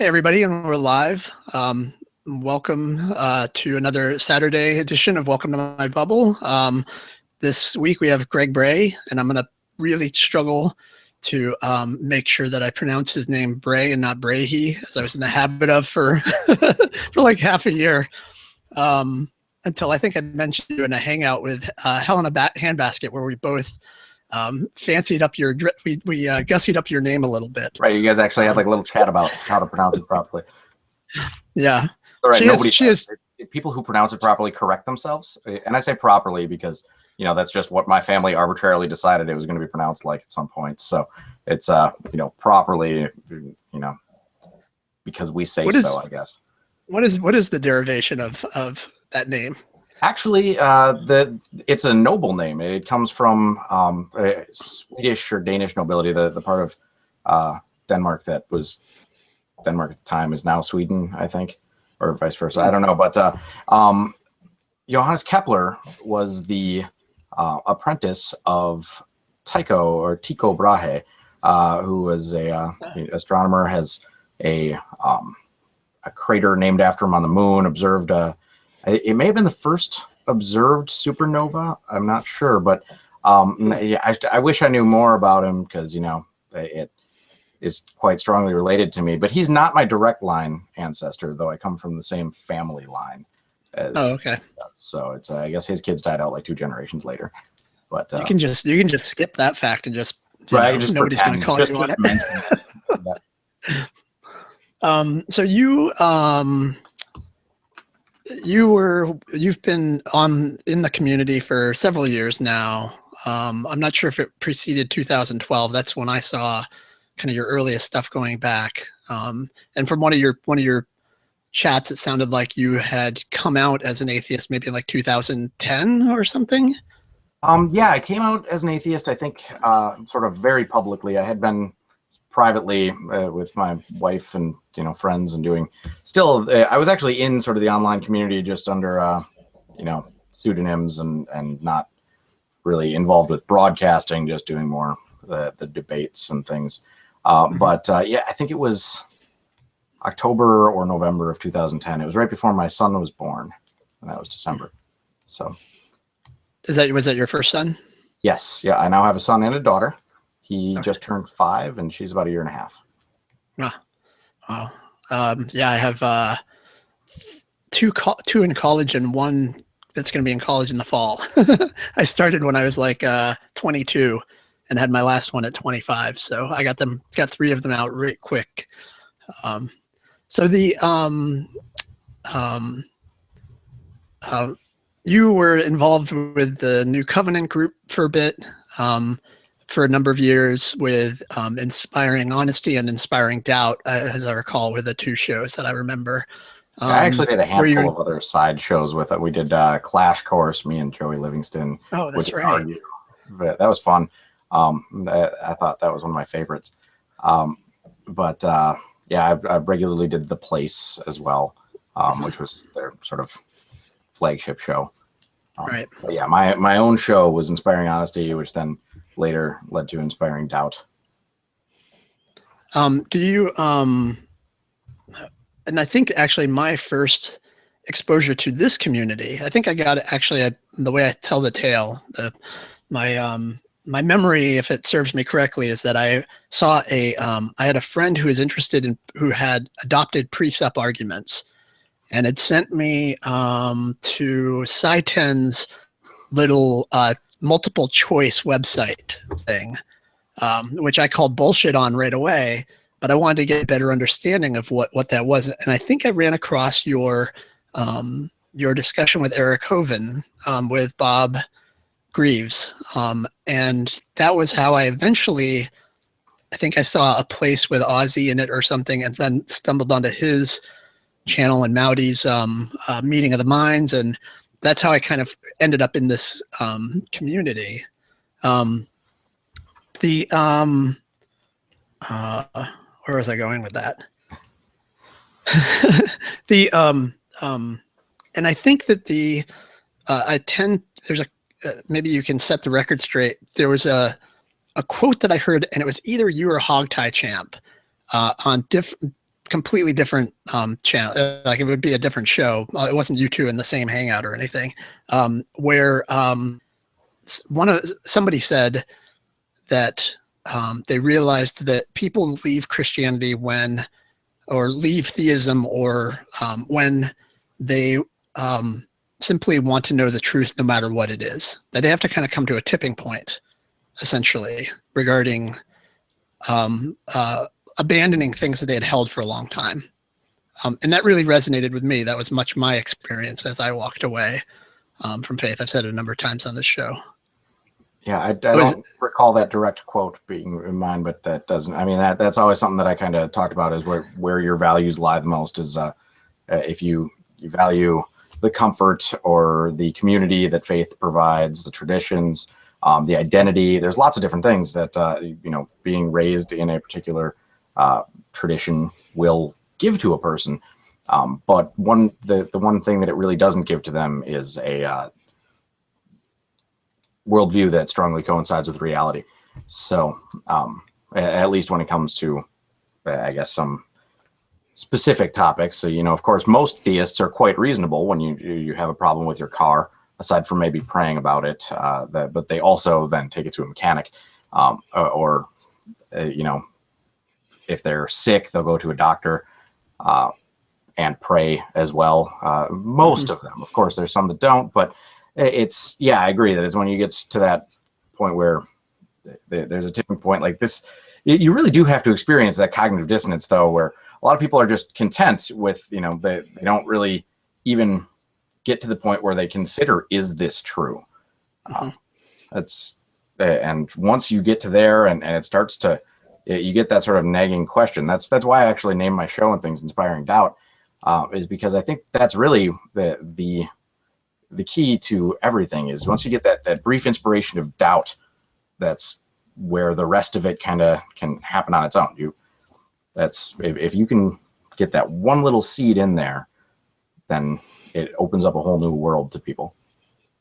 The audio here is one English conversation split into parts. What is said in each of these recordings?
Hey everybody, and we're live. Welcome to another Saturday edition of Welcome to My Bubble. This week we have Greg Brahe, and I'm going to really struggle to make sure that I pronounce his name Brahe and not Brahe, as I was in the habit of for for like half a year, until I think I mentioned you in a hangout with Helena Handbasket, where we both fancied up your we gussied up your name a little bit. Right, you guys actually had like a little chat about how to pronounce it properly. Yeah. All right, people who pronounce it properly correct themselves, and I say properly because that's just what my family arbitrarily decided it was going to be pronounced like at some point. So it's properly because we say so, I guess. What is the derivation of that name? Actually, it's a noble name. It comes from Swedish or Danish nobility, the part of Denmark that was Denmark at the time is now Sweden, I think, or vice versa. I don't know, but Johannes Kepler was the apprentice of Tycho Brahe, who was a astronomer, has a crater named after him on the moon, observed it may have been the first observed supernova. I'm not sure, but I wish I knew more about him because, it is quite strongly related to me. But he's not my direct line ancestor, though I come from the same family line as. Oh, okay. So it's I guess his kids died out like 2 generations later. But you can just skip that fact and just just nobody's going to call you on it. So you've been in the community for several years now. I'm not sure if it preceded 2012. That's when I saw kind of your earliest stuff going back. And from one of your chats, it sounded like you had come out as an atheist maybe in like 2010 or something. Yeah, I came out as an atheist, I think, sort of very publicly. I had been privately with my wife and friends and doing still I was actually in sort of the online community just under pseudonyms and not really involved with broadcasting, just doing more the debates and things, but yeah, I think it was October or November of 2010. It was right before my son was born, and that was December. So was that your first son? Yes. Yeah, I now have a son and a daughter. He just turned 5, and she's about 1.5 years. Wow. Yeah, I have two in college and one that's going to be in college in the fall. I started when I was like 22 and had my last one at 25. So I got 3 of them out really quick. So you were involved with the New Covenant group for a bit. For a number of years with Inspiring Honesty and Inspiring Doubt, as I recall, were the 2 shows that I remember. I actually did a handful of other side shows with it. We did Clash Course, me and Joey Livingston. Oh, that's right. That was fun. I thought that was one of my favorites. But yeah, I regularly did The Place as well, which was their sort of flagship show. Right. But yeah, my own show was Inspiring Honesty, which then later led to Inspiring Doubt. Do you and I think actually my first exposure to this community, I think I got it actually the way I tell the tale, my memory, if it serves me correctly, is that I saw I had a friend who was interested who had adopted precept arguments and had sent me to Sci-10's little multiple choice website thing, which I called bullshit on right away, but I wanted to get a better understanding of what that was. And I think I ran across your discussion with Eric Hovind with Bob Greaves. And that was how I eventually, I think I saw a place with Ozzy in it or something, and then stumbled onto his channel and Maudi's Meeting of the Minds, and that's how I kind of ended up in this community. Where was I going with that? And I think that maybe you can set the record straight. There was a quote that I heard, and it was either you or Hogtie Champ on completely different channel. Like it would be a different show. It wasn't you two in the same hangout or anything. Where somebody said that they realized that people leave Christianity or leave theism when they simply want to know the truth no matter what it is. That they have to kind of come to a tipping point, essentially, regarding abandoning things that they had held for a long time. And that really resonated with me. That was much my experience as I walked away from faith. I've said it a number of times on this show. Yeah, I don't recall that direct quote being in mind, but that doesn't. I mean, that's always something that I kind of talked about, is where your values lie the most. Is if you value the comfort or the community that faith provides, the traditions, the identity. There's lots of different things that being raised in a particular tradition will give to a person. But the one thing that it really doesn't give to them is a worldview that strongly coincides with reality. So at least when it comes to, I guess, some specific topics. So, of course, most theists are quite reasonable when you have a problem with your car, aside from maybe praying about it, but they also then take it to a mechanic, or if they're sick, they'll go to a doctor and pray as well. Most of them, of course, there's some that don't, but I agree that it's when you get to that point where there's a tipping point like this. You really do have to experience that cognitive dissonance, though, where a lot of people are just content with, they don't really even get to the point where they consider, is this true? And once you get to there and it starts to, you get that sort of nagging question. That's why I actually named my show and things Inspiring Doubt, is because I think that's really the key to everything. Is once you get that brief inspiration of doubt, that's where the rest of it kind of can happen on its own. If you can get that one little seed in there, then it opens up a whole new world to people.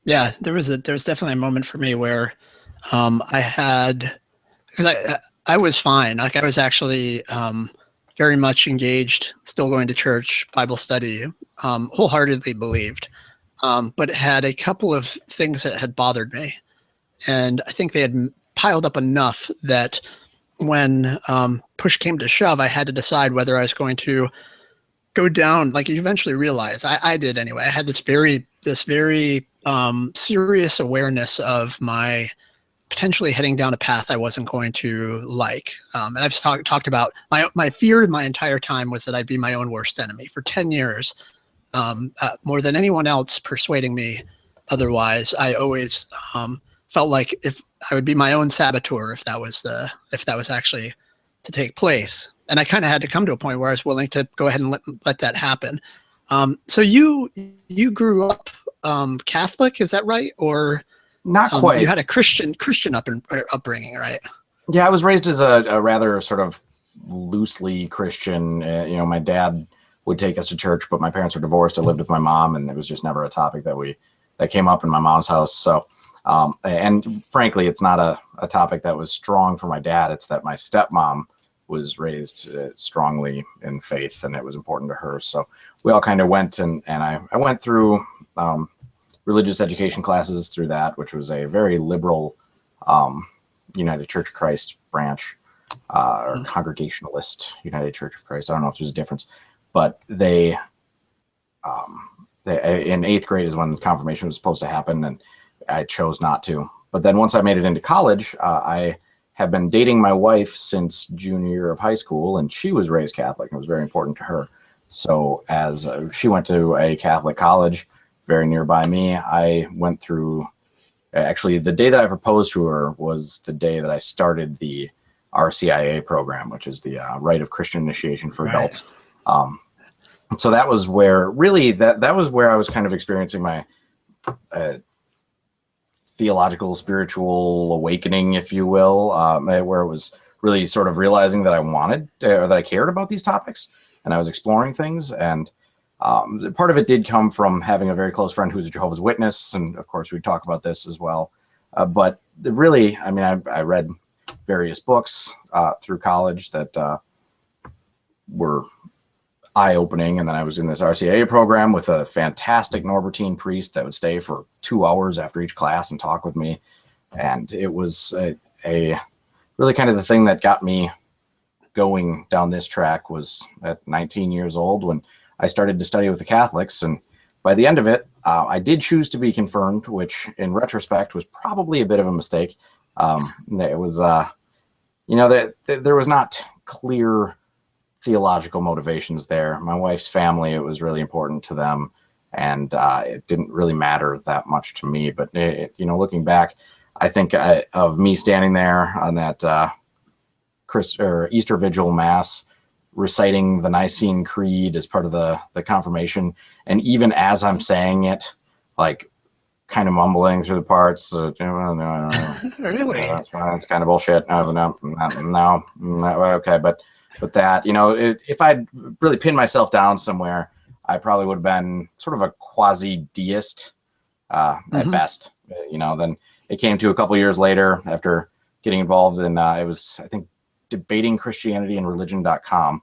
Yeah, there was definitely a moment for me where because I was fine. Like I was actually very much engaged, still going to church, Bible study, wholeheartedly believed, but had a couple of things that had bothered me. And I think they had piled up enough that when push came to shove, I had to decide whether I was going to go down. Like you eventually realize, I did anyway. I had this very serious awareness of my potentially heading down a path I wasn't going to like. And I've talked about my fear my entire time was that I'd be my own worst enemy. For 10 years, more than anyone else persuading me otherwise, I always felt like if I would be my own saboteur if that was actually to take place. And I kind of had to come to a point where I was willing to go ahead and let that happen. So you grew up Catholic, is that right? Or not quite? You had a Christian upbringing, right? Yeah, I was raised as a rather sort of loosely Christian. My dad would take us to church, but my parents were divorced. I lived with my mom, and it was just never a topic that came up in my mom's house. So, and frankly, it's not a topic that was strong for my dad. It's that my stepmom was raised strongly in faith, and it was important to her. So we all kind of went, and I went through religious education classes through that, which was a very liberal United Church of Christ branch, or Congregationalist United Church of Christ. I don't know if there's a difference, but they in 8th grade is when confirmation was supposed to happen, and I chose not to. But then once I made it into college, I have been dating my wife since junior year of high school, and she was raised Catholic, and it was very important to her. So as she went to a Catholic college very nearby me, I went through, actually the day that I proposed to her was the day that I started the RCIA program, which is the Rite of Christian Initiation for Adults. So that was where really that was where I was kind of experiencing my theological, spiritual awakening, if you will, where it was really sort of realizing that I wanted or that I cared about these topics, and I was exploring things. And part of it did come from having a very close friend who's a Jehovah's Witness, and of course we talk about this as well. But really, I mean, I read various books through college that were eye-opening. And then I was in this RCIA program with a fantastic Norbertine priest that would stay for 2 hours after each class and talk with me. And it was a really kind of the thing that got me going down this track was at 19 years old when I started to study with the Catholics. And by the end of it, I did choose to be confirmed, which in retrospect was probably a bit of a mistake. It was, there was not clear theological motivations there. My wife's family, it was really important to them, and it didn't really matter that much to me. But, looking back, I think of me standing there on that Easter Vigil Mass, reciting the Nicene Creed as part of the confirmation. And even as I'm saying it, like kind of mumbling through the parts, no, really? that's fine. It's kind of bullshit. No, okay. But that, if I'd really pinned myself down somewhere, I probably would have been sort of a quasi-deist at best. Then it came to a couple years later after getting involved in, it was, I think, debating Christianity and religion.com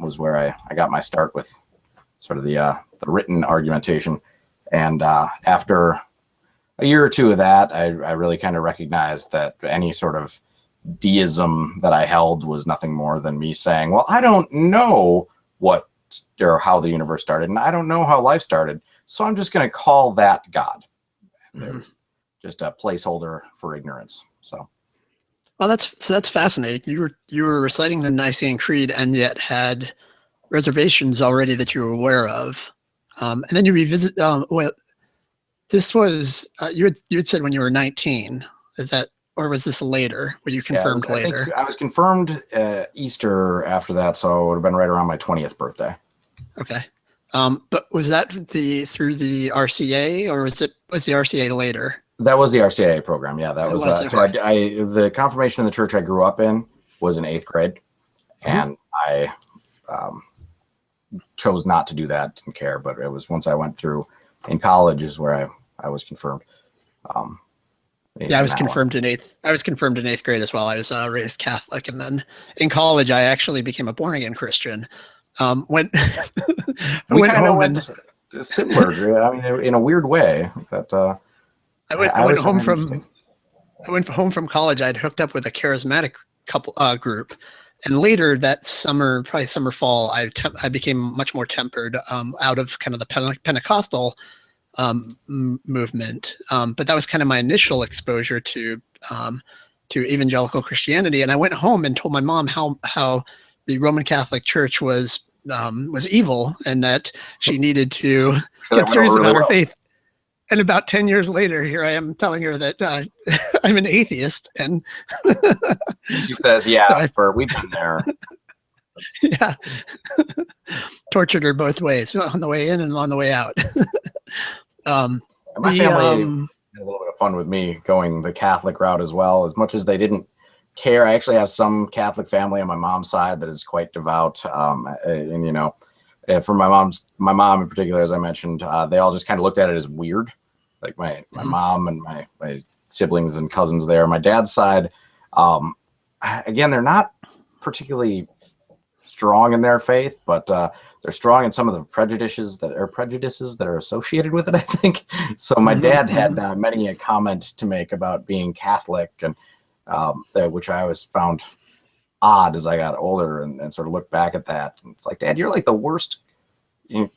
was where I got my start with sort of the written argumentation. And after a year or two of that, I really kind of recognized that any sort of deism that I held was nothing more than me saying, well, I don't know what or how the universe started, and I don't know how life started, so I'm just going to call that God. It was just a placeholder for ignorance. So. Well, that's fascinating. You were reciting the Nicene Creed and yet had reservations already that you were aware of, and then you revisit. Well, this was you had said when you were 19. Is that, or was this later? Were you confirmed later? I think I was confirmed Easter after that, so it would have been right around my 20th birthday. Okay, but was that through the RCA, or was the RCA later? That was the RCIA program. Yeah, that was. Okay. So the confirmation in the church I grew up in was in 8th grade, and I chose not to do that. Didn't care, but it was once I went through in college is where I was confirmed. Yeah, I was confirmed in 8th grade as well. I was raised Catholic, and then in college I actually became a born again Christian. Went home similar. I mean, in a weird way. That I went home from college. I'd hooked up with a charismatic couple group, and later that summer, probably summer fall, I became much more tempered out of kind of the Pentecostal movement. But that was kind of my initial exposure to evangelical Christianity. And I went home and told my mom how the Roman Catholic Church was evil and that she needed to get serious about her faith. And about 10 years later, here I am telling her that I'm an atheist. And she says, yeah, we've been there. Yeah. Tortured her both ways, on the way in and on the way out. My family had a little bit of fun with me going the Catholic route as well. As much as they didn't care, I actually have some Catholic family on my mom's side that is quite devout. For my mom in particular, as I mentioned, they all just kind of looked at it as weird. Like my mom and my siblings and cousins there. My dad's side, again, they're not particularly strong in their faith, but they're strong in some of the prejudices that are associated with it, I think. So my dad had many a comment to make about being Catholic, and which I always found odd as I got older and sort of looked back at that. And it's like, Dad, you're like the worst. I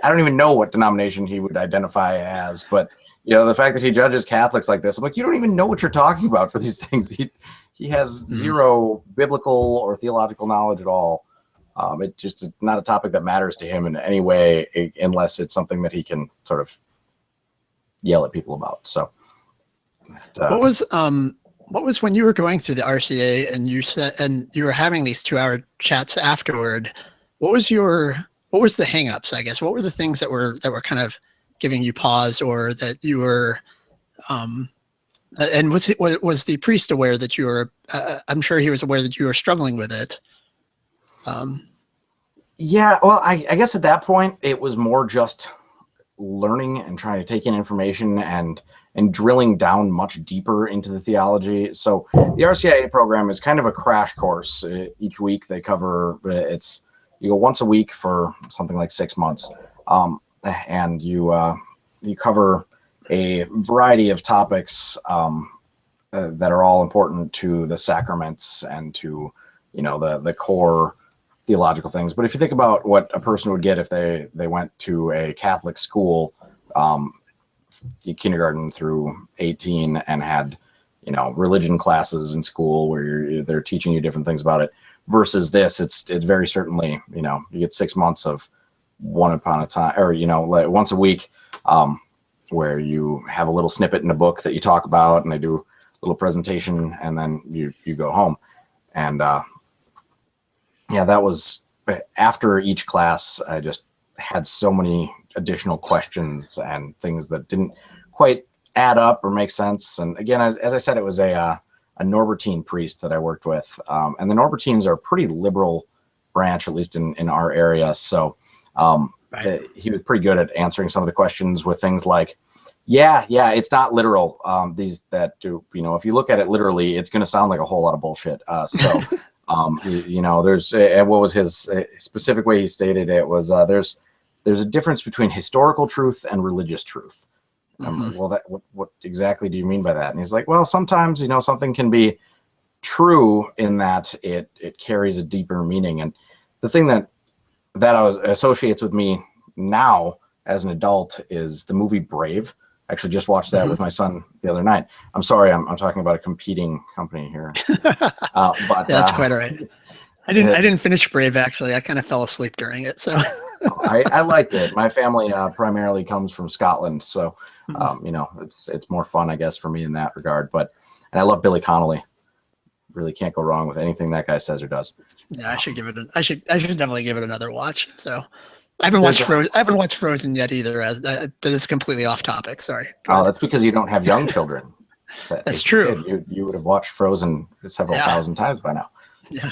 don't even know what denomination he would identify as, but the fact that he judges Catholics like this, I'm like, you don't even know what you're talking about for these things. He has zero biblical or theological knowledge at all. It just is not a topic that matters to him in any way, unless it's something that he can sort of yell at people about. So, what was when you were going through the RCA and you were having these 2-hour chats afterward? What was the hangups, I guess? What were the things that were kind of giving you pause, or that you were, and was the priest aware that you were, I'm sure he was aware that you were struggling with it. Yeah, well, I guess at that point it was more just learning and trying to take in information and drilling down much deeper into the theology. So the RCIA program is kind of a crash course. Each week they cover, it's you go once a week for something like 6 months, and you cover a variety of topics that are all important to the sacraments and to, you know, the core theological things. But if you think about what a person would get if they went to a Catholic school, kindergarten through 18, and had, you know, religion classes in school where they're teaching you different things about it, versus this, it's very certainly, you know, you get 6 months of one upon a time, or, you know, like once a week, where you have a little snippet in a book that you talk about, and they do a little presentation, and then you go home. And yeah, that was, after each class, I just had so many additional questions and things that didn't quite add up or make sense. And again, as I said, it was a Norbertine priest that I worked with, and the Norbertines are a pretty liberal branch, at least in our area. So right. He was pretty good at answering some of the questions with things like, yeah, it's not literal. These that do, you know, if you look at it literally, it's going to sound like a whole lot of bullshit. So, you know, there's what was his specific way he stated it was there's a difference between historical truth and religious truth. Well, what exactly do you mean by that? And he's like, well, sometimes, you know, something can be true in that it carries a deeper meaning. And the thing that associates with me now as an adult is the movie Brave. I actually just watched that with my son the other night. I'm sorry, I'm talking about a competing company here. But that's quite all right. I didn't finish Brave, actually. I kind of fell asleep during it. So I liked it. My family primarily comes from Scotland, so you know, it's more fun, I guess, for me in that regard. And I love Billy Connolly. Really can't go wrong with anything that guy says or does. Yeah, I should definitely give it another watch. So I haven't watched Frozen yet either. But it's completely off topic. Sorry. Oh, that's because you don't have young children. That's true. You would have watched Frozen several thousand times by now. Yeah.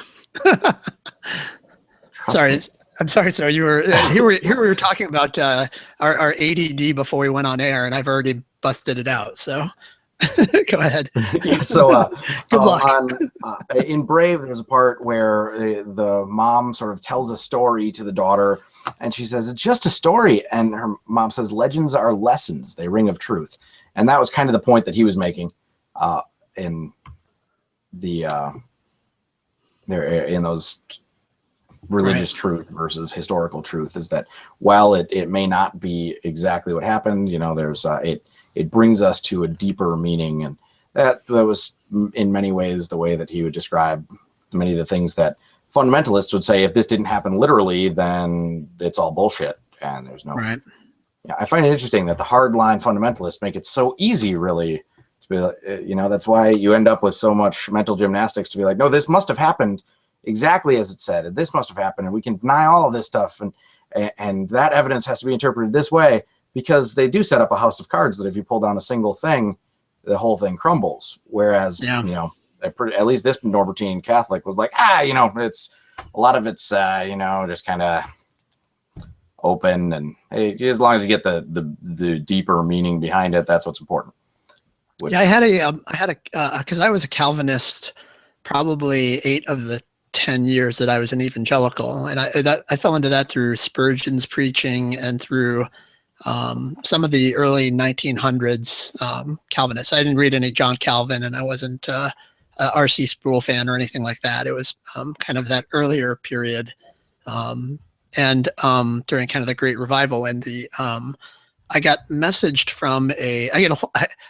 Sorry. I'm sorry, sir. You were here. We were talking about our ADD before we went on air, and I've already busted it out. So go ahead. Yeah, so good luck. In Brave, there's a part where the mom sort of tells a story to the daughter, and she says, "It's just a story." And her mom says, "Legends are lessons; they ring of truth." And that was kind of the point that he was making in those religious truth versus historical truth, is that while it may not be exactly what happened, you know, there's it brings us to a deeper meaning. And that was in many ways the way that he would describe many of the things that fundamentalists would say, if this didn't happen literally, then it's all bullshit. And there's no, right. Yeah, I find it interesting that the hardline fundamentalists make it so easy, really, to be like, you know, that's why you end up with so much mental gymnastics to be like, no, this must have happened exactly as it said, and this must have happened, and we can deny all of this stuff, and that evidence has to be interpreted this way, because they do set up a house of cards that if you pull down a single thing, the whole thing crumbles. Whereas, you know, at least this Norbertine Catholic was like, you know, it's a lot of it's, you know, just kind of open, and hey, as long as you get the deeper meaning behind it, that's what's important. Yeah, I had because I was a Calvinist probably 8 of the 10 years that I was an evangelical, and I fell into that through Spurgeon's preaching and through some of the early 1900s Calvinists. I didn't read any John Calvin, and I wasn't a R.C. Sproul fan or anything like that. It was kind of that earlier period, and during kind of the Great Revival. And I got messaged from I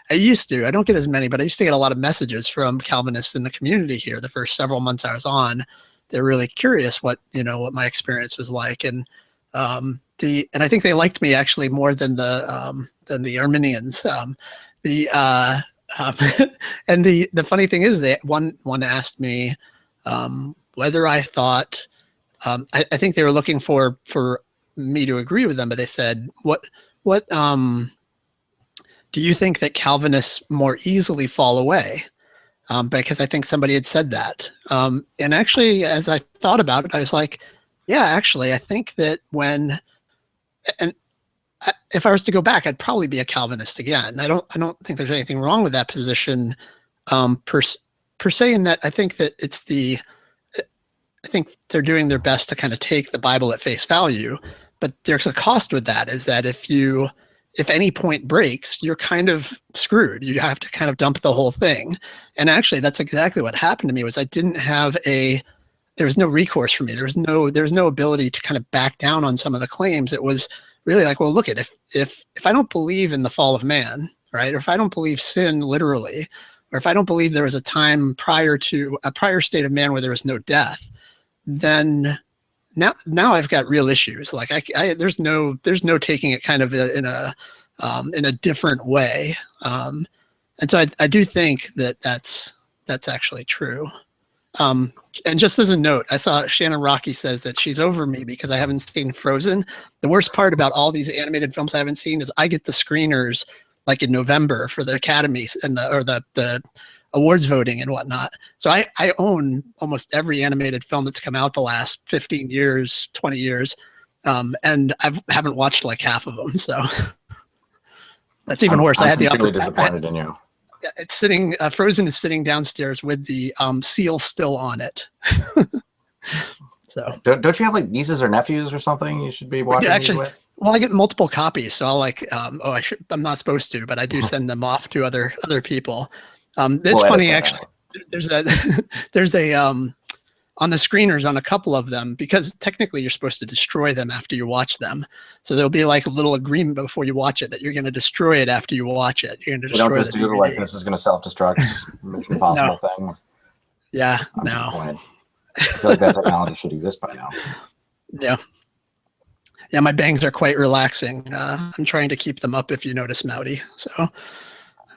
used to, I don't get as many, but I used to get a lot of messages from Calvinists in the community here. The first several months I was on, they're really curious what my experience was like. And and I think they liked me actually more than the Arminians. And the funny thing is that one asked me whether I thought, I think they were looking for me to agree with them, but they said, what do you think that Calvinists more easily fall away? Because I think somebody had said that. And actually, as I thought about it, I was like, yeah, actually, I think that if I was to go back, I'd probably be a Calvinist again. I don't think there's anything wrong with that position per se, in that I think that it's I think they're doing their best to kind of take the Bible at face value, but there's a cost with that, is that if any point breaks, you're kind of screwed. You have to kind of dump the whole thing. And actually, that's exactly what happened to me. Was I didn't have there was no recourse for me. There was no ability to kind of back down on some of the claims. It was really like, well, look at if I don't believe in the fall of man, right, or if I don't believe sin literally, or if I don't believe there was a time prior to a prior state of man where there was no death, then now I've got real issues. Like there's no taking it kind of in a different way. And so I do think that that's actually true. And just as a note, I saw Shannon Rocky says that she's over me because I haven't seen Frozen. The worst part about all these animated films I haven't seen is I get the screeners like in November for the Academies and the awards voting and whatnot. So I own almost every animated film that's come out the last 15 years, 20 years. And I haven't watched like half of them. So that's even worse. I'm I had sincerely disappointed in you. It's sitting, Frozen is sitting downstairs with the seal still on it. So don't you have like nieces or nephews or something you should be watching these with? Well, I get multiple copies, so I'll like, I'm not supposed to, but I do send them off to other people. It's funny actually. There's a on the screeners on a couple of them, because technically you're supposed to destroy them after you watch them. So there'll be like a little agreement before you watch it that you're going to destroy it after you watch it. You're going to destroy it. Don't just do the like this is going to self-destruct Mission Impossible thing. Yeah, I'm disappointed. I feel like that technology should exist by now. Yeah. Yeah, my bangs are quite relaxing. I'm trying to keep them up, if you notice, Mouty. So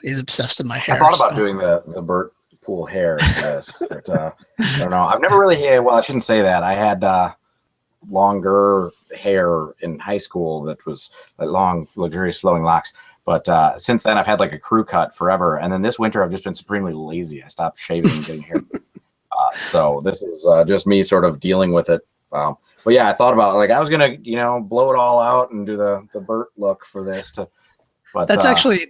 he's obsessed with my hair. I thought about doing the Burt Pool hair. But, I don't know. I've never really had, well, I shouldn't say that. I had longer hair in high school that was like long, luxurious flowing locks. But since then, I've had like a crew cut forever. And then this winter, I've just been supremely lazy. I stopped shaving and getting hair. So this is just me sort of dealing with it. But yeah, I thought about like I was gonna, blow it all out and do the Burt look for this. But that's actually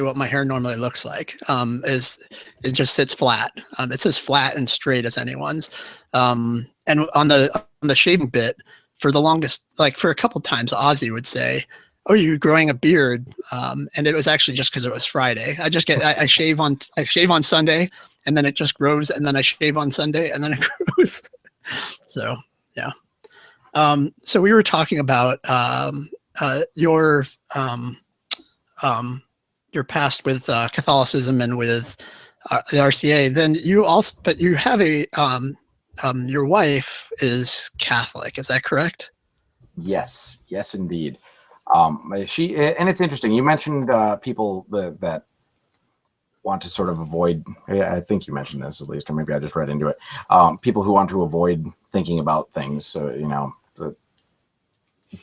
what my hair normally looks like. Is it just sits flat? It's as flat and straight as anyone's. And on the shaving bit, for the longest, like for a couple times, Ozzy would say, "Oh, you're growing a beard," and it was actually just because it was Friday. I shave on Sunday, and then it just grows, and then I shave on Sunday, and then it grows. So yeah. So we were talking about your past with Catholicism and with the RCIA. Then but you have your wife is Catholic. Is that correct? Yes, indeed. She, and it's interesting. You mentioned people that want to sort of avoid. I think you mentioned this at least, or maybe I just read into it. People who want to avoid thinking about things, so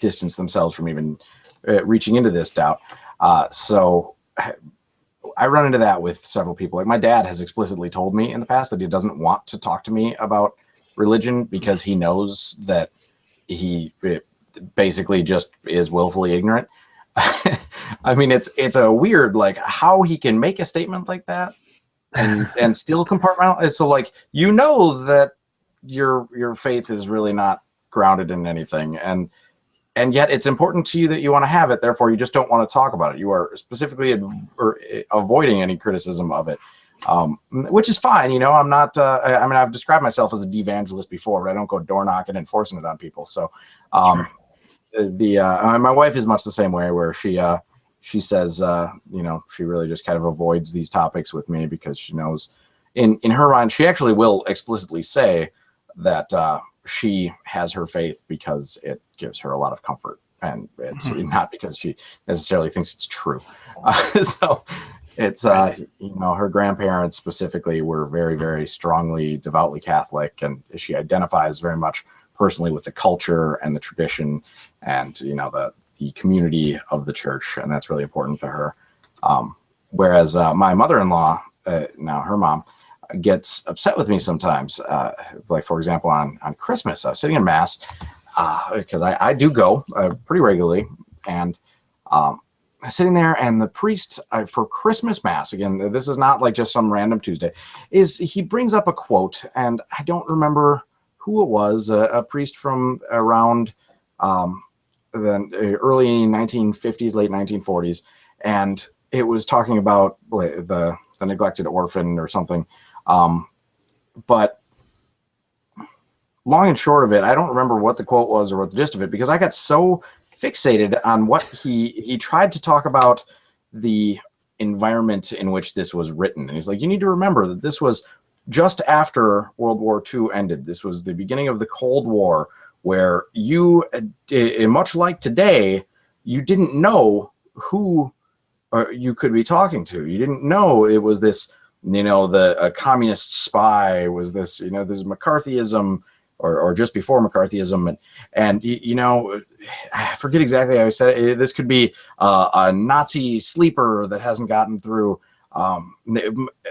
distance themselves from even reaching into this doubt. So I run into that with several people. Like my dad has explicitly told me in the past that he doesn't want to talk to me about religion because he knows that he basically just is willfully ignorant. I mean, it's a weird, like how he can make a statement like that and still compartmentalize. So like, that your faith is really not grounded in anything. And yet it's important to you that you want to have it. Therefore, you just don't want to talk about it. You are specifically avoiding any criticism of it, which is fine. I'm not, I've described myself as a devangelist before, but I don't go door knocking and forcing it on people. So my wife is much the same way, where she says, she really just kind of avoids these topics with me because she knows in her mind, she actually will explicitly say that she has her faith because it gives her a lot of comfort, and it's not because she necessarily thinks it's true. So it's, her grandparents specifically were very, very strongly, devoutly Catholic, and she identifies very much personally with the culture and the tradition and, the community of the church. And that's really important to her. Whereas my mother-in-law, now her mom, gets upset with me sometimes. Like, for example, on Christmas, I was sitting in Mass because I do go pretty regularly. And sitting there, and the priest for Christmas Mass, again, this is not like just some random Tuesday, he brings up a quote, and I don't remember who it was, a priest from around the early 1950s, late 1940s, and it was talking about the neglected orphan or something. But long and short of it, I don't remember what the quote was or what the gist of it, because I got so fixated on what he tried to talk about the environment in which this was written. And he's like, you need to remember that this was just after World War II ended. This was the beginning of the Cold War, where you, much like today, you didn't know who you could be talking to. You didn't know it was this, a communist spy, was this, this McCarthyism, or just before McCarthyism, and I forget exactly how I said it. This could be a Nazi sleeper that hasn't gotten through,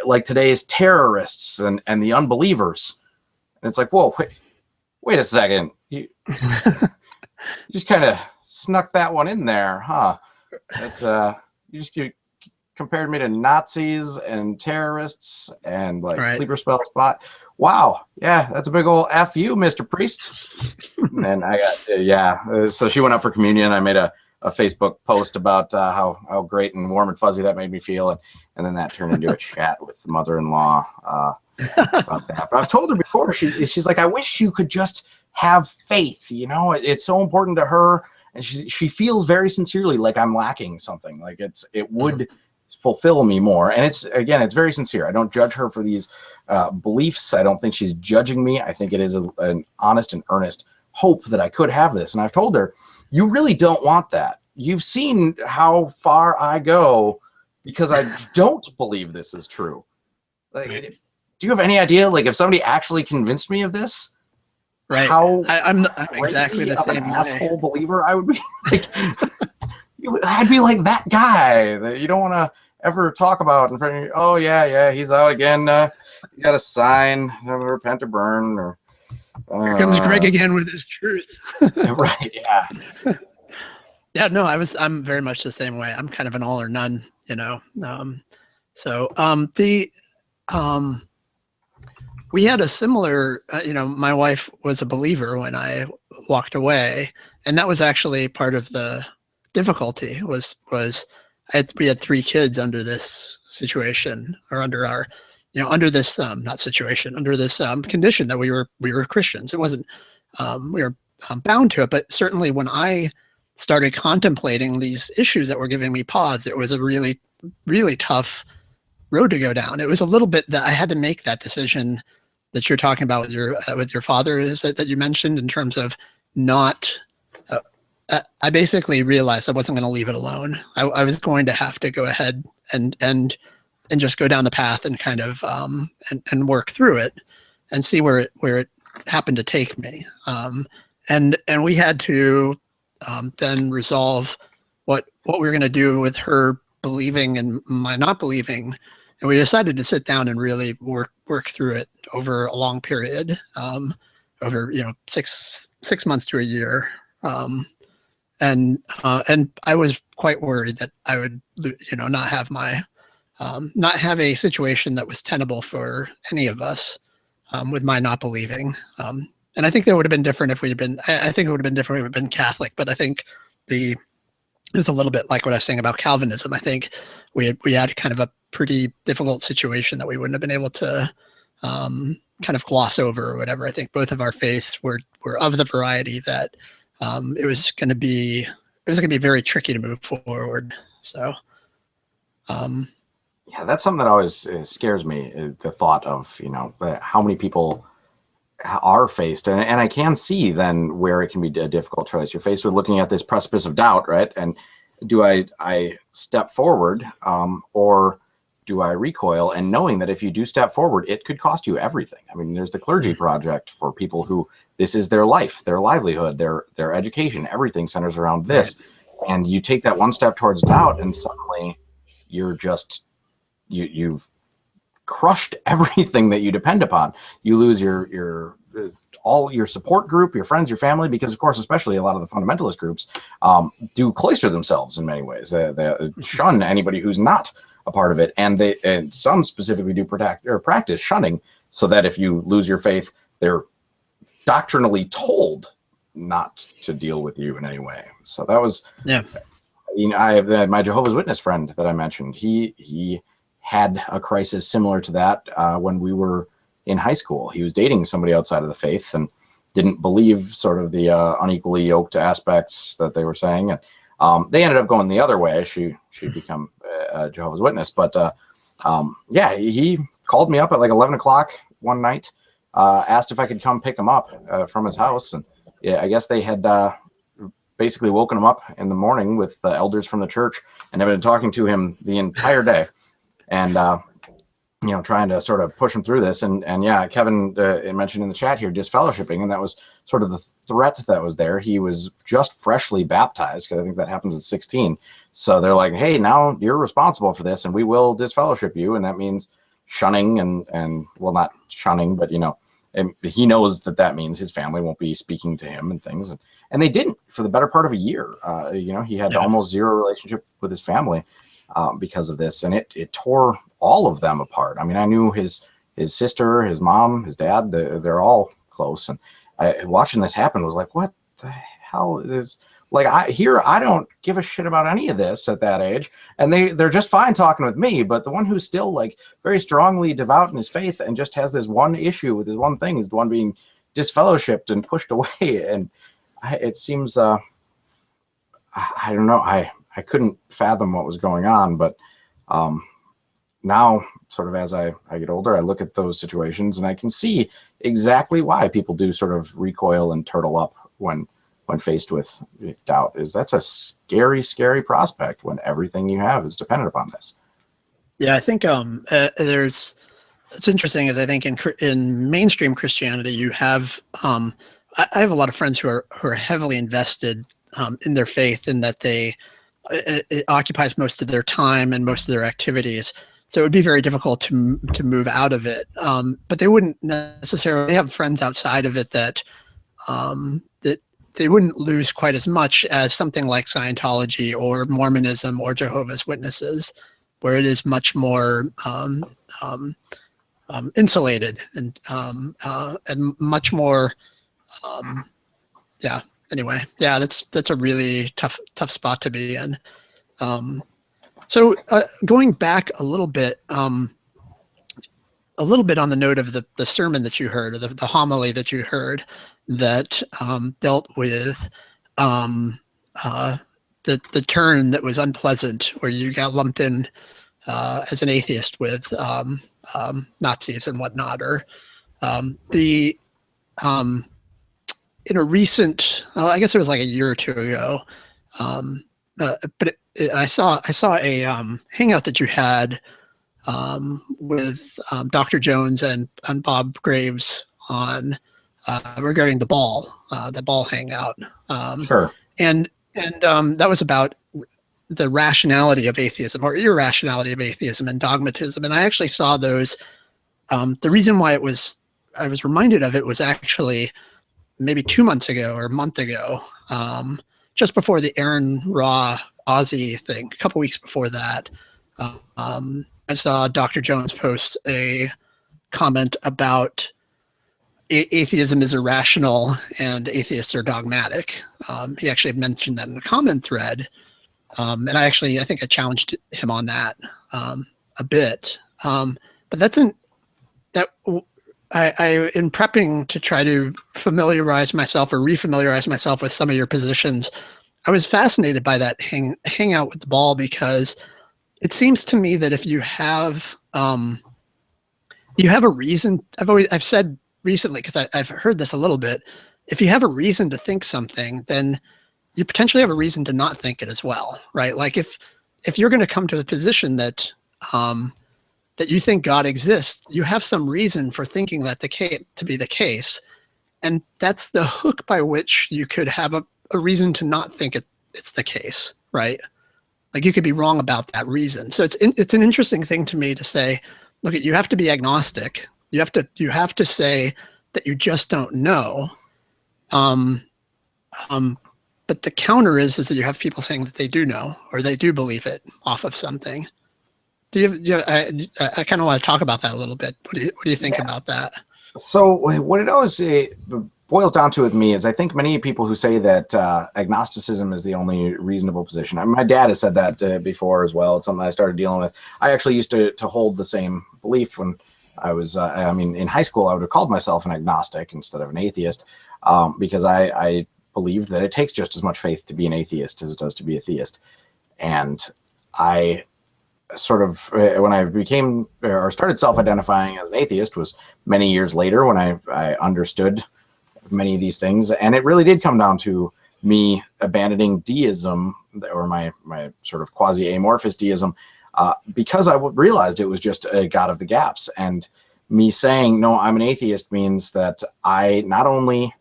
like today's terrorists and the unbelievers. And it's like, whoa, wait a second. You just kind of snuck that one in there, huh? That's you compared me to Nazis and terrorists and like sleeper spell spot. Wow, yeah, that's a big old F you, Mr. Priest. And I got so she went up for communion. I made a Facebook post about how great and warm and fuzzy that made me feel, and then that turned into a chat with the mother-in-law about that. But I've told her before. She's like, I wish you could just have faith. It's so important to her, and she feels very sincerely like I'm lacking something. Like it would fulfill me more. And it's very sincere. I don't judge her for these beliefs. I don't think she's judging me. I think it is an honest and earnest hope that I could have this. And I've told her, you really don't want that. You've seen how far I go because I don't believe this is true. Like, do you have any idea, like, if somebody actually convinced me of this, how I'm exactly the same asshole believer I would be? Like, I'd be like that guy that you don't want to ever talk about in front of you. Oh yeah, he's out again. You got a sign, never repent or burn. Or here comes Greg again with his truth. Right? Yeah. Yeah. No, I'm very much the same way. I'm kind of an all or none. We had a similar. My wife was a believer when I walked away, and that was actually part of the difficulty. We had 3 kids under this situation, or under our, under this not situation, under this condition that we were Christians. It wasn't we were bound to it, but certainly when I started contemplating these issues that were giving me pause, it was a really, really tough road to go down. It was a little bit that I had to make that decision that you're talking about with your father, is that you mentioned, in terms of not. I basically realized I wasn't going to leave it alone. I was going to have to go ahead and just go down the path and kind of and work through it and see where it happened to take me. And we had to then resolve what we were going to do with her believing and my not believing. And we decided to sit down and really work through it over a long period, over 6 months to a year. And I was quite worried that I would, not have not have a situation that was tenable for any of us, with my not believing. And I think that would have been different if we'd been. I think it would have been different if we'd been Catholic. But I think it was a little bit like what I was saying about Calvinism. I think we had kind of a pretty difficult situation that we wouldn't have been able to kind of gloss over or whatever. I think both of our faiths were of the variety that. It was going to be very tricky to move forward. So, yeah, that's something that always scares me, is the thought of, how many people are faced. And I can see then where it can be a difficult choice. You're faced with looking at this precipice of doubt, right? And do I step forward, or do I recoil? And knowing that if you do step forward, it could cost you everything. I mean, there's the Clergy Project for people who this is their life, their livelihood, their education. Everything centers around this. Right. And you take that one step towards doubt, and suddenly you're just you've crushed everything that you depend upon. You lose your all your support group, your friends, your family, because of course, especially a lot of the fundamentalist groups do cloister themselves in many ways. They shun anybody who's not a part of it, and some specifically do practice shunning, so that if you lose your faith, they're doctrinally told not to deal with you in any way. So that was, yeah. You know, I have my Jehovah's Witness friend that I mentioned. He had a crisis similar to that when we were in high school. He was dating somebody outside of the faith and didn't believe sort of the unequally yoked aspects that they were saying. And they ended up going the other way. She'd become a Jehovah's Witness. But yeah, he called me up at like 11 o'clock one night, asked if I could come pick him up from his house. And yeah, I guess they had basically woken him up in the morning with the elders from the church and have been talking to him the entire day. And, you know, trying to sort of push him through this. And yeah, Kevin mentioned in the chat here, disfellowshipping, and that was sort of the threat that was there. He was just freshly baptized, because I think that happens at 16. So they're like, hey, now you're responsible for this, and we will disfellowship you. And that means shunning and well, not shunning, but, you know, and he knows that means his family won't be speaking to him and things. And they didn't for the better part of a year. You know, he had almost zero relationship with his family because of this. And it tore all of them apart. I mean, I knew his sister, his mom, his dad, they're all close. And watching this happen was like, what the hell is, like, I don't give a shit about any of this at that age. And they're just fine talking with me. But the one who's still like very strongly devout in his faith and just has this one issue with his one thing is the one being disfellowshipped and pushed away. And it seems, I don't know. I couldn't fathom what was going on, but now sort of as I get older, I look at those situations and I can see exactly why people do sort of recoil and turtle up when faced with doubt. That's a scary, scary prospect when everything you have is dependent upon this. Yeah, I think it's interesting is I think in mainstream Christianity, you have, I have a lot of friends who are heavily invested in their faith, in that it occupies most of their time and most of their activities. So it would be very difficult to move out of it. But they wouldn't necessarily have friends outside of it that they wouldn't lose quite as much as something like Scientology or Mormonism or Jehovah's Witnesses, where it is much more insulated and much more, yeah. Anyway, yeah, that's a really tough spot to be in. So going back a little bit on the note of the sermon that you heard, or the homily that you heard, that dealt with the turn that was unpleasant, where you got lumped in as an atheist with Nazis and whatnot, or in a recent, I guess it was like a year or two ago, but I saw a hangout that you had with Dr. Jones and Bob Graves on regarding the ball hangout. Sure. And that was about the rationality of atheism, or irrationality of atheism, and dogmatism. And I actually saw those. The reason why I was reminded of it was actually maybe 2 months ago or a month ago, just before the Aaron Ra Ozzy thing, a couple weeks before that. I saw Dr. Jones post a comment about atheism is irrational and atheists are dogmatic. He actually mentioned that in a comment thread. And I think I challenged him on that a bit. But I in prepping to try to familiarize myself or refamiliarize myself with some of your positions, I was fascinated by that hangout with the ball, because it seems to me that if you have a reason, I've said recently, because I've heard this a little bit, if you have a reason to think something, then you potentially have a reason to not think it as well, right? Like if you're going to come to the position that that you think God exists, you have some reason for thinking that to be the case, and that's the hook by which you could have a reason to not think it's the case, right? Like you could be wrong about that reason. So it's an interesting thing to me to say, look, you have to be agnostic. You have to say that you just don't know. But the counter is that you have people saying that they do know, or they do believe it off of something. I kind of want to talk about that a little bit. What do you think about that? So what it always boils down to with me is I think many people who say that agnosticism is the only reasonable position. I mean, my dad has said that before as well. It's something I started dealing with. I actually used to hold the same belief when I was, I mean, in high school, I would have called myself an agnostic instead of an atheist because I believed that it takes just as much faith to be an atheist as it does to be a theist. And I sort of, when I became or started self-identifying as an atheist was many years later when I understood many of these things. And it really did come down to me abandoning deism, or my sort of quasi-amorphous deism, because I realized it was just a God of the gaps. And me saying, no, I'm an atheist means that I not only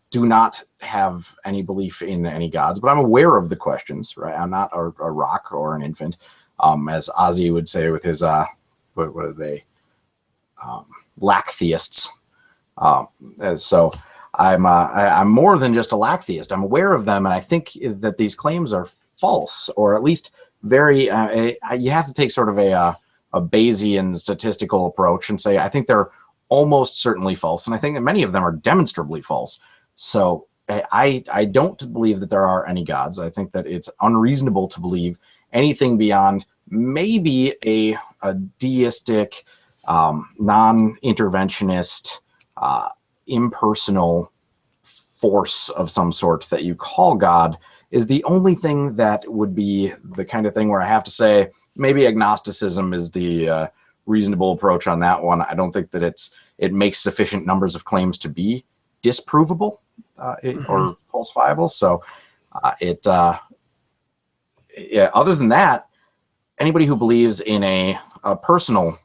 do not have any belief in any gods, but I'm aware of the questions, right? I'm not a rock or an infant, as Ozzy would say with his, what are they? Lack theists. So I'm more than just a lack theist. I'm aware of them, and I think that these claims are false, or at least very. You have to take sort of a Bayesian statistical approach and say I think they're almost certainly false, and I think that many of them are demonstrably false. So I don't believe that there are any gods. I think that it's unreasonable to believe anything beyond maybe a deistic, non-interventionist, impersonal force of some sort that you call God is the only thing that would be the kind of thing where I have to say maybe agnosticism is the reasonable approach on that one. I don't think that it makes sufficient numbers of claims to be disprovable or falsifiable. So yeah, other than that, anybody who believes in a personal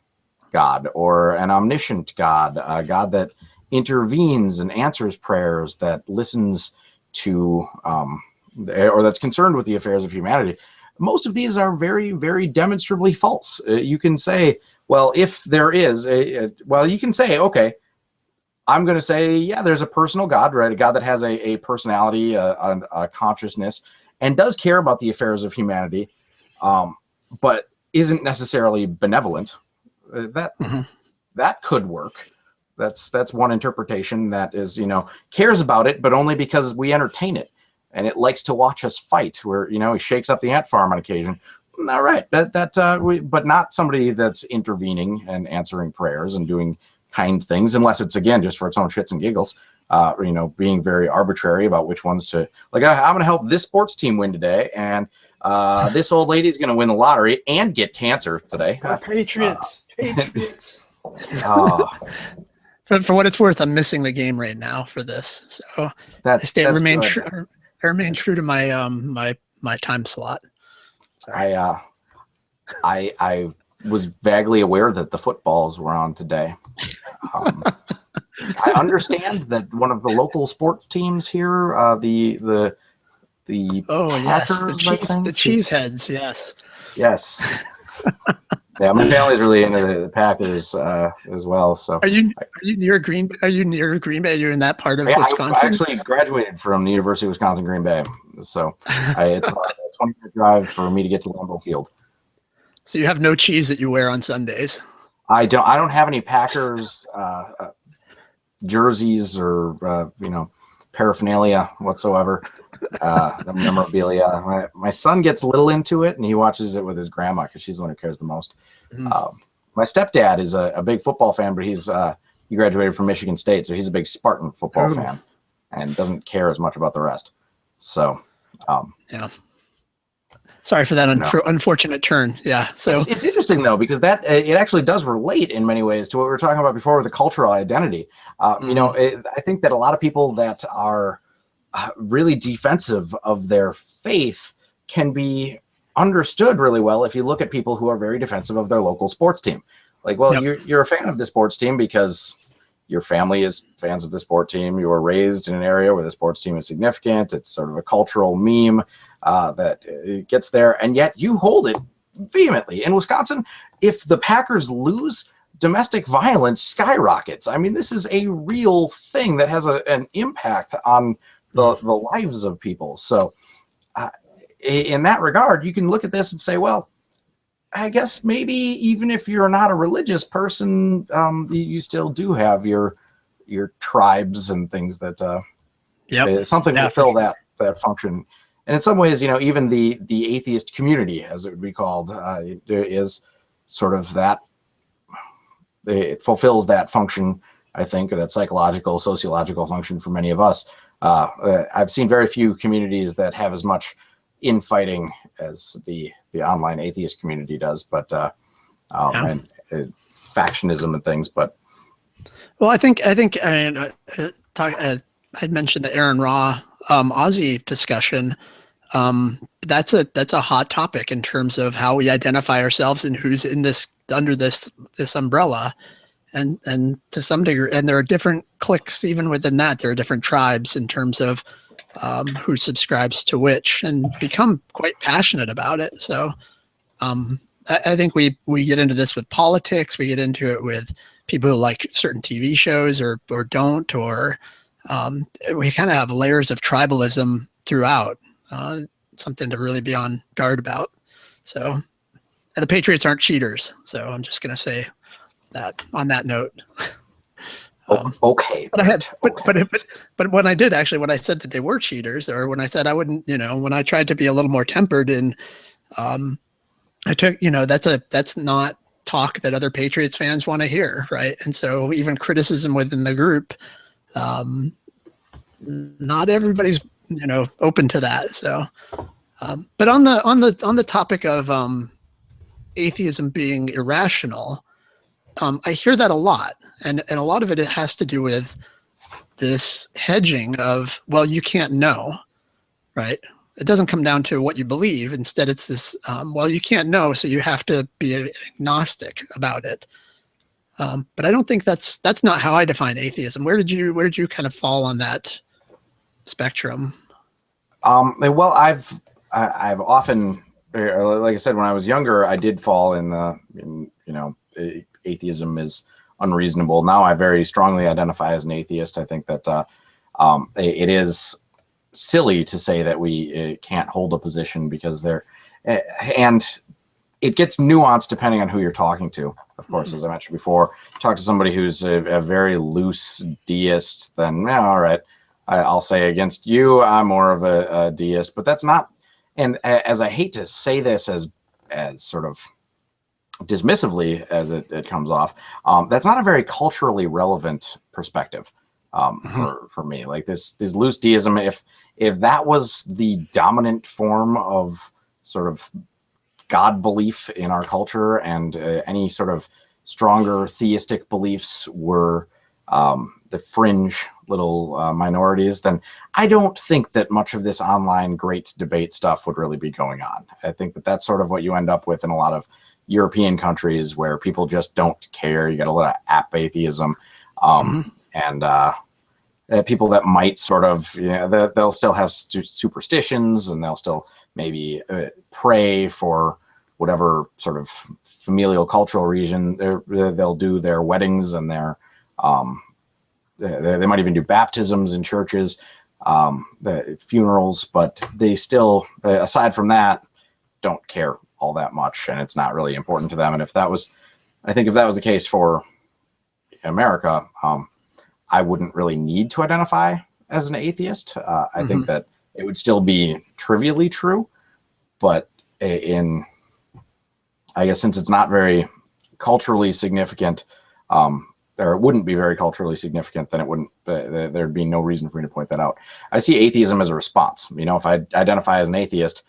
God or an omniscient God, a God that intervenes and answers prayers, that listens to, or that's concerned with the affairs of humanity, most of these are very, very demonstrably false. You can say, well, if there is, well, you can say, okay, I'm going to say, yeah, there's a personal God, right? A God that has a personality, a consciousness, and does care about the affairs of humanity, but isn't necessarily benevolent. That could work. That's one interpretation that is, cares about it, but only because we entertain it, and it likes to watch us fight. Where he shakes up the ant farm on occasion. All right, but not somebody that's intervening and answering prayers and doing kind things, unless it's again just for its own shits and giggles. Being very arbitrary about which ones to like. I'm going to help this sports team win today, and this old lady's going to win the lottery and get cancer today. Patriots. For what it's worth, I'm missing the game right now for this, so I remain true to my my time slot. Sorry. I was vaguely aware that the footballs were on today. I understand that one of the local sports teams here, the Packers, the Cheeseheads, yes. Yeah, my family's really into the Packers as well. So, are you near Green Bay? Are you You're in that part of Wisconsin? I actually graduated from the University of Wisconsin Green Bay, so it's about a 20-minute drive for me to get to Lambeau Field. So you have no cheese that you wear on Sundays? I don't have any Packers jerseys or paraphernalia whatsoever. Memorabilia. My son gets a little into it, and he watches it with his grandma because she's the one who cares the most. My stepdad is a big football fan, but he graduated from Michigan State, so he's a big Spartan football fan and doesn't care as much about the rest. So, yeah. Sorry for that unfortunate turn. Yeah. So it's interesting though, because that it actually does relate in many ways to what we were talking about before with the cultural identity. I think that a lot of people that are really defensive of their faith can be understood really well if you look at people who are very defensive of their local sports team. Like, well, you're a fan of the sports team because your family is fans of the sport team. You were raised in an area where the sports team is significant. It's sort of a cultural meme that gets there, and yet you hold it vehemently. In Wisconsin, if the Packers lose, domestic violence skyrockets. I mean, this is a real thing that has an impact on the lives of people. So in that regard, you can look at this and say, well, I guess maybe even if you're not a religious person, you still do have your your tribes and things that something Yeah, to fill that function. And in some ways, even the atheist community, as it would be called, is sort of that. It fulfills that function, I think, or that psychological, sociological function for many of us. I've seen very few communities that have as much infighting as the online atheist community does, but and factionism and things. But well, I mentioned the Aaron Ra Aussie discussion. That's a hot topic in terms of how we identify ourselves and who's in under this umbrella, and to some degree, and there are different cliques even within that. There are different tribes in terms of who subscribes to which, and become quite passionate about it. So I think we get into this with politics. We get into it with people who like certain TV shows or don't, or we kind of have layers of tribalism throughout. Something to really be on guard about. So, and the Patriots aren't cheaters. So I'm just going to say that on that note. Okay. But when I did actually, when I said that they were cheaters, or when I said I wouldn't, when I tried to be a little more tempered, and I took, that's not talk that other Patriots fans want to hear, right? And so even criticism within the group, not everybody's open to that. So, but on the topic of atheism being irrational, I hear that a lot, and a lot of it has to do with this hedging of, well, you can't know, right? It doesn't come down to what you believe. Instead, it's this, well, you can't know, so you have to be agnostic about it. But I don't think that's not how I define atheism. Where did you kind of fall on that spectrum? Well, I've often, like I said, when I was younger, I did fall in atheism is unreasonable. Now I very strongly identify as an atheist. I think that it is silly to say that we can't hold a position, because and it gets nuanced depending on who you're talking to. Of course, as I mentioned before, talk to somebody who's a very loose deist, then all right, I'll say against you, I'm more of a deist. But that's not, and as I hate to say this as sort of dismissively as it comes off, that's not a very culturally relevant perspective for me. Like this loose deism, if that was the dominant form of sort of God belief in our culture, and any sort of stronger theistic beliefs were the fringe little minorities, then I don't think that much of this online great debate stuff would really be going on. I think that that's sort of what you end up with in a lot of European countries, where people just don't care. You got a lot of app atheism, and people that might sort of, they'll still have superstitions, and they'll still maybe pray for whatever sort of familial cultural region. They'll do their weddings and their they might even do baptisms in churches, the funerals, but they still, aside from that, don't care all that much, and it's not really important to them. And I think if that was the case for America, I wouldn't really need to identify as an atheist. I think that it would still be trivially true, but I guess since it's not very culturally significant, or it wouldn't be very culturally significant, then it wouldn't. There'd be no reason for me to point that out. I see atheism as a response. If I identify as an atheist,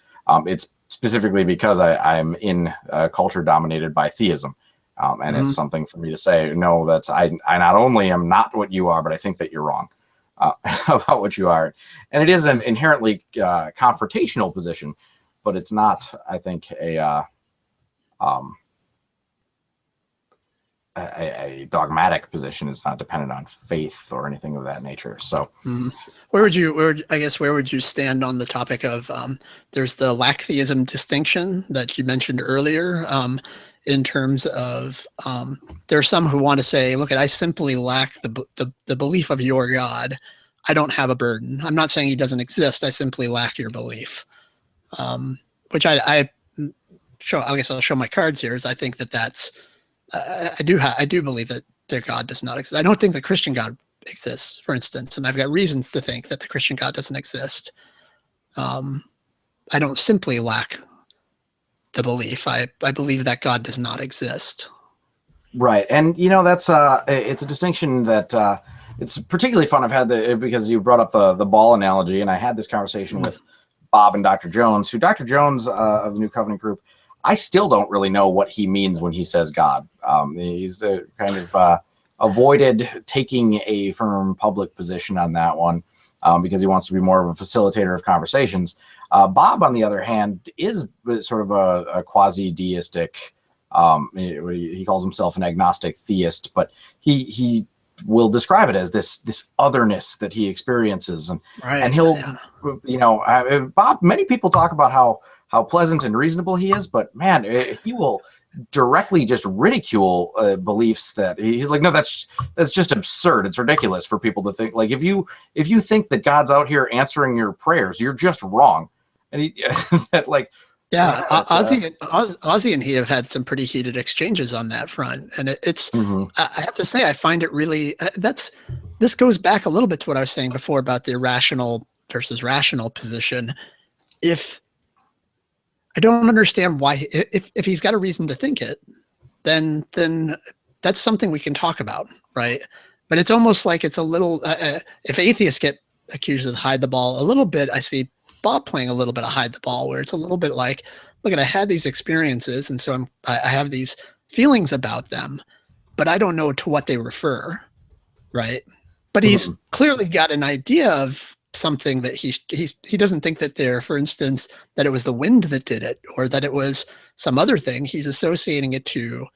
it's specifically because I'm in a culture dominated by theism, and it's something for me to say, no, I not only am not what you are, but I think that you're wrong about what you are. And it is an inherently confrontational position, but it's not, I think, a dogmatic position. It's not dependent on faith or anything of that nature. So where would you stand on the topic of there's the lack-theism distinction that you mentioned earlier, in terms of there are some who want to say, look, I simply lack the belief of your God. I don't have a burden. I'm not saying he doesn't exist. I simply lack your belief, which I guess I'll show my cards here. Is I think that's I do believe that their God does not exist. I don't think the Christian God exists, for instance, and I've got reasons to think that the Christian God doesn't exist, I don't simply lack the belief. I believe that God does not exist. Right. And, that's it's a distinction that it's particularly fun. I've had because you brought up the ball analogy, and I had this conversation with Bob and Dr. Jones, who Dr. Jones of the New Covenant group, I still don't really know what he means when he says God. He's kind of avoided taking a firm public position on that one because he wants to be more of a facilitator of conversations. Bob, on the other hand, is sort of a quasi-deistic. He calls himself an agnostic theist, but he will describe it as this otherness that he experiences, and he'll, Bob. Many people talk about how pleasant and reasonable he is, but man, he will directly just ridicule beliefs that he's like, no, that's just absurd. It's ridiculous for people to think like if you think that God's out here answering your prayers, you're just wrong. And he that like. Yeah, Ozzy and he have had some pretty heated exchanges on that front, and it's. I have to say, I find it really. This goes back a little bit to what I was saying before about the irrational versus rational position. If I don't understand why, if he's got a reason to think it, then that's something we can talk about, right? But it's almost like it's a little. If atheists get accused of hide the ball a little bit, I see Bob playing a little bit of hide the ball, where it's a little bit like, look, I had these experiences, and so I have these feelings about them, but I don't know to what they refer, right? But he's clearly got an idea of something that he doesn't think that for instance, that it was the wind that did it, or that it was some other thing. He's associating it to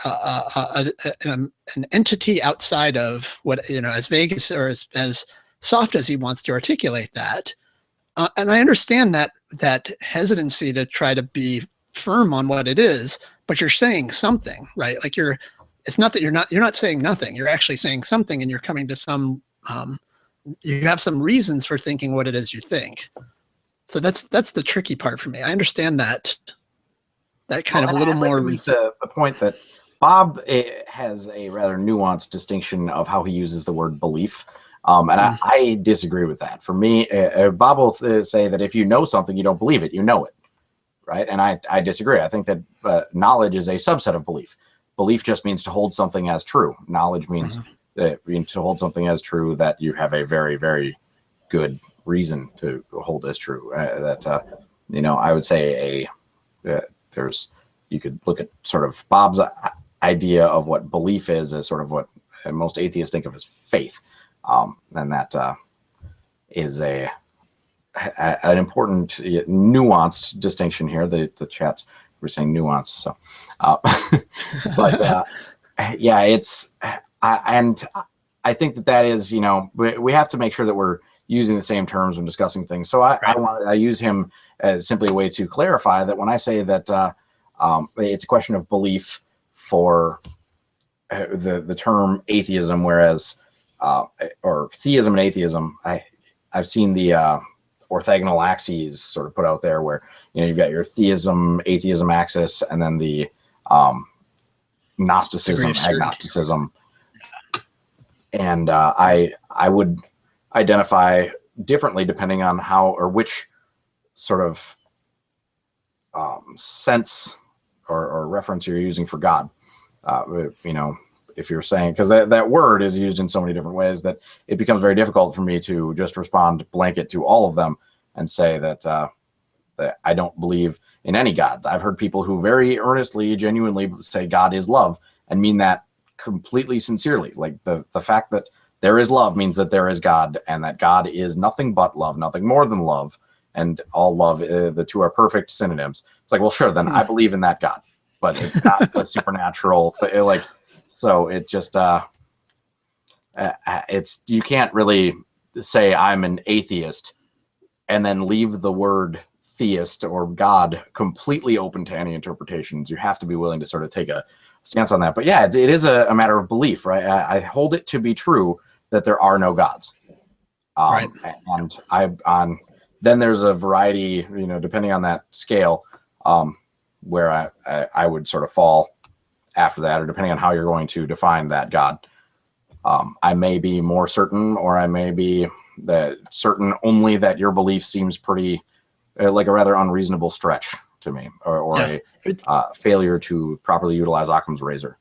an entity outside of what, as vague or as soft as he wants to articulate that. And I understand that hesitancy to try to be firm on what it is, but you're saying something, right? Like it's not that you're not saying nothing. You're actually saying something, and you're coming to some. You have some reasons for thinking what it is you think. So that's the tricky part for me. I understand that kind of a little more. The point that Bob has a rather nuanced distinction of how he uses the word belief. And I disagree with that. For me, Bob will say that if you know something, you don't believe it, you know it, right? And I disagree. I think that knowledge is a subset of belief. Belief just means to hold something as true. Knowledge means to hold something as true that you have a very, very good reason to hold as true. I would say you could look at sort of Bob's idea of what belief is as sort of what most atheists think of as faith. And that is an important, nuanced distinction here. The chats were saying nuance, so but it's and I think that is we have to make sure that we're using the same terms when discussing things. So I use him as simply a way to clarify that when I say that it's a question of belief for the term atheism, whereas or theism and atheism, I've seen the orthogonal axes sort of put out there where you've got your theism atheism axis, and then the Gnosticism agnosticism, and I would identify differently depending on how or which sort of sense or reference you're using for God. If you're saying, because that word is used in so many different ways that it becomes very difficult for me to just respond blanket to all of them and say that I don't believe in any God. I've heard people who very earnestly, genuinely say God is love and mean that completely sincerely. Like the fact that there is love means that there is God, and that God is nothing but love, nothing more than love, and all love, the two are perfect synonyms. It's like, well, sure, then I believe in that God, but it's not a supernatural thing. So it just, you can't really say I'm an atheist and then leave the word theist or God completely open to any interpretations. You have to be willing to sort of take a stance on that. But yeah, it is a matter of belief, right? I hold it to be true that there are no gods. Right. And then there's a variety, depending on that scale, where I would sort of fall after that, or depending on how you're going to define that God. I may be more certain, or I may be certain only that your belief seems pretty like a rather unreasonable stretch to me, or a failure to properly utilize Occam's razor.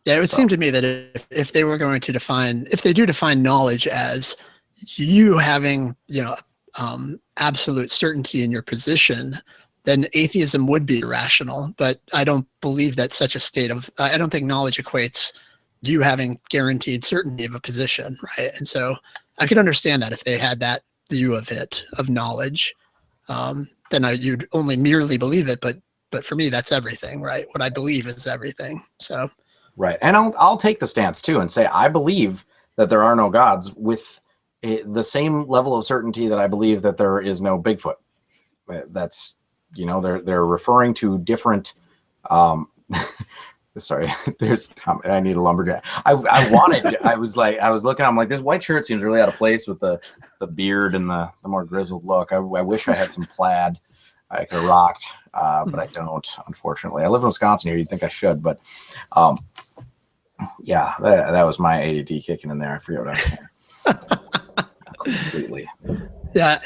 Yeah, it would seem to me that if they were going to define, if they do define knowledge as you having, absolute certainty in your position, then atheism would be irrational. But I don't believe that such a state of, I don't think knowledge equates you having guaranteed certainty of a position, right? And so I could understand that if they had that view of it, of knowledge, then you'd only merely believe it. But for me, that's everything, right? What I believe is everything. So. Right. And I'll take the stance too and say, I believe that there are no gods with the same level of certainty that I believe that there is no Bigfoot. That's, they're referring to different, sorry, there's a comment. I need a lumberjack. I was looking, I'm like, this white shirt seems really out of place with the beard and the more grizzled look. I wish I had some plaid I could have rocked, but I don't, unfortunately. I live in Wisconsin here. You'd think I should, but yeah, that was my ADD kicking in there. I forget what I was saying. Completely. Yeah,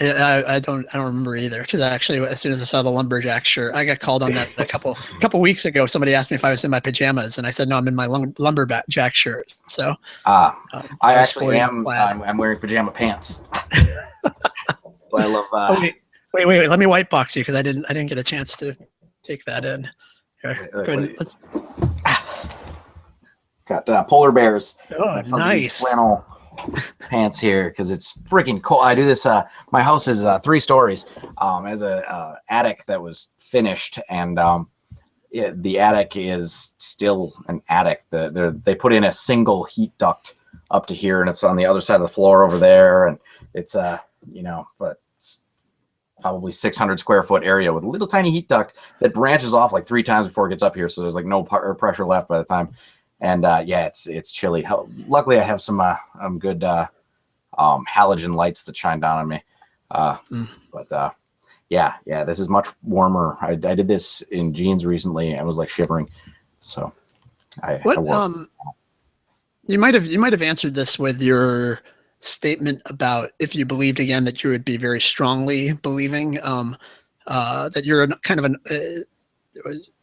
I don't remember either, because actually, as soon as I saw the lumberjack shirt, I got called on that a couple weeks ago. Somebody asked me if I was in my pajamas, and I said no, I'm in my lumberjack shirt. So I actually am. I'm wearing pajama pants. But I love. Wait, let me white box you, because I didn't get a chance to take that in. Here, go ahead. Got polar bears. Oh, nice. Flannel pants here because it's freaking cold. I do this. My house is 3 stories. As a attic that was finished, and the attic is still an attic. They put in a single heat duct up to here, and it's on the other side of the floor over there, and it's but it's probably 600 square foot area with a little tiny heat duct that branches off like 3 times before it gets up here, so there's like no pressure left by the time. And it's chilly. Luckily, I have some good halogen lights that shine down on me. But this is much warmer. I did this in jeans recently and was like shivering. So you might have answered this with your statement about if you believed again that you would be very strongly believing that you're kind of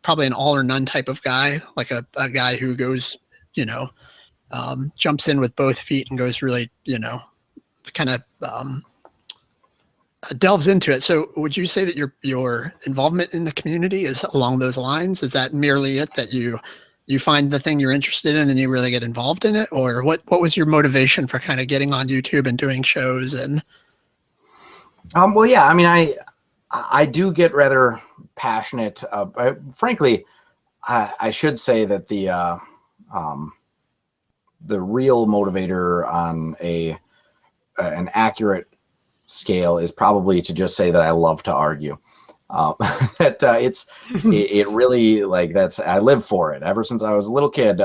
probably an all or none type of guy, like a guy who goes, jumps in with both feet and goes really, kind of delves into it. So would you say that your involvement in the community is along those lines? Is that merely it, that you find the thing you're interested in and you really get involved in it? Or what was your motivation for kind of getting on YouTube and doing shows? And well, yeah, I mean, I do get rather passionate. Frankly, I should say that the real motivator on an accurate scale is probably to just say that I love to argue. It really, like, I live for it. Ever since I was a little kid,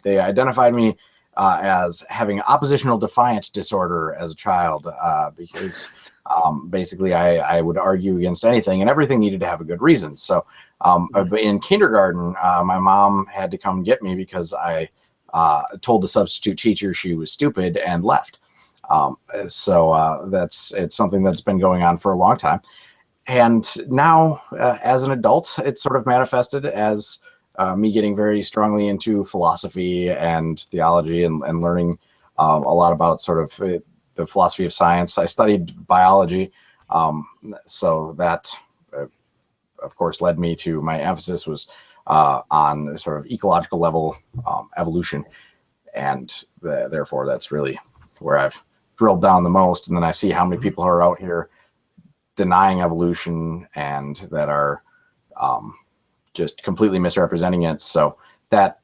they identified me as having oppositional defiant disorder as a child because basically I would argue against anything, and everything needed to have a good reason. So in kindergarten, my mom had to come get me because I told the substitute teacher she was stupid and left. It's something that's been going on for a long time. And now as an adult, it's sort of manifested as me getting very strongly into philosophy and theology and learning a lot about sort of the philosophy of science. I studied biology, so that, of course, led me to my emphasis was on sort of ecological level evolution, and therefore that's really where I've drilled down the most. And then I see how many people are out here denying evolution and that are just completely misrepresenting it. So that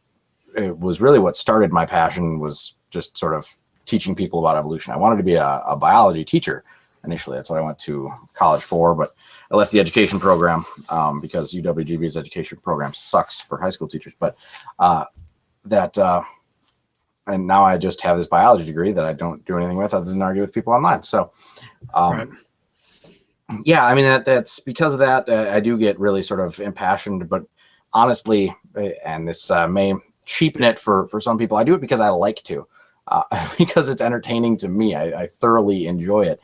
it was really what started my passion, was just sort of teaching people about evolution. I wanted to be a biology teacher initially. That's what I went to college for, but I left the education program because UWGB's education program sucks for high school teachers. But and now I just have this biology degree that I don't do anything with other than argue with people online. So right. Yeah, I mean, that's because of that. I do get really sort of impassioned, but honestly, and this may cheapen it for some people, I do it because I like to. because it's entertaining to me. I thoroughly enjoy it.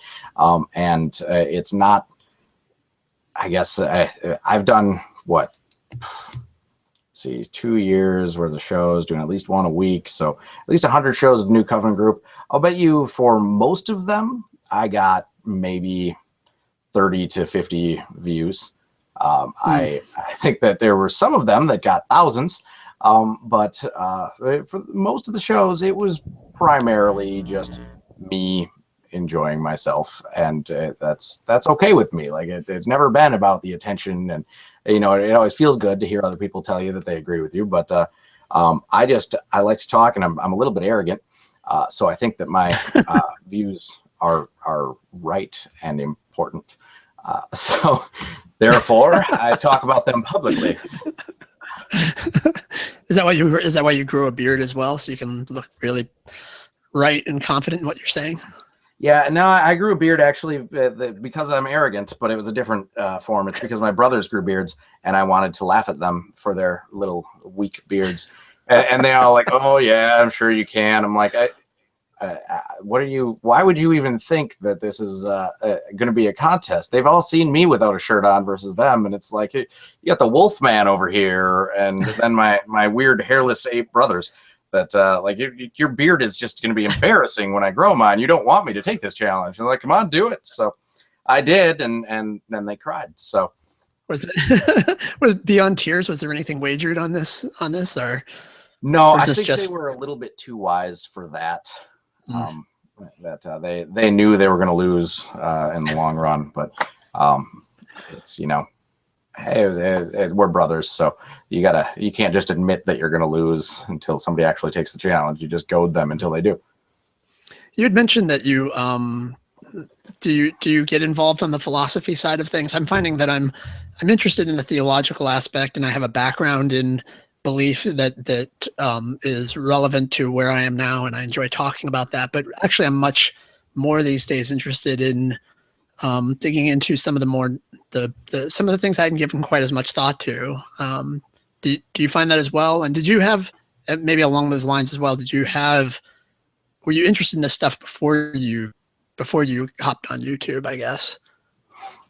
And it's not, I guess I've done what, let's see, 2 years worth of shows, doing at least one a week. So at least 100 shows with the New Covenant group. I'll bet you for most of them, I got maybe 30 to 50 views. I think that there were some of them that got thousands. But for most of the shows, it was primarily just me enjoying myself, and that's okay with me. Like it's never been about the attention, and it always feels good to hear other people tell you that they agree with you. But I like to talk, and I'm a little bit arrogant, so I think that my views are right and important. So therefore, I talk about them publicly. Is that why you grew a beard as well, so you can look really right and confident in what you're saying? Yeah, no, I grew a beard actually because I'm arrogant, but it was a different form. It's because my brothers grew beards, and I wanted to laugh at them for their little weak beards, and they all like, "Oh yeah, I'm sure you can." I'm like, why would you even think that this is going to be a contest? They've all seen me without a shirt on versus them, and it's like you got the wolf man over here, and then my weird hairless ape brothers. That like your beard is just going to be embarrassing when I grow mine. You don't want me to take this challenge. And they're like, come on, do it. So I did, and then they cried. So was Beyond Tears? Was there anything wagered on this or no? I think they were a little bit too wise for that. That they knew they were going to lose in the long run, but it's hey, we're brothers, so you can't just admit that you're going to lose until somebody actually takes the challenge. You just goad them until they do. You had mentioned that you do you get involved on the philosophy side of things? I'm finding that I'm interested in the theological aspect, and I have a background in belief that is relevant to where I am now, and I enjoy talking about that. But actually, I'm much more these days interested in digging into some of the more some of the things I hadn't given quite as much thought to. Do you find that as well? And did you have, maybe along those lines as well, were you interested in this stuff before you hopped on YouTube, I guess?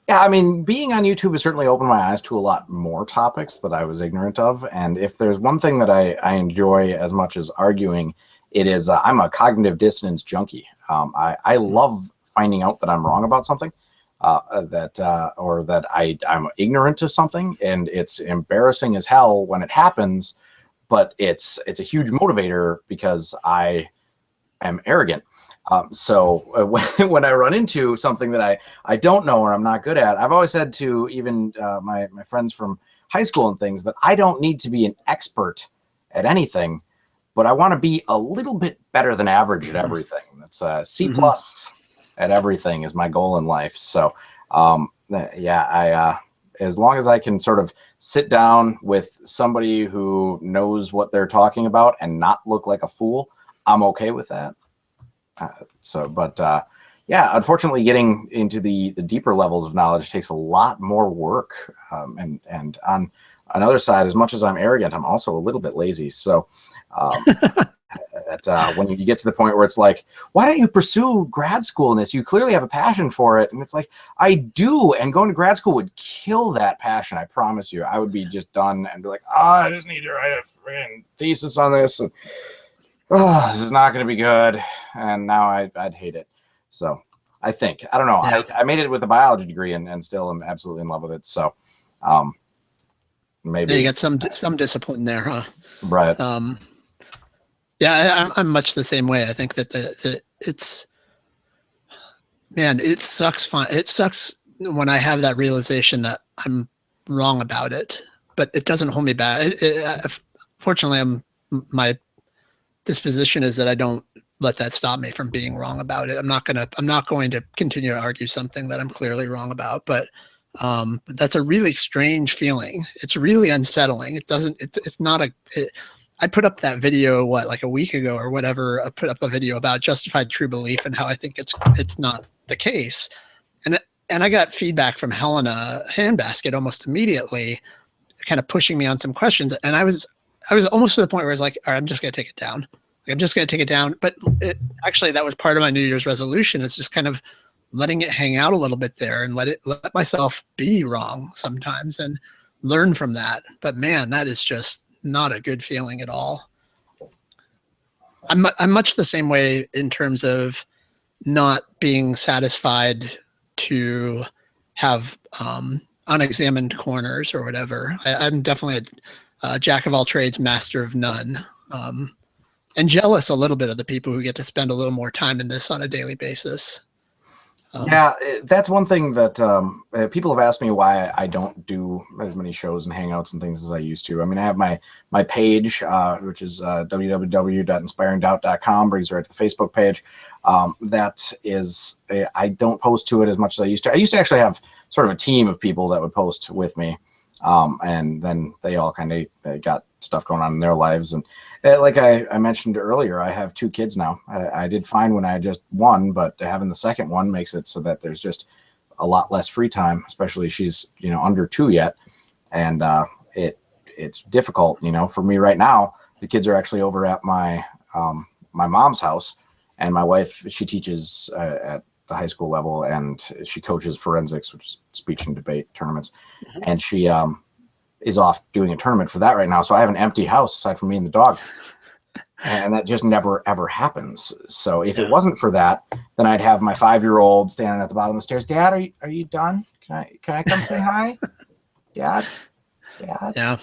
Yeah, I mean, being on YouTube has certainly opened my eyes to a lot more topics that I was ignorant of. And if there's one thing that I enjoy as much as arguing, it is I'm a cognitive dissonance junkie. I love finding out that I'm wrong about something, or that I'm ignorant of something, and it's embarrassing as hell when it happens, but it's a huge motivator because I am arrogant. So when I run into something that I don't know or I'm not good at, I've always said to even my friends from high school and things that I don't need to be an expert at anything, but I want to be a little bit better than average at everything. That's C plus at everything is my goal in life. So yeah, as long as I can sort of sit down with somebody who knows what they're talking about and not look like a fool, I'm okay with that. Yeah, unfortunately, getting into the deeper levels of knowledge takes a lot more work. And on another side, as much as I'm arrogant, I'm also a little bit lazy. So when you get to the point where it's like, why don't you pursue grad school in this? You clearly have a passion for it. And it's like, I do. And going to grad school would kill that passion. I promise you. I would be just done and be like, I just need to write a freaking thesis on this. And, this is not going to be good. And now I'd hate it. So I don't know. Yeah. I made it with a biology degree and still am absolutely in love with it. So maybe you got some discipline there, huh? Right. Yeah, I'm much the same way. I think that it sucks. It sucks when I have that realization that I'm wrong about it, but it doesn't hold me back. Fortunately, my disposition is that I don't let that stop me from being wrong about it. I'm not going to continue to argue something that I'm clearly wrong about, but that's a really strange feeling. It's really unsettling. I put up that video, like a week ago or whatever. I put up a video about justified true belief and how I think it's not the case. And I got feedback from Helena Handbasket almost immediately, kind of pushing me on some questions. And I was almost to the point where I was like, all right, I'm just going to take it down. I'm just going to take it down. But actually, that was part of my New Year's resolution, is just kind of letting it hang out a little bit there and let myself be wrong sometimes and learn from that. But man, that is just not a good feeling at all. I'm much the same way in terms of not being satisfied to have unexamined corners or whatever. I'm definitely a jack of all trades, master of none, and jealous a little bit of the people who get to spend a little more time in this on a daily basis. Yeah, that's one thing that people have asked me why I don't do as many shows and hangouts and things as I used to. I mean, I have my page, which is www.inspiringdoubt.com, brings you right to the Facebook page. That is, I don't post to it as much as I used to. I used to actually have sort of a team of people that would post with me, and then they all kind of got stuff going on in their lives. And like I mentioned earlier, I have 2 kids now. I did fine when I had just one, but having the second one makes it so that there's just a lot less free time, especially she's, under 2 yet. And it's difficult, for me right now. The kids are actually over at my mom's house, and my wife, she teaches at the high school level, and she coaches forensics, which is speech and debate tournaments. Mm-hmm. And she is off doing a tournament for that right now. So I have an empty house aside from me and the dog. And that just never, ever happens. So if it wasn't for that, then I'd have my 5-year-old standing at the bottom of the stairs. Dad, are you done? Can I come say hi? Dad? Yeah.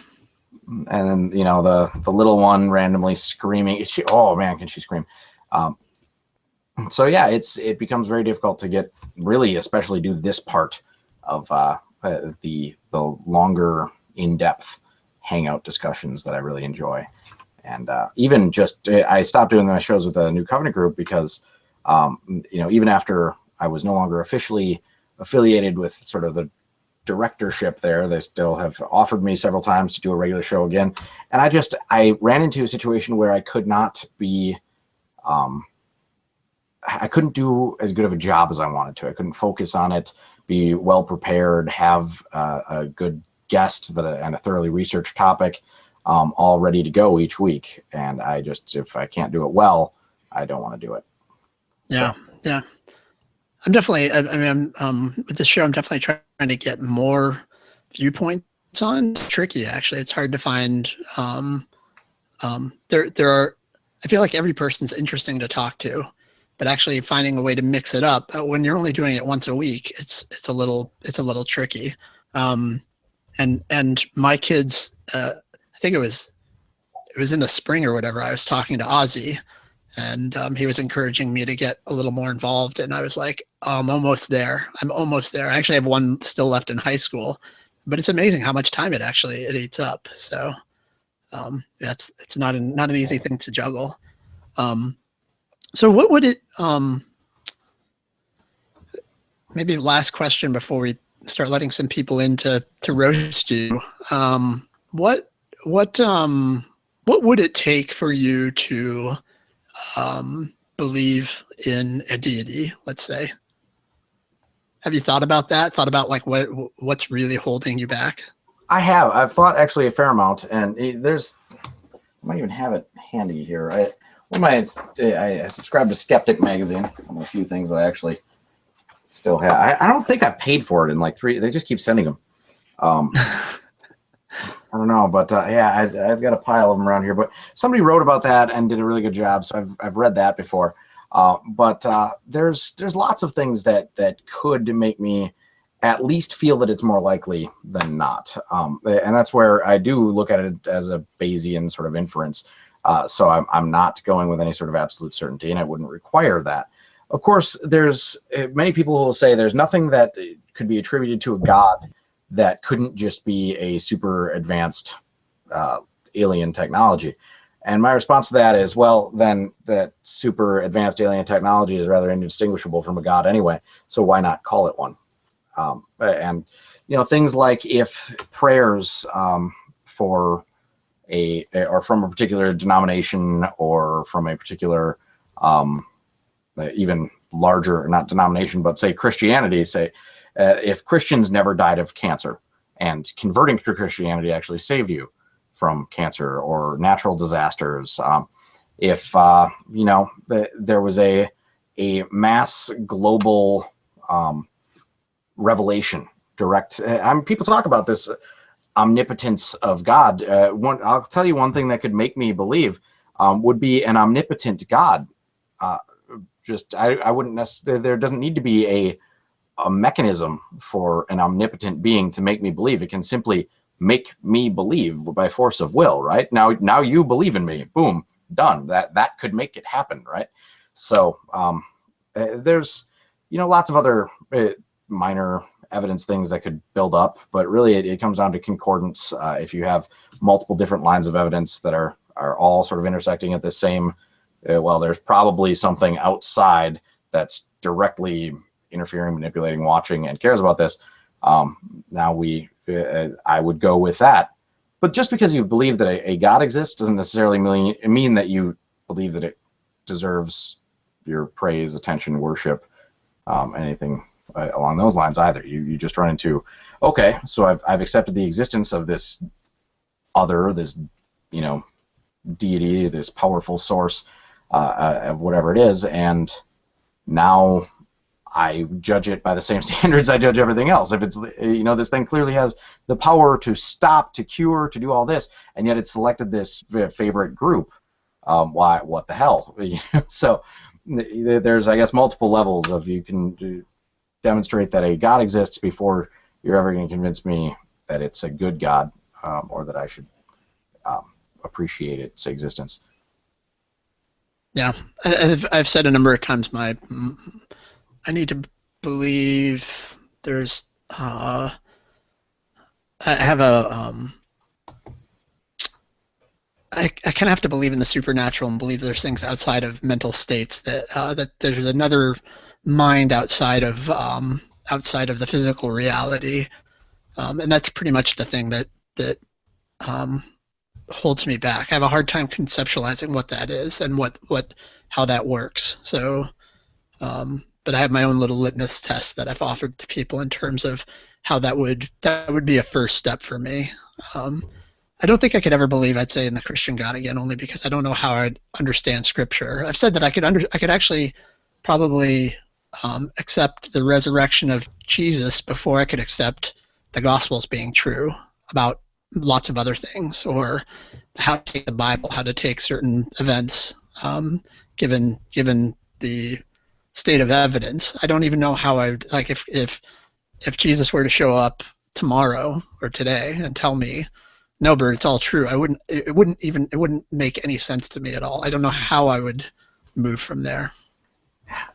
And then, the little one randomly screaming. Oh man, can she scream? So yeah, it becomes very difficult to get really, especially do this part of the longer, in-depth hangout discussions that I really enjoy. And even just, I stopped doing my shows with the New Covenant group because, even after I was no longer officially affiliated with sort of the directorship there, they still have offered me several times to do a regular show again. And I ran into a situation where I could not be, I couldn't do as good of a job as I wanted to. I couldn't focus on it, be well prepared, have a good guest and a thoroughly researched topic all ready to go each week. And if I can't do it well, I don't want to do it. Yeah. So. Yeah. I'm definitely, with this show, I'm definitely trying to get more viewpoints on. It's tricky, actually. It's hard to find. There are, I feel like every person's interesting to talk to, but actually finding a way to mix it up when you're only doing it once a week, it's a little tricky. And my kids, I think it was in the spring or whatever, I was talking to Ozzy, and he was encouraging me to get a little more involved. And I was like, oh, I'm almost there. I actually have one still left in high school, but it's amazing how much time it eats up. So it's not an easy thing to juggle. So what would it, maybe last question before we start letting some people in to roast you. What would it take for you to believe in a deity, let's say? Have you thought about that? Thought about like what's really holding you back? I have. I've thought actually a fair amount, and I might even have it handy here. I subscribe to Skeptic magazine. One of the few things that I actually still have. I don't think I've paid for it in like 3. They just keep sending them. I don't know, but I've got a pile of them around here. But somebody wrote about that and did a really good job, so I've read that before. But there's lots of things that could make me at least feel that it's more likely than not. And that's where I do look at it as a Bayesian sort of inference. So I'm not going with any sort of absolute certainty, and I wouldn't require that. Of course, there's many people who will say there's nothing that could be attributed to a god that couldn't just be a super advanced alien technology. And my response to that is, well, then that super advanced alien technology is rather indistinguishable from a god anyway, so why not call it one? And things like if prayers or from a particular denomination or from a particular even larger, not denomination, but say Christianity, if Christians never died of cancer and converting to Christianity actually saved you from cancer or natural disasters, if there was a mass global revelation, direct. People talk about this omnipotence of God. I'll tell you one thing that could make me believe would be an omnipotent God. I wouldn't necessarily. There doesn't need to be a mechanism for an omnipotent being to make me believe. It can simply make me believe by force of will. Right now you believe in me. Boom, done. That could make it happen. Right. So there's lots of other minor evidence things that could build up, but really it comes down to concordance. If you have multiple different lines of evidence that are all sort of intersecting at the same, there's probably something outside that's directly interfering, manipulating, watching, and cares about this. I would go with that. But just because you believe that a God exists doesn't necessarily mean that you believe that it deserves your praise, attention, worship, anything along those lines either. You just run into, okay, so I've accepted the existence of this other, this deity, this powerful source of whatever it is, and now I judge it by the same standards I judge everything else. If it's this thing clearly has the power to stop, to cure, to do all this, and yet it's selected this favorite group. Why? What the hell? So there's, I guess, multiple levels of you can demonstrate that a God exists before you're ever going to convince me that it's a good God, or that I should appreciate its existence. Yeah, I've said a number of times I need to believe there's I have I kind of have to believe in the supernatural and believe there's things outside of mental states, that there's another mind outside of the physical reality, and that's pretty much the thing that holds me back. I have a hard time conceptualizing what that is and how that works. So, but I have my own little litmus test that I've offered to people in terms of how that would be a first step for me. I don't think I could ever believe, I'd say, in the Christian God again, only because I don't know how I'd understand Scripture. I've said that I could actually probably accept the resurrection of Jesus before I could accept the Gospels being true about lots of other things, or how to take the Bible, how to take certain events, given the state of evidence. I don't even know how I would, like, if Jesus were to show up tomorrow or today and tell me, no, Bert, it's all true, it wouldn't make any sense to me at all. I don't know how I would move from there.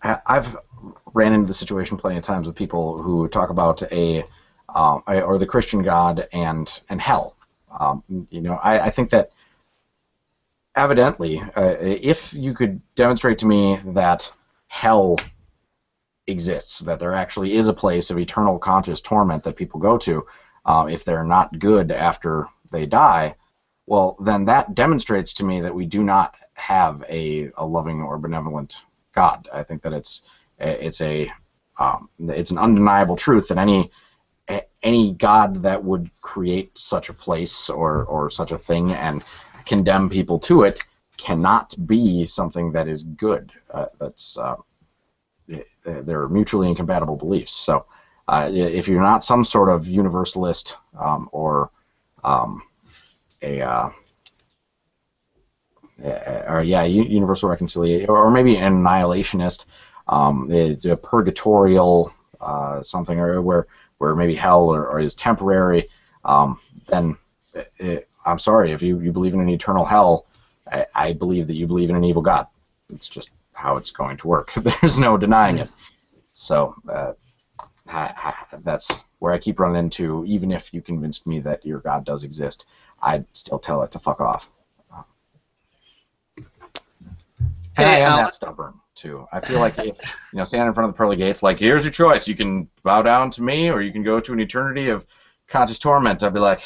I've ran into the situation plenty of times with people who talk about or the Christian God and hell. I think that evidently, if you could demonstrate to me that hell exists, that there actually is a place of eternal conscious torment that people go to if they're not good after they die, well, then that demonstrates to me that we do not have a loving or benevolent God. I think that it's an undeniable truth that any God that would create such a place or such a thing and condemn people to it cannot be something that is good. They're mutually incompatible beliefs. So if you're not some sort of universalist universal reconciliation, or maybe an annihilationist, a purgatorial something, or where maybe hell or is temporary, then I'm sorry, if you believe in an eternal hell, I believe that you believe in an evil God. It's just how it's going to work. There's no denying it. So that's where I keep running into, even if you convinced me that your God does exist, I'd still tell it to fuck off. And I am that stubborn too. I feel like if standing in front of the pearly gates, like, here's your choice: you can bow down to me, or you can go to an eternity of conscious torment. I'd be like,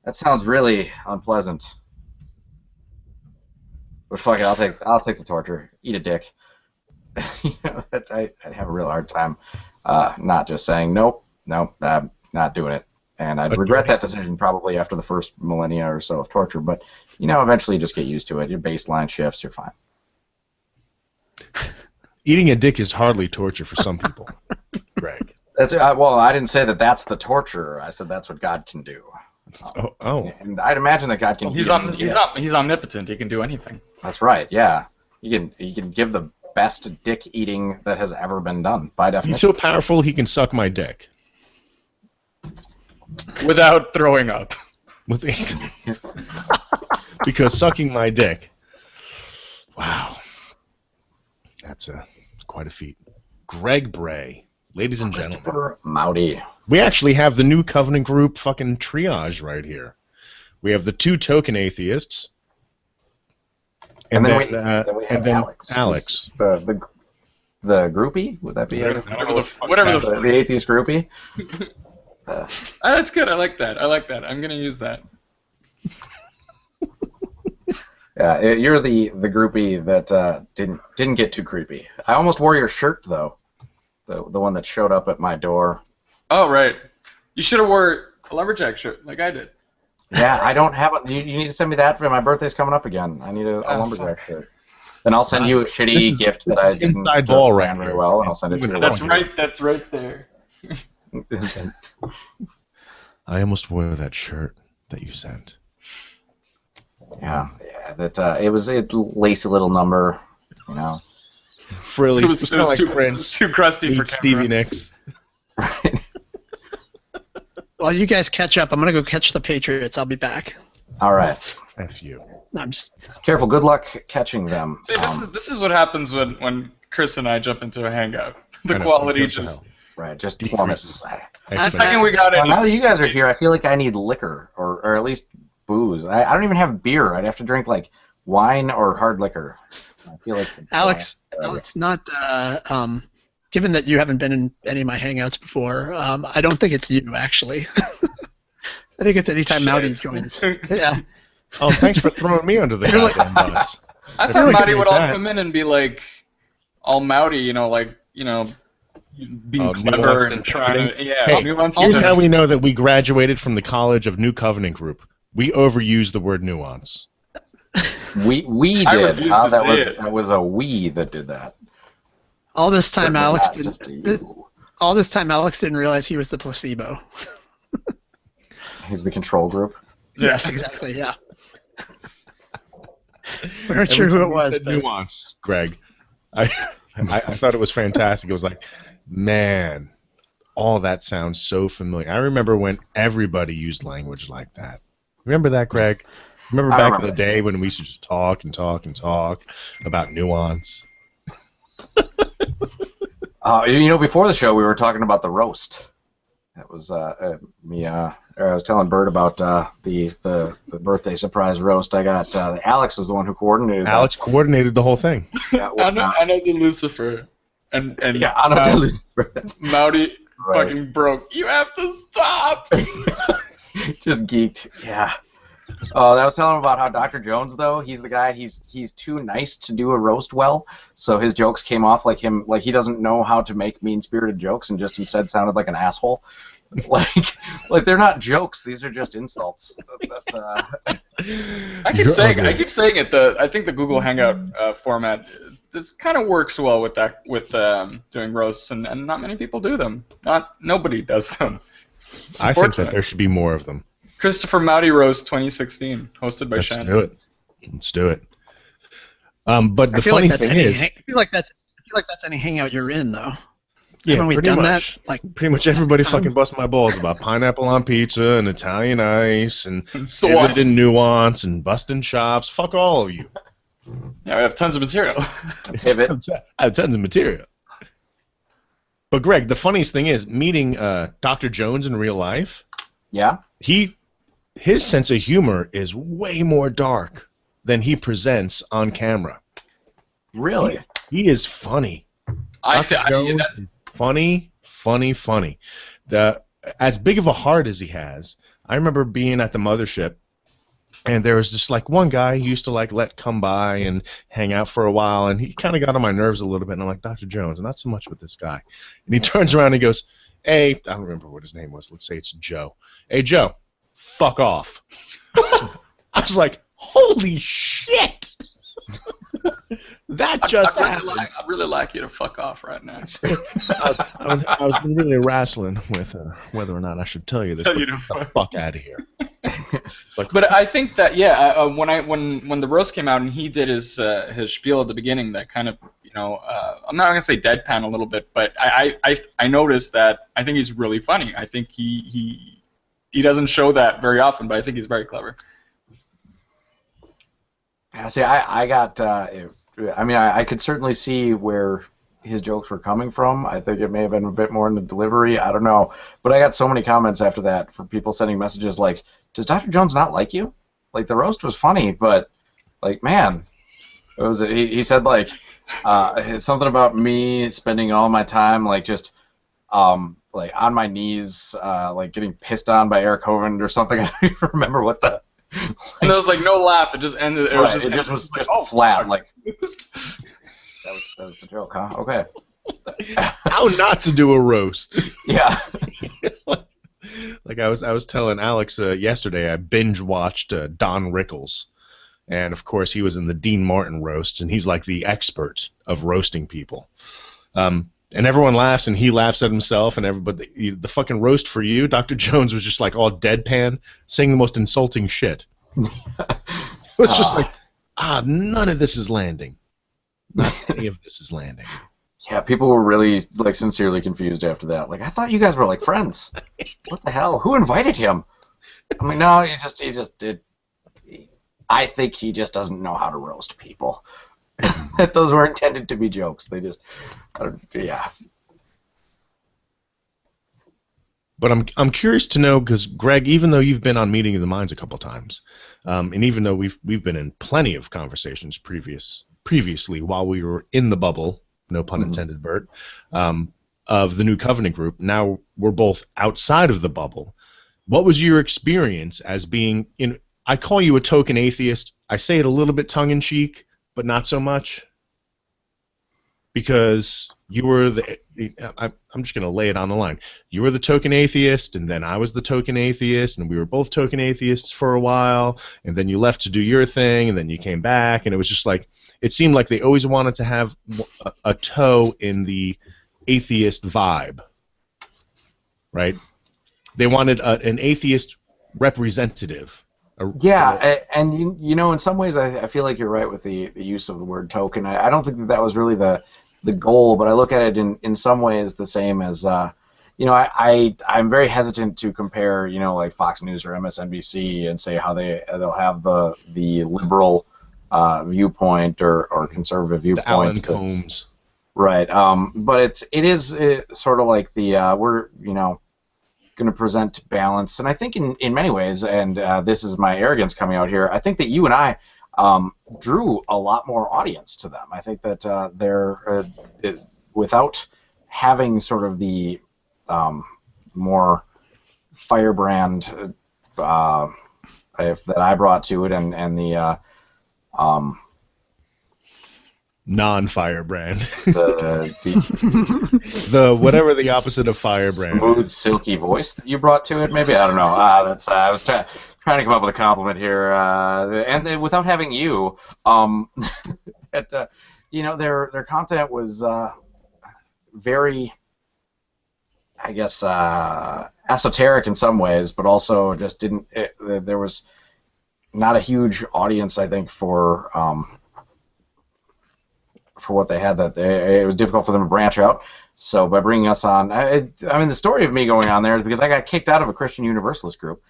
that sounds really unpleasant. But fuck it, I'll take the torture. Eat a dick. I'd have a real hard time not just saying nope, I'm not doing it. And I'd regret that decision probably after the first millennia or so of torture, but, you know, eventually you just get used to it. Your baseline shifts, you're fine. Eating a dick is hardly torture for some people, Greg. That's well, I didn't say that that's the torture. I said that's what God can do. Oh. And I'd imagine that God can. He's omnipotent. He can do anything. That's right. Yeah, he can give the best dick eating that has ever been done by definition. He's so powerful he can suck my dick Without throwing up. Because sucking my dick. Wow. That's quite a feat. Greg Brahe, ladies and gentlemen. Christopher Mowdy. We actually have the new Covenant group fucking triage right here. We have the 2 token atheists. And then we have Alex. The groupie? Would that be whatever the atheist groupie? That's good. I like that. I'm gonna use that. Yeah, you're the groupie that didn't get too creepy. I almost wore your shirt though, the one that showed up at my door. Oh right, you should have wore a lumberjack shirt like I did. Yeah, I don't have it. You need to send me that for my birthday's coming up again. I need a lumberjack shirt. Then I'll send you a shitty gift that I didn't plan very well, and I'll send it to you. That's right there. I almost wore that shirt that you sent. Yeah. That it was a lacy little number, you know. Frilly. It was kind of like too, Prince. too crusty for Stevie Nicks. Right. While you guys catch up, I'm gonna go catch the Patriots. I'll be back. All right. F you. No, I'm just careful. Good luck catching them. See, this is what happens when Chris and I jump into a hangout. The quality just plummets. The second we got in. Now that you guys are here, I feel like I need liquor or at least booze. I don't even have beer. I'd have to drink like wine or hard liquor. I feel like Alex, not given that you haven't been in any of my hangouts before, I don't think it's you actually. I think it's anytime Mowdy joins. Yeah. Oh, thanks for throwing me under the goddamn bus. I thought Mowdy would all come in and be like all Mowdy, being clever and trying to nuance. Here's how we know that we graduated from the College of New Covenant Group. We overused the word nuance. We did. That was a we that did that. All this time, Alex didn't. All this time, Alex didn't realize he was the placebo. He's the control group. Yes, exactly. Yeah. We're not sure who it was. But nuance, Greg. I thought it was fantastic. It was like, man, all that sounds so familiar. I remember when everybody used language like that. Remember that, Greg? Remember back in the day when we used to just talk and talk and talk about nuance? Before the show, we were talking about the roast. That was me. I was telling Bert about the birthday surprise roast I got. Alex was the one who coordinated. Alex coordinated the whole thing. Yeah, I know the Lucifer, and yeah, I know the Lucifer. Mowdy fucking broke. You have to stop. Just geeked. Yeah. Oh, I was telling him about how Dr. Jones, though, he's the guy. He's too nice to do a roast well, so his jokes came off like he doesn't know how to make mean-spirited jokes, and just instead sounded like an asshole. Like they're not jokes; these are just insults. I keep saying it. I think the Google Hangout format this kind of works well with that doing roasts, and not many people do them. Nobody does them. I think that there should be more of them. Christopher Mowdy Roast 2016, hosted by Shannon. Let's do it. But the funny thing is, I feel like that's any hangout you're in, though. Yeah, haven't we done that? Pretty much everybody fucking busts my balls about pineapple on pizza and Italian ice and sauce and nuance and busting chops. Fuck all of you. Yeah, we have tons of material. I have tons of material. But Greg, the funniest thing is meeting Dr. Jones in real life. Yeah. His sense of humor is way more dark than he presents on camera. Really? He is funny. Jones is funny. As big of a heart as he has, I remember being at the mothership, and there was just like one guy he used to let come by and hang out for a while, and he kind of got on my nerves a little bit, and I'm like, Dr. Jones, not so much with this guy. And he turns around and he goes, I don't remember what his name was. Let's say it's Joe. Hey, Joe, fuck off. I was like, holy shit. That just happened. I'd really like you to fuck off right now. I was really wrestling with whether or not I should tell you this. Get the fuck out of here. But I think that when the roast came out and he did his spiel at the beginning, that kind of I'm not gonna say deadpan a little bit, but I noticed that I think he's really funny. I think he doesn't show that very often, but I think he's very clever. Yeah, see, I got. I could certainly see where his jokes were coming from. I think it may have been a bit more in the delivery. I don't know, but I got so many comments after that from people sending messages like, "Does Dr. Jones not like you? Like the roast was funny, but like man, it was." He said like something about me spending all my time like just like on my knees, like getting pissed on by Eric Hovind or something. I don't even remember what the. And there was like no laugh. It just ended. It was just flat. Like that was the joke, huh? Okay. How not to do a roast? Yeah. Like I was telling Alex yesterday, I binge watched Don Rickles, and of course he was in the Dean Martin roasts, and he's like the expert of roasting people. And everyone laughs, and he laughs at himself, and everybody. The fucking roast for you, Dr. Jones was just like all deadpan, saying the most insulting shit. It was just like, none of this is landing. Not any of this is landing. Yeah, people were really like sincerely confused after that. Like, I thought you guys were like friends. What the hell? Who invited him? I mean, no, he just did. I think he just doesn't know how to roast people. Those were intended to be jokes. They just, yeah. But I'm curious to know, because Greg, even though you've been on Meeting of the Minds a couple times, and even though we've been in plenty of conversations previously while we were in the bubble, no pun intended, Bert, of the New Covenant group. Now we're both outside of the bubble. What was your experience as being in? I call you a token atheist. I say it a little bit tongue in cheek, but not so much, because you were I'm just going to lay it on the line. You were the token atheist, and then I was the token atheist, and we were both token atheists for a while, and then you left to do your thing, and then you came back, and it was just like, it seemed like they always wanted to have a toe in the atheist vibe, right? They wanted an atheist representative. Yeah, and in some ways I feel like you're right with the use of the word token. I don't think that was really the goal, but I look at it in some ways the same as, I'm very hesitant to compare, like Fox News or MSNBC and say how they'll have the liberal viewpoint or conservative viewpoint. The Alan Combs. Right, but it is sort of like the we're going to present balance, and I think in many ways, and this is my arrogance coming out here, I think that you and I drew a lot more audience to them. I think that they're without having sort of the more firebrand that I brought to it, and the non-firebrand. the whatever the opposite of firebrand. Smooth, silky voice that you brought to it. Maybe, I don't know. I was trying to come up with a compliment here, and without having you, that their content was very, I guess, esoteric in some ways, but also just didn't. There was not a huge audience, I think, for what they had. It was difficult for them to branch out. So by bringing us on, I mean, the story of me going on there is because I got kicked out of a Christian Universalist group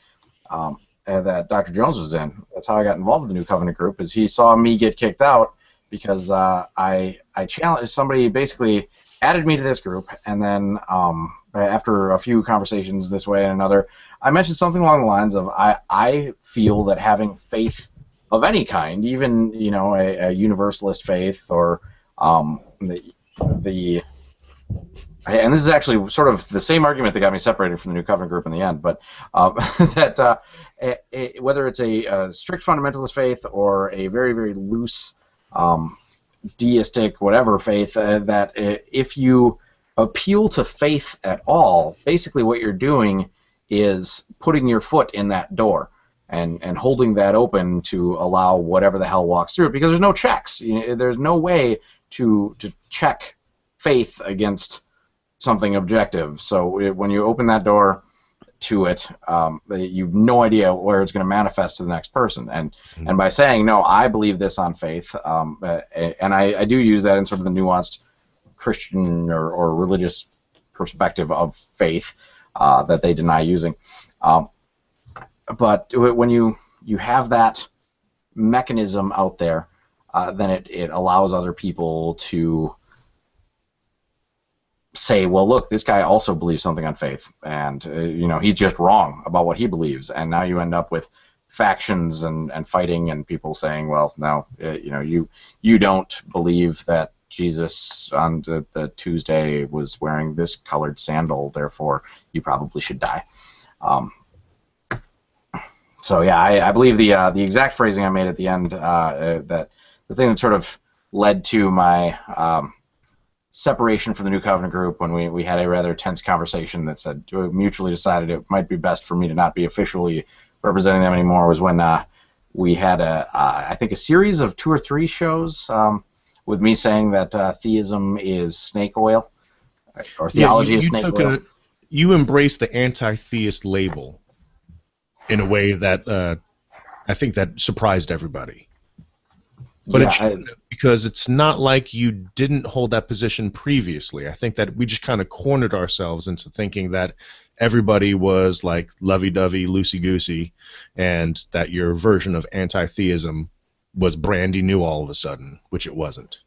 that Dr. Jones was in. That's how I got involved with the New Covenant group. Is he saw me get kicked out because I challenged somebody, basically added me to this group, and then after a few conversations this way and another, I mentioned something along the lines of I feel that having faith of any kind, even a universalist faith or and this is actually sort of the same argument that got me separated from the New Covenant group in the end, but that whether it's a strict fundamentalist faith or a very, very loose deistic whatever faith, that if you appeal to faith at all, basically what you're doing is putting your foot in that door and holding that open to allow whatever the hell walks through it, because there's no checks. There's no way to check faith against something objective. So when you open that door to it, you've no idea where it's going to manifest to the next person. And by saying, no, I believe this on faith, and I do use that in sort of the nuanced Christian or religious perspective of faith that they deny using. But when you have that mechanism out there, then it allows other people to say, well, look, this guy also believes something on faith, and he's just wrong about what he believes. And now you end up with factions and fighting, and people saying, well, no, you don't believe that Jesus on the Tuesday was wearing this colored sandal, therefore you probably should die. So yeah, I believe the exact phrasing I made at the end, that the thing that sort of led to my separation from the New Covenant group, when we had a rather tense conversation that said mutually decided it might be best for me to not be officially representing them anymore, was when we had I think a series of 2 or 3 shows with me saying that theism is snake oil, or theology is snake oil. You embraced the anti-theist label in a way that I think that surprised everybody. But yeah, because it's not like you didn't hold that position previously. I think that we just kind of cornered ourselves into thinking that everybody was like lovey-dovey, loosey-goosey, and that your version of anti-theism was brandy new all of a sudden, which it wasn't.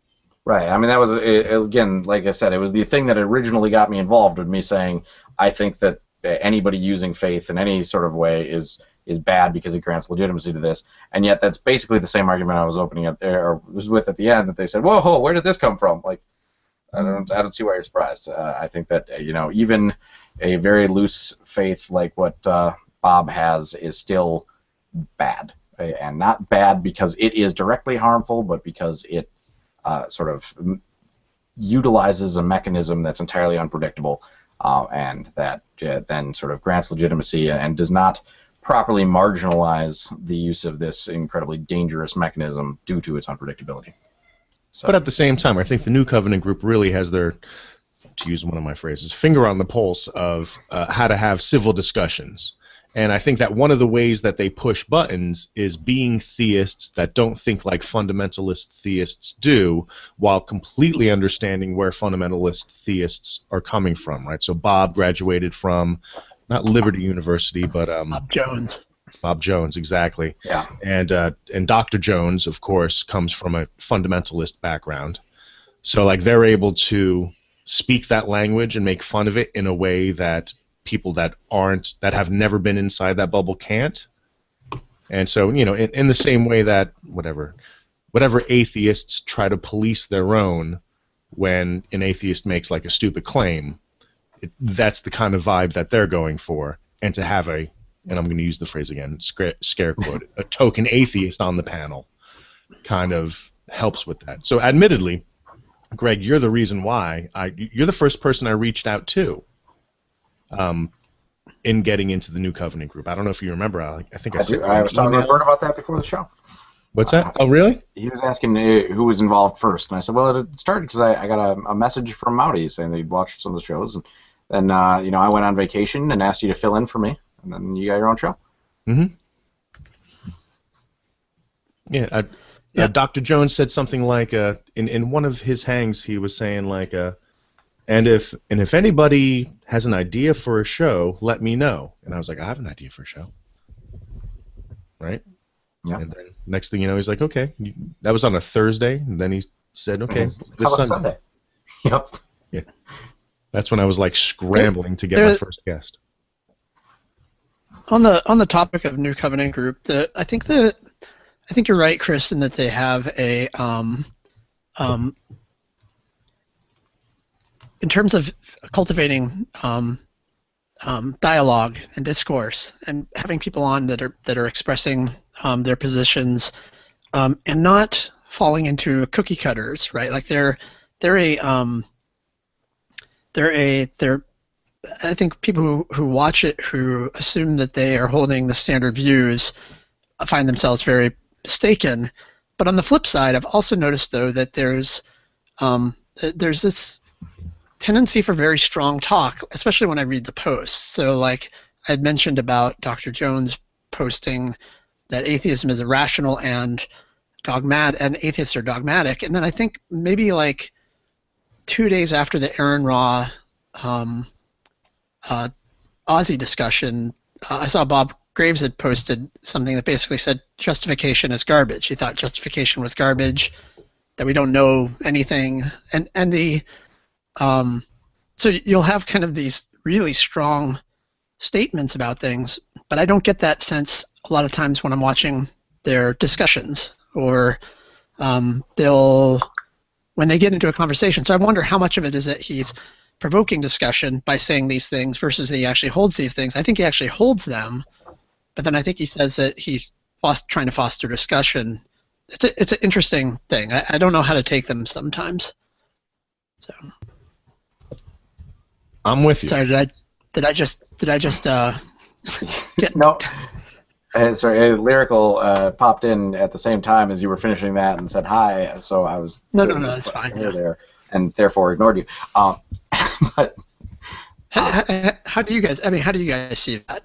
Right. I mean, that was, again, like I said, it was the thing that originally got me involved with me saying, I think that anybody using faith in any sort of way is bad because it grants legitimacy to this, and yet that's basically the same argument I was opening up there, or was with at the end, that they said, whoa, where did this come from? Like, I don't see why you're surprised. I think that even a very loose faith like what Bob has is still bad, and not bad because it is directly harmful, but because it sort of utilizes a mechanism that's entirely unpredictable, and that then sort of grants legitimacy and does not properly marginalize the use of this incredibly dangerous mechanism due to its unpredictability. So. But at the same time, I think the New Covenant group really has their, to use one of my phrases, finger on the pulse of how to have civil discussions. And I think that one of the ways that they push buttons is being theists that don't think like fundamentalist theists do, while completely understanding where fundamentalist theists are coming from, right? So Bob graduated from, not Liberty University, but Bob Jones. Bob Jones, exactly. Yeah. And Dr. Jones, of course, comes from a fundamentalist background. So like they're able to speak that language and make fun of it in a way that people that have never been inside that bubble can't. And so, in the same way that whatever atheists try to police their own when an atheist makes like a stupid claim, that's the kind of vibe that they're going for. And to have and I'm going to use the phrase again, scare quote, a token atheist on the panel kind of helps with that. So admittedly, Greg, you're the reason why you're the first person I reached out to in getting into the New Covenant group. I don't know if you remember. I think I was talking to Bert about that before the show. What's that? Oh, really? He was asking who was involved first, and I said, well, it started because I got a message from Mowdy saying they'd watched some of the shows, and then I went on vacation and asked you to fill in for me, and then you got your own show. Mm-hmm. Yeah. Dr. Jones said something like, in one of his hangs, he was saying like, and if anybody has an idea for a show, let me know. And I was like, I have an idea for a show. Right? Yeah. And then next thing you know, he's like, okay. That was on a Thursday, and then he said, okay, this Sunday. Yep. Yeah. That's when I was like scrambling to get my first guest. On the topic of New Covenant group, I think you're right, Chris, in that they have a in terms of cultivating dialogue and discourse and having people on that are expressing their positions and not falling into cookie cutters, right? Like they're they're I think people who watch it who assume that they are holding the standard views find themselves very mistaken. But on the flip side, I've also noticed though that there's this tendency for very strong talk, especially when I read the posts. So like I'd mentioned about Dr. Jones posting that atheism is irrational and dogmatic, and atheists are dogmatic. And then I think maybe like 2 days after the Aaron Ra Aussie discussion, I saw Bob Graves had posted something that basically said justification is garbage. He thought justification was garbage, that we don't know anything, and the so you'll have kind of these really strong statements about things, but I don't get that sense a lot of times when I'm watching their discussions, or when they get into a conversation. So I wonder how much of it is that he's provoking discussion by saying these things versus that he actually holds these things. I think he actually holds them, but then I think he says that he's trying to foster discussion. It's an interesting thing. I don't know how to take them sometimes. So I'm with you. Sorry, did I just get No. Sorry, Lyrical popped in at the same time as you were finishing that and said hi, so I was No, that's fine. Yeah. There, and therefore ignored you. But how do you guys? I mean, how do you guys see that?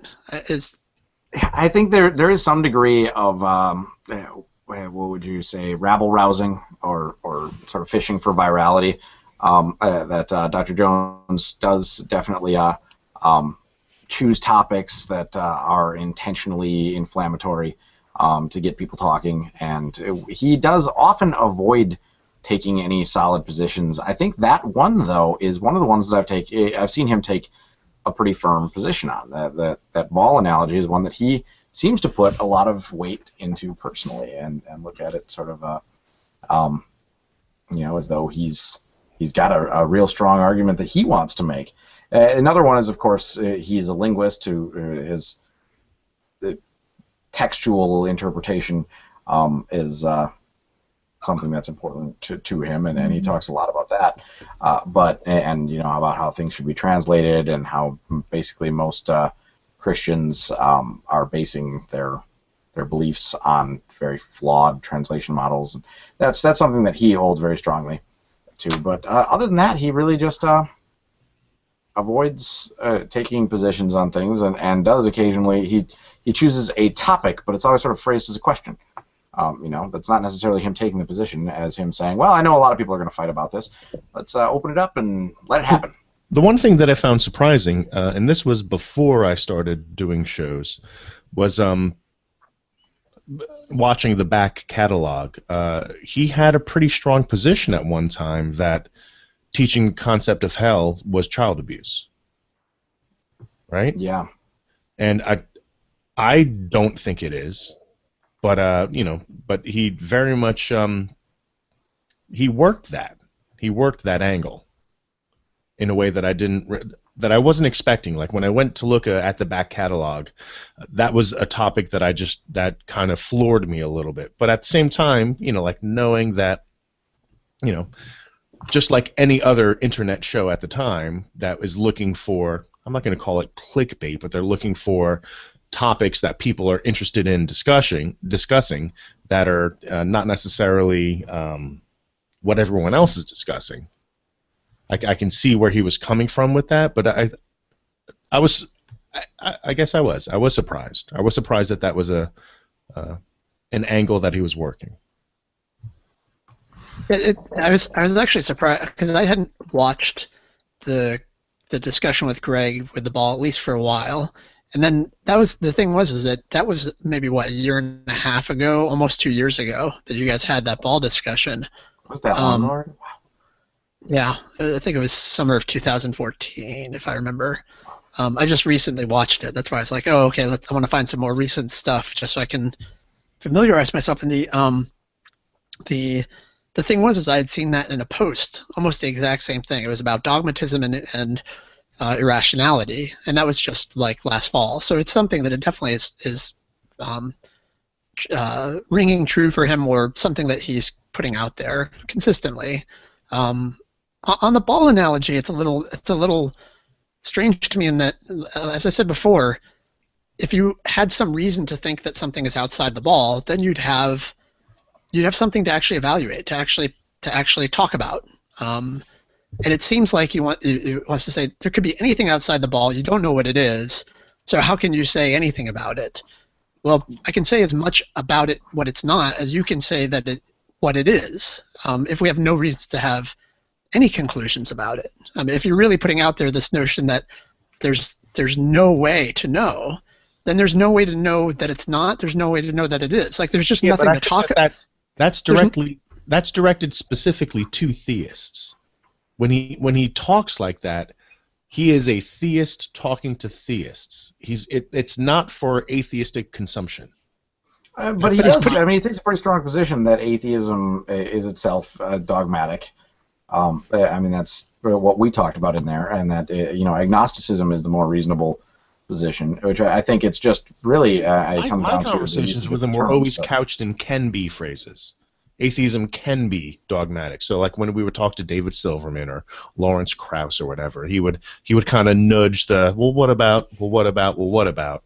I think there is some degree of what would you say, rabble rousing or sort of fishing for virality that Dr. Jones does definitely choose topics that are intentionally inflammatory to get people talking, and he does often avoid taking any solid positions. I think that one though is one of the ones that I've seen him take a pretty firm position on. That ball analogy is one that he seems to put a lot of weight into personally, and look at it sort of as though he's got a real strong argument that he wants to make. Another one is, of course, he's a linguist who his textual interpretation is something that's important to him, and he talks a lot about that. About how things should be translated, and how basically most Christians are basing their beliefs on very flawed translation models. That's something that he holds very strongly to. But other than that, he really just avoids taking positions on things, and does occasionally. He chooses a topic, but it's always sort of phrased as a question. That's not necessarily him taking the position as him saying, well, I know a lot of people are going to fight about this. Let's open it up and let it happen. The one thing that I found surprising, and this was before I started doing shows, was watching the back catalog. He had a pretty strong position at one time that teaching the concept of hell was child abuse. Right? Yeah. And I don't think it is. But but he very much he worked that angle in a way that I wasn't expecting. Like when I went to look at the back catalog, that was a topic that kind of floored me a little bit. But at the same time, like knowing that, just like any other internet show at the time that is looking for, I'm not going to call it clickbait, but they're looking for topics that people are interested in discussing that are not necessarily what everyone else is discussing. I can see where he was coming from with that, but I guess I was surprised. I was surprised that was an angle that he was working. I was actually surprised because I hadn't watched the discussion with Greg with the ball at least for a while. And then that was maybe a year and a half ago, almost 2 years ago, that you guys had that ball discussion. Was that long, Lord? Wow. Yeah, I think it was summer of 2014, if I remember. I just recently watched it. That's why I was like, oh, okay, I want to find some more recent stuff just so I can familiarize myself. And the thing was I had seen that in a post, almost the exact same thing. It was about dogmatism and irrationality, and that was just like last fall. So it's something that it definitely is ringing true for him, or something that he's putting out there consistently. On the ball analogy, it's a little strange to me in that, as I said before, if you had some reason to think that something is outside the ball, then you'd have something to actually evaluate, to actually talk about. And it seems like he wants to say there could be anything outside the ball. You don't know what it is, so how can you say anything about it? Well, I can say as much about it, what it's not, as you can say that what it is. If we have no reasons to have any conclusions about it. I mean, if you're really putting out there this notion that there's no way to know, then there's no way to know that it's not. There's no way to know that it is. Like there's just nothing to talk about. That's directed specifically to theists. When he talks like that, he is a theist talking to theists. It's not for atheistic consumption. But he does. I mean, he takes a pretty strong position that atheism is itself dogmatic. I mean, that's what we talked about in there, and that agnosticism is the more reasonable position, which I think it's just really it comes down to. My conversations with him were always couched in can-be phrases. Atheism can be dogmatic. So, like when we would talk to David Silverman or Lawrence Krauss or whatever, he would kind of nudge the what about,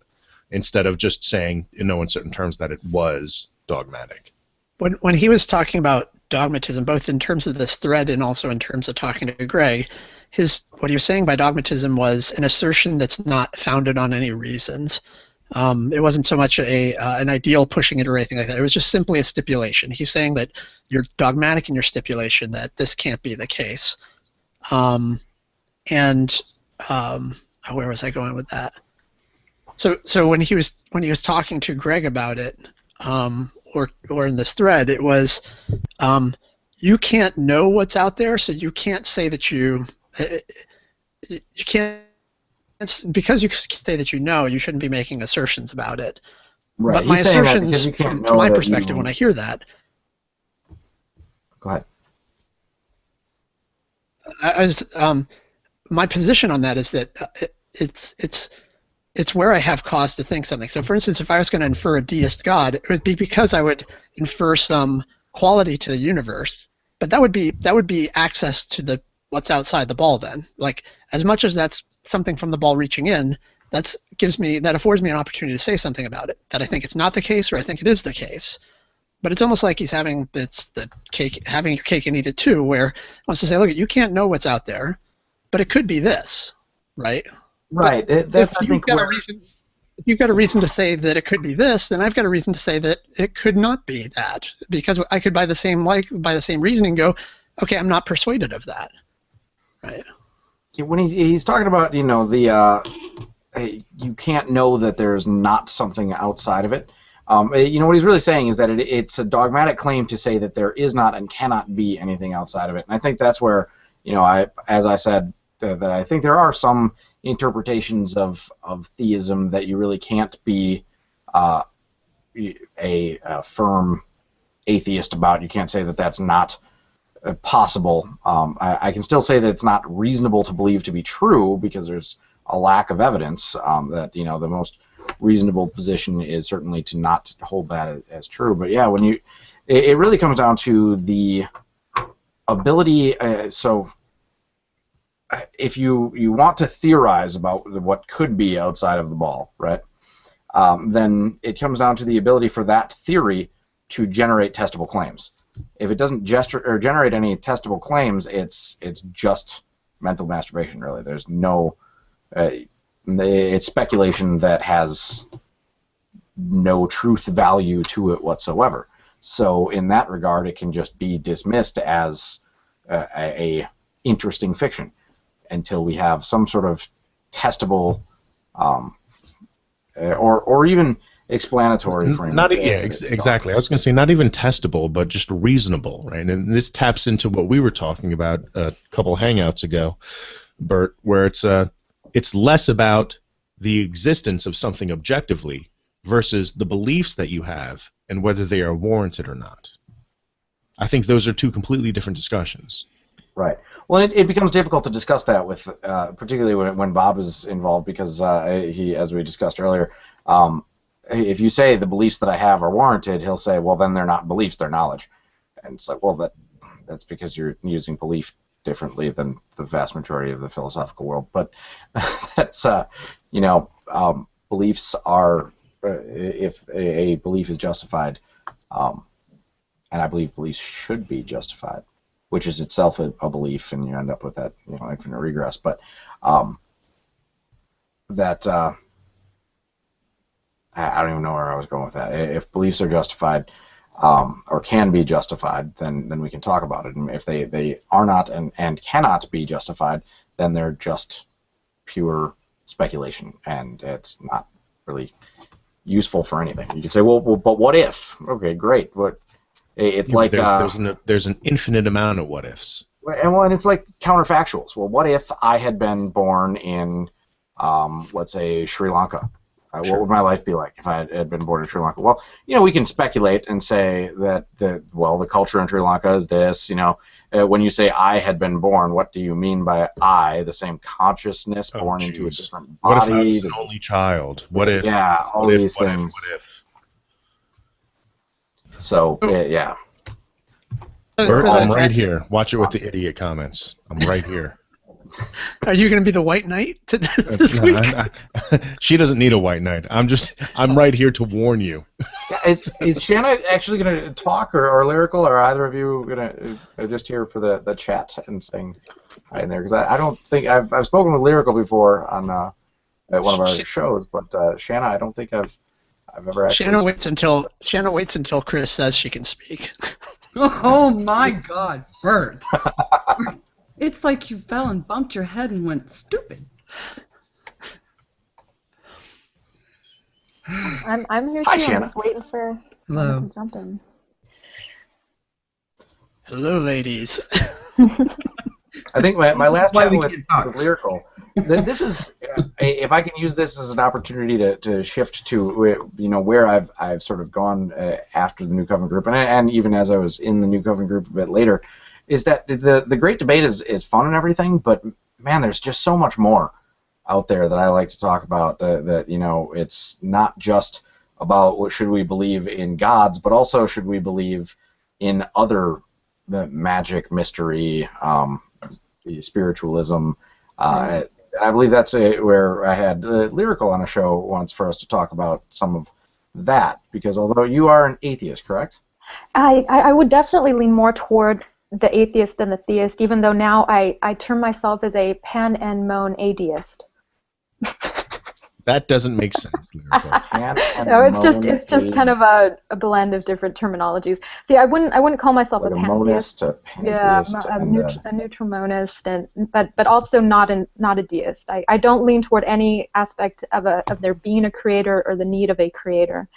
instead of just saying in no uncertain terms that it was dogmatic. When he was talking about dogmatism, both in terms of this thread and also in terms of talking to Greg, what he was saying by dogmatism was an assertion that's not founded on any reasons. It wasn't so much an ideal pushing it or anything like that. It was just simply a stipulation. He's saying that you're dogmatic in your stipulation that this can't be the case. Where was I going with that? So when he was talking to Greg about it, or in this thread, it was you can't know what's out there, so you can't say that you can't. Because you say that you know, you shouldn't be making assertions about it. Right. But my assertions, from my perspective, when I hear that, go ahead. My position on that is that it's where I have cause to think something. So, for instance, if I was going to infer a deist God, it would be because I would infer some quality to the universe. But that would be access to what's outside the ball. Then, like as much as that's something from the ball reaching in, that affords me an opportunity to say something about it. That I think it's not the case, or I think it is the case. But it's almost like he's having your cake and eat it too, where he wants to say, look, you can't know what's out there, but it could be this, right? Right. If you've got a reason to say that it could be this, then I've got a reason to say that it could not be that, because I could by the same reasoning go, okay, I'm not persuaded of that, right? When he's talking about you can't know that there's not something outside of it. What he's really saying is that it's a dogmatic claim to say that there is not and cannot be anything outside of it. And I think that's where as I said, that I think there are some interpretations of theism that you really can't be a firm atheist about. You can't say that that's not possible. I can still say that it's not reasonable to believe to be true because there's a lack of evidence that the most reasonable position is certainly to not hold that as true. But yeah, it really comes down to the ability. So if you want to theorize about what could be outside of the ball, right? Then it comes down to the ability for that theory to generate testable claims. If it doesn't generate any testable claims, it's just mental masturbation. Really, there's no. It's speculation that has no truth value to it whatsoever. So in that regard, it can just be dismissed as a interesting fiction until we have some sort of testable or even explanatory framework. Exactly. I was going to say not even testable, but just reasonable, right? And this taps into what we were talking about a couple hangouts ago, Bert, where it's less about the existence of something objectively versus the beliefs that you have and whether they are warranted or not. I think those are two completely different discussions. Right. Well, it becomes difficult to discuss that with, particularly when Bob is involved, because he, as we discussed earlier, if you say the beliefs that I have are warranted, he'll say, well, then they're not beliefs, they're knowledge. And it's like, well, that's because you're using belief differently than the vast majority of the philosophical world, but that's beliefs are if a belief is justified, and I believe beliefs should be justified, which is itself a belief, and you end up with that infinite regress. But that I don't even know where I was going with that. If beliefs are justified or can be justified, then we can talk about it. And if they are not and cannot be justified, then they're just pure speculation, and it's not really useful for anything. You can say, well, but what if? Okay, great. But it's like there's an infinite amount of what ifs. And it's like counterfactuals. Well, what if I had been born in, let's say, Sri Lanka? Sure. What would my life be like if I had been born in Sri Lanka? Well, we can speculate and say that the culture in Sri Lanka is this. When you say I had been born, what do you mean by I? The same consciousness born into a different body? What if I was an only child? What if? Yeah, all these things. What if? So yeah. Bert, I'm right here. Watch it with the idiot comments. I'm right here. Are you going to be the white knight this week? She doesn't need a white knight. I'm right here to warn you. Yeah, is Shanna actually going to talk, or Lyrical, or either of you going to just here for the chat and saying hi in there? Because I don't think I've spoken with Lyrical before on at one of our shows, but Shanna, I don't think I've ever actually. Shanna waits until Chris says she can speak. Oh my God, Bert! It's like you fell and bumped your head and went stupid. I'm here Hi, too. Shanna. I'm just waiting for Hello. to jump in. Hello, ladies. I think my last Why chat we with can't talk. Lyrical, this is if I can use this as an opportunity to shift to where I've sort of gone after the New Covenant group, and even as I was in the New Covenant group a bit later, is that the great debate is fun and everything, but man, there's just so much more out there that I like to talk about. That it's not just about what should we believe in gods, but also should we believe in other magic, mystery, spiritualism. I believe that's where I had Lyrical on a show once for us to talk about some of that, because although you are an atheist, correct? I would definitely lean more toward the atheist than the theist, even though now I term myself as a pan and moan atheist. That doesn't make sense, Lyrical. No, it's just kind of a blend of different terminologies. See, I wouldn't call myself like a a pantheist. monist, a pantheist, a neutral monist, but also not a deist. I don't lean toward any aspect of there being a creator or the need of a creator,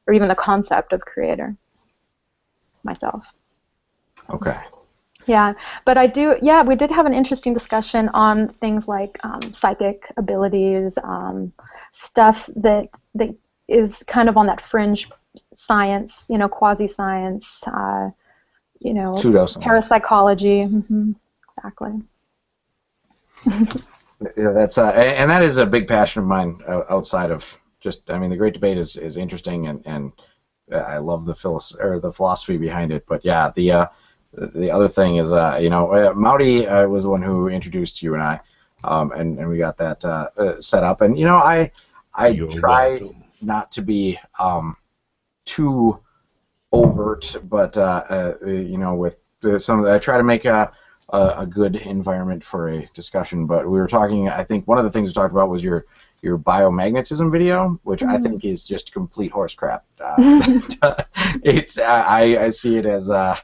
or even the concept of creator. Myself. Okay. Yeah, but I do. Yeah, we did have an interesting discussion on things like psychic abilities, stuff that is kind of on that fringe science, quasi-science, Pseudoscience. parapsychology. Mm-hmm. Exactly. Yeah, that's and that is a big passion of mine outside of just. The Great Debate is interesting, and I love the philosophy behind it. But yeah, the other thing is, Maudy was the one who introduced you and I, and we got that set up. And I try not to be too overt, but with some of the, I try to make a good environment for a discussion. But we were talking. I think one of the things we talked about was your biomagnetism video, which I think is just complete horse crap. It's I see it as to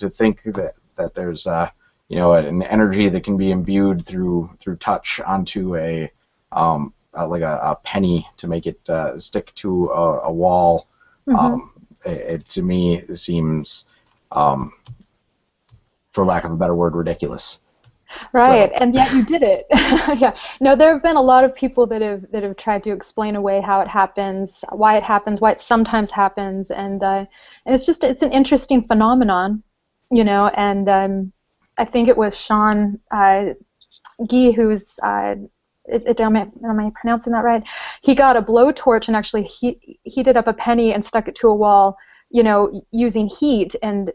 think that there's an energy that can be imbued through touch onto a penny to make it stick to a wall. It to me seems, for lack of a better word, ridiculous. Right, So. and yet you did it. Yeah. No, there have been a lot of people that have tried to explain away how it happens, why it sometimes happens, and it's an interesting phenomenon, And I think it was Sean Guy who's am I pronouncing that right? He got a blowtorch and actually heated up a penny and stuck it to a wall using heat and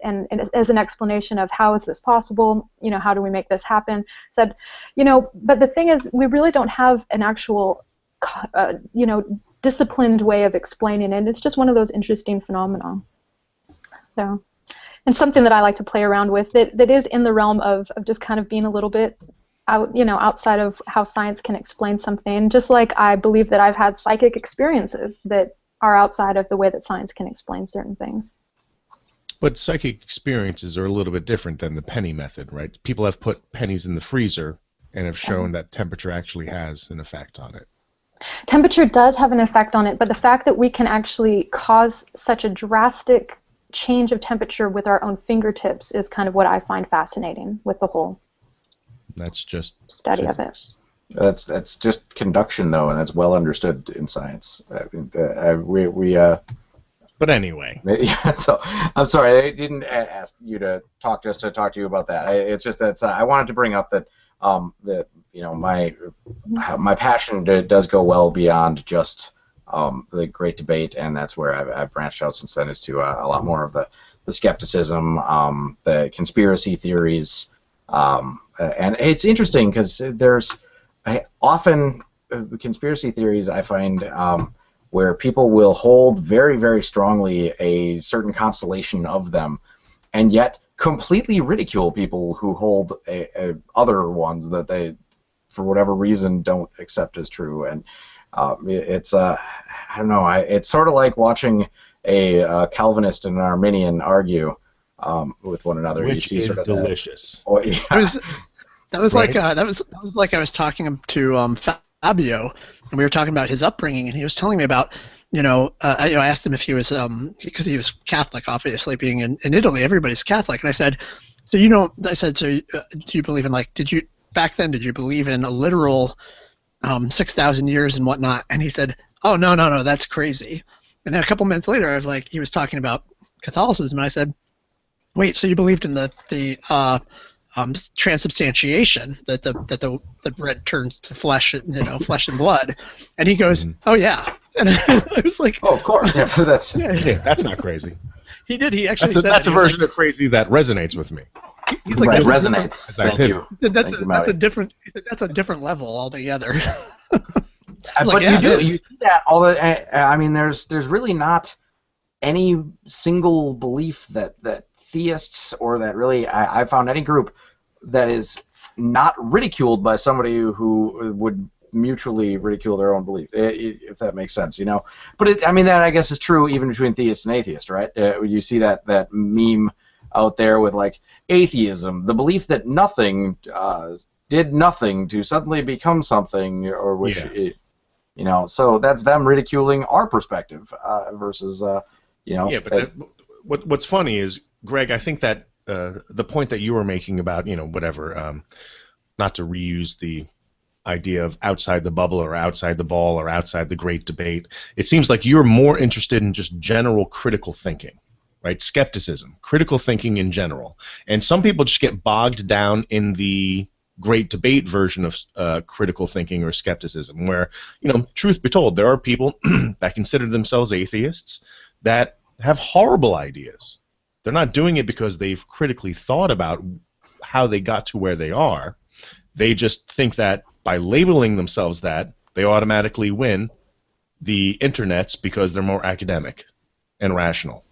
as an explanation of how is this possible, how do we make this happen, said, but the thing is, we really don't have an actual, disciplined way of explaining it. It's just one of those interesting phenomena. So, and something that I like to play around with that is in the realm of just kind of being a little bit outside of how science can explain something, just like I believe that I've had psychic experiences that are outside of the way that science can explain certain things. But psychic experiences are a little bit different than the penny method, right? People have put pennies in the freezer and have shown that temperature actually has an effect on it. Temperature does have an effect on it, but the fact that we can actually cause such a drastic change of temperature with our own fingertips is kind of what I find fascinating with the whole That's just study physics. of it. That's just conduction, though, and it's well understood in science. But anyway. Yeah, so I'm sorry, I didn't ask you to talk just to talk to you about that. It's just that I wanted to bring up that my passion does go well beyond just the Great Debate, and that's where I've branched out since then, is to a lot more of the skepticism, the conspiracy theories, and it's interesting because there's often conspiracy theories I find where people will hold very, very strongly a certain constellation of them, and yet completely ridicule people who hold other ones that they, for whatever reason, don't accept as true. And it's I don't know. It's sort of like watching a Calvinist and an Arminian argue with one another. Which you see is sort of delicious. That was Right? like that was like I was talking to Fabio, and we were talking about his upbringing, and he was telling me about I asked him if he was because he was Catholic, obviously being in Italy, everybody's Catholic, and I said, so do you believe in back then did you believe in a literal 6,000 years and whatnot? And he said, oh no, that's crazy. And then a couple minutes later, I was like, he was talking about Catholicism, and I said, wait, so you believed in the transubstantiation, that the bread turns to flesh, flesh and blood, and he goes, oh yeah, and I was like, oh, of course, yeah, that's That's not crazy. he did. He actually That's a version of crazy that resonates with me. He's like, right, "There's a resonates. Thank Thank you. That's Thank you, that's a Maui. different. That's a different level altogether. But like, yeah, you it do is. you see that all the. I mean, there's really not any single belief that theists or that really I found any group that is not ridiculed by somebody who would mutually ridicule their own belief, if that makes sense, But that I guess is true even between theist and atheist, right? You see that meme out there with like atheism, the belief that nothing did nothing to suddenly become something, or which, so that's them ridiculing our perspective versus, Yeah, but what's funny is, Greg, I think that the point that you were making about, not to reuse the idea of outside the bubble or outside the ball or outside the Great Debate, it seems like you're more interested in just general critical thinking, right? Skepticism, critical thinking in general. And some people just get bogged down in the Great Debate version of critical thinking or skepticism, where, truth be told, there are people that consider themselves atheists that have horrible ideas. They're not doing it because they've critically thought about how they got to where they are. They just think that by labeling themselves that, they automatically win the internets because they're more academic and rational.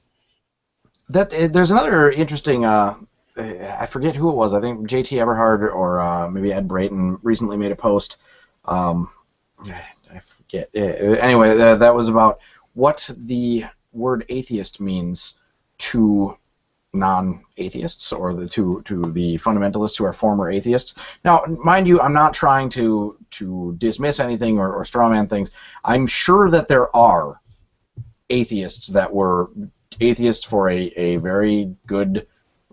There's another interesting, I forget who it was, I think J.T. Eberhard or maybe Ed Brayton recently made a post. I forget. Anyway, that was about what the word atheist means to non-atheists, or to the fundamentalists who are former atheists. Now, mind you, I'm not trying to dismiss anything or strawman things. I'm sure that there are atheists that were atheists for a very good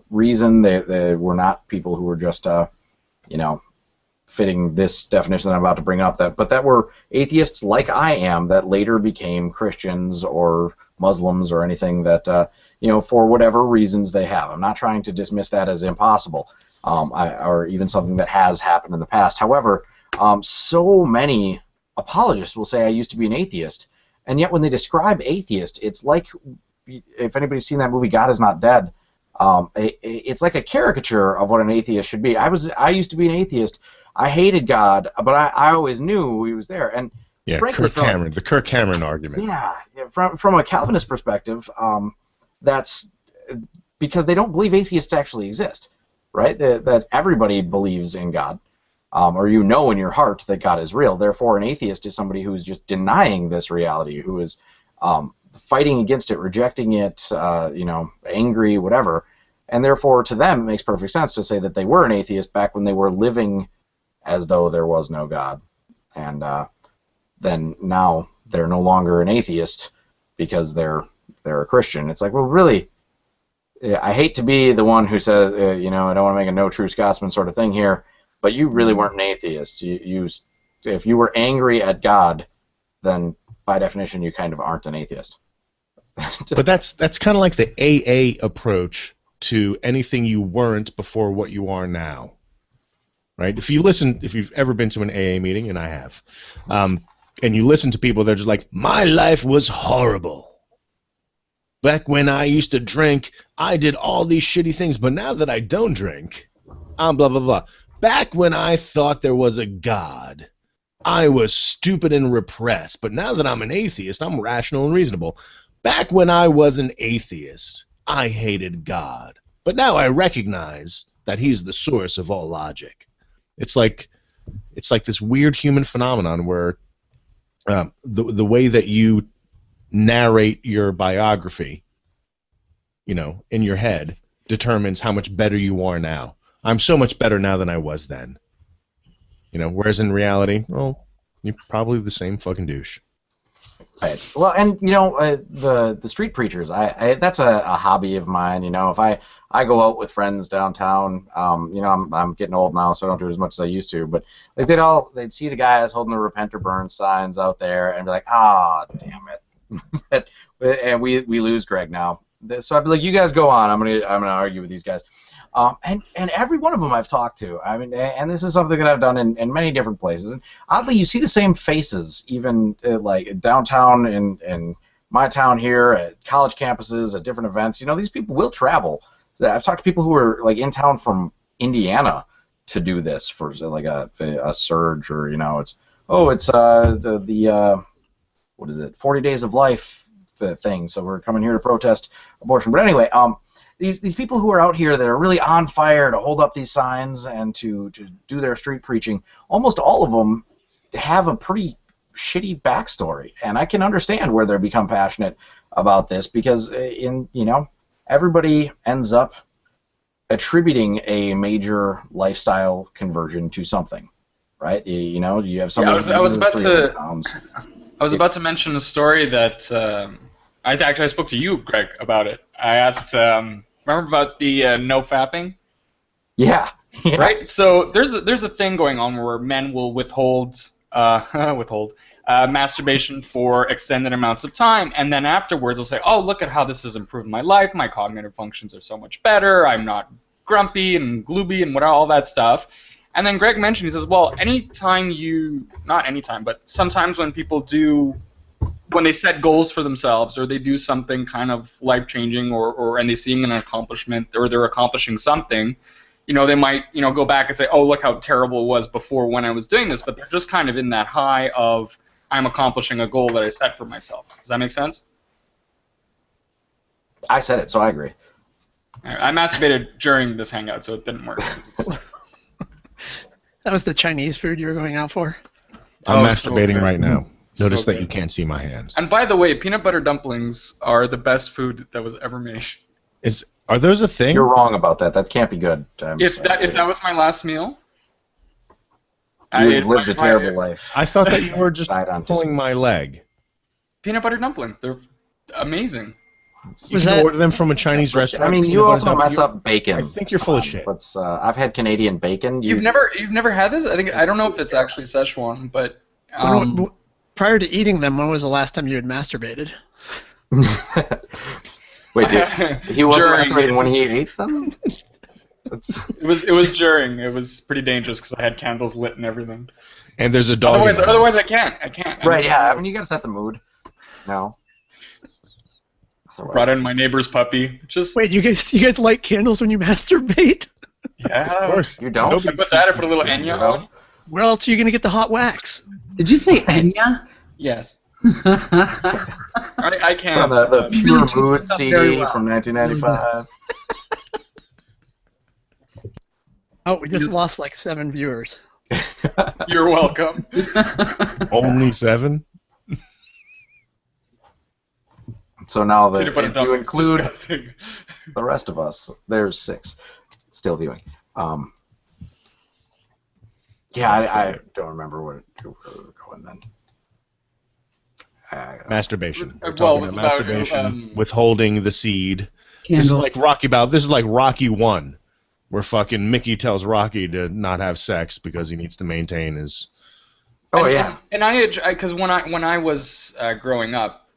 reason. They were not people who were just fitting this definition that I'm about to bring up, but that were atheists like I am that later became Christians or Muslims or anything that for whatever reasons they have. I'm not trying to dismiss that as impossible, or even something that has happened in the past. However, so many apologists will say I used to be an atheist, and yet when they describe atheist, it's like if anybody's seen that movie, God Is Not Dead, it's like a caricature of what an atheist should be. I used to be an atheist. I hated God, but I always knew He was there. And Yeah, frankly, the Kirk Cameron argument. Yeah, from a Calvinist perspective, that's because they don't believe atheists actually exist, right? That everybody believes in God, or you know in your heart that God is real. Therefore, an atheist is somebody who is just denying this reality, who is fighting against it, rejecting it, angry, whatever. And therefore, to them, it makes perfect sense to say that they were an atheist back when they were living as though there was no God. And then now they're no longer an atheist because they're a Christian. It's like, well, really, I hate to be the one who says, I don't want to make a no true Scotsman sort of thing here, but you really weren't an atheist. If you were angry at God, then by definition you kind of aren't an atheist. But that's kind of like the AA approach to anything you weren't before what you are now, right? If you've ever been to an AA meeting, and I have, and you listen to people, they're just like, my life was horrible. Back when I used to drink, I did all these shitty things, but now that I don't drink, I'm blah, blah, blah. Back when I thought there was a God, I was stupid and repressed, but now that I'm an atheist, I'm rational and reasonable. Back when I was an atheist, I hated God, but now I recognize that He's the source of all logic. It's like this weird human phenomenon where the way that you narrate your biography, in your head, determines how much better you are now. I'm so much better now than I was then. Whereas in reality, well, you're probably the same fucking douche. Right. Well, and the street preachers, that's a hobby of mine. If I go out with friends downtown, I'm getting old now, so I don't do it as much as I used to. But like they'd see the guys holding the repent or burn signs out there, and be like, damn it, and we lose Greg now. So I'd be like, you guys go on. I'm gonna argue with these guys. And every one of them I've talked to. I mean, and this is something that I've done in many different places. And oddly, you see the same faces, even like downtown in my town here, at college campuses, at different events. These people will travel. I've talked to people who are like in town from Indiana to do this for like a surge, or it's the what is it, 40 Days of Life thing. So we're coming here to protest abortion. But anyway, These people who are out here that are really on fire to hold up these signs and to do their street preaching, almost all of them have a pretty shitty backstory, and I can understand where they become passionate about this because everybody ends up attributing a major lifestyle conversion to something, right? You have something. Yeah, I was about to mention a story that I spoke to you, Greg, about it. I asked. Remember about the no fapping? Yeah. Right. So there's a thing going on where men will withhold masturbation for extended amounts of time, and then afterwards they'll say, "Oh, look at how this has improved my life. My cognitive functions are so much better. I'm not grumpy and glooby and all that stuff." And then Greg mentioned, he says, "Well, not anytime, but sometimes when people when they set goals for themselves, or they do something kind of life-changing, and they're seeing an accomplishment, or they're accomplishing something, they might, go back and say, oh, look how terrible it was before when I was doing this, but they're just kind of in that high of, I'm accomplishing a goal that I set for myself." Does that make sense? I said it, so I agree. I masturbated during this hangout, so it didn't work. That was the Chinese food you were going out for? I'm masturbating right now. So Notice that good. you can't see my hands. And by the way, peanut butter dumplings are the best food that was ever made. Are those a thing? You're wrong about that. That can't be good. If that was my last meal, you lived a terrible life. I thought that you were just pulling my leg. Peanut butter dumplings, they're amazing. You can order them from a Chinese restaurant. I mean, you also mess up bacon. I think you're full of shit. I've had Canadian bacon. You've never had this? I don't know if it's actually Szechuan, but prior to eating them, when was the last time you had masturbated? Wait, he wasn't masturbating when he ate them? It was during. It was pretty dangerous because I had candles lit and everything. And there's a dog. Otherwise I can't. Right? Yeah. I mean, you gotta set the mood. No. Brought in my neighbor's puppy. Just Wait, you guys light candles when you masturbate? yeah, Of course. You don't? I put that. I put a little Enya on. Where else are you gonna get the hot wax? Did you say Enya? Yes, I I can. From the Pure Really Mood took this up CD very well. from 1995. Oh, we just lost like 7 viewers. You're welcome. Only 7? So now Peanut butter if you dumpling is include disgusting. the rest of us, there's 6 still viewing. Yeah, I don't remember where we were going then. Masturbation. We're Well, it talking was about about, masturbation, withholding the seed. This is Candle. like This is like Rocky 1, where fucking Mickey tells Rocky to not have sex because he needs to maintain his. Oh And- yeah. And because when I was growing up,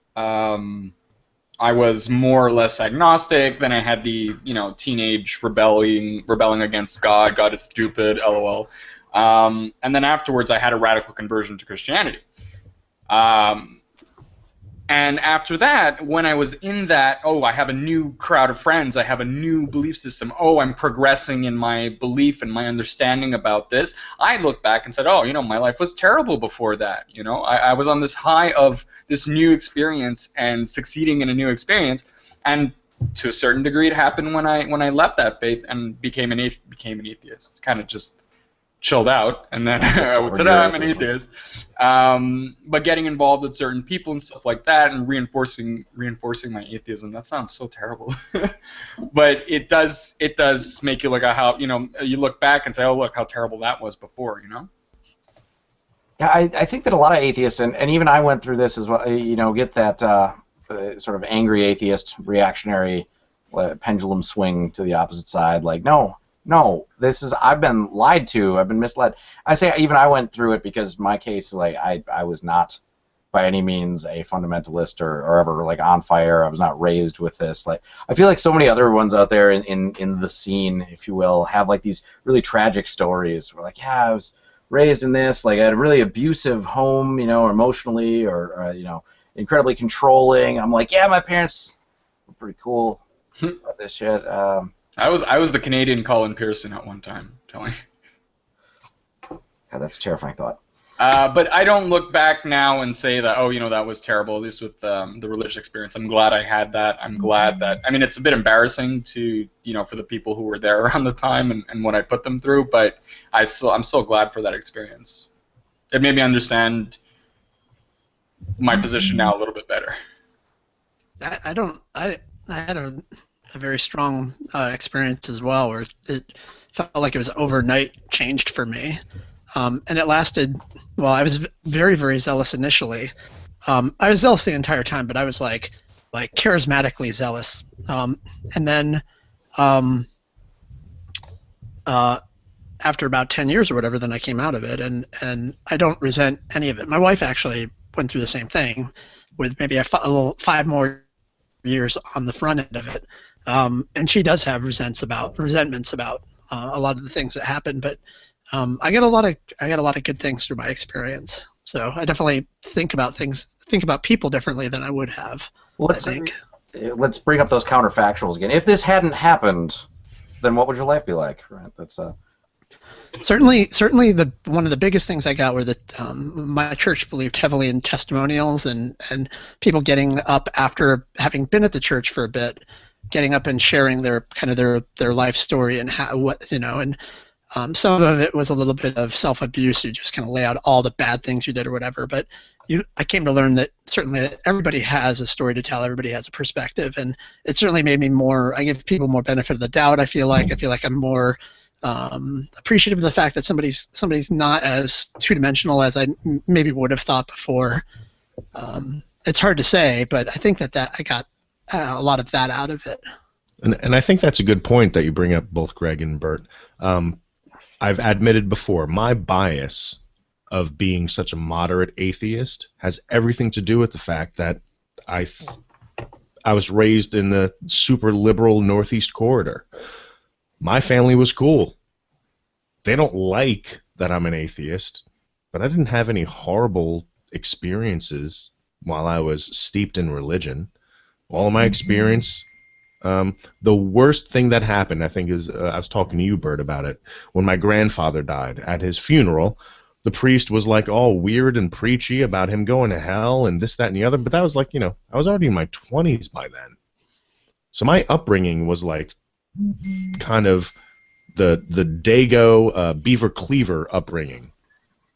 I was more or less agnostic. Then I had the teenage rebelling against God. God is stupid. LOL. And then afterwards, I had a radical conversion to Christianity. And after that, when I was in that, I have a new crowd of friends, I have a new belief system, I'm progressing in my belief and my understanding about this, I look back and said, my life was terrible before that. I was on this high of this new experience and succeeding in a new experience, and to a certain degree it happened when I left that faith and became an atheist. Kind of just chilled out, and then today I'm an atheist. But getting involved with certain people and stuff like that, and reinforcing my atheism. That sounds so terrible, but it does make you look at how you look back and say, look how terrible that was before. Yeah, I think that a lot of atheists, and even I went through this as well, get that sort of angry atheist, reactionary pendulum swing to the opposite side. Like, no, I've been lied to, I've been misled. I say even I went through it because my case, like, I was not by any means a fundamentalist or ever like on fire. I was not raised with this. Like, I feel like so many other ones out there in the scene, if you will, have like these really tragic stories where like, I was raised in this, like I had a really abusive home, or emotionally, or incredibly controlling. I'm like, my parents were pretty cool about this shit. I was the Canadian Colin Pearson at one time, telling. God, that's a terrifying thought. But I don't look back now and say that, that was terrible, at least with the religious experience. I'm glad I had that. I'm glad that, it's a bit embarrassing to, for the people who were there around the time and what I put them through, but I'm still glad for that experience. It made me understand my position now a little bit better. I had a very strong experience as well, where it felt like it was overnight changed for me. And it lasted, I was very, very zealous initially. I was zealous the entire time, but I was like charismatically zealous. And then after about 10 years or whatever, then I came out of it, and I don't resent any of it. My wife actually went through the same thing with maybe a little 5 more years on the front end of it. And she does have resentments about a lot of the things that happen, but I get a lot of good things through my experience. So I definitely think about people differently than I would have. Let's bring up those counterfactuals again. If this hadn't happened, then what would your life be like? Right. That's certainly one of the biggest things I got were that my church believed heavily in testimonials and people getting up after having been at the church for a bit, getting up and sharing their life story and some of it was a little bit of self-abuse. You just kind of lay out all the bad things you did or whatever. But I came to learn that certainly everybody has a story to tell. Everybody has a perspective, and it certainly made me I give people more benefit of the doubt. I feel like I'm more appreciative of the fact that somebody's not as two-dimensional as I maybe would have thought before. It's hard to say, but I think that I got a lot of that out of it. And I think that's a good point that you bring up, both Greg and Bert. I've admitted before, my bias of being such a moderate atheist has everything to do with the fact that I was raised in the super liberal Northeast corridor. My family was cool. They don't like that I'm an atheist, but I didn't have any horrible experiences while I was steeped in religion. all of my experience. The worst thing that happened, I think, is I was talking to you, Bert, about it. When my grandfather died, at his funeral, the priest was like all weird and preachy about him going to hell and this, that, and the other. But that was like, you know, I was already in my 20s by then. So my upbringing was like kind of the Dago Beaver Cleaver upbringing.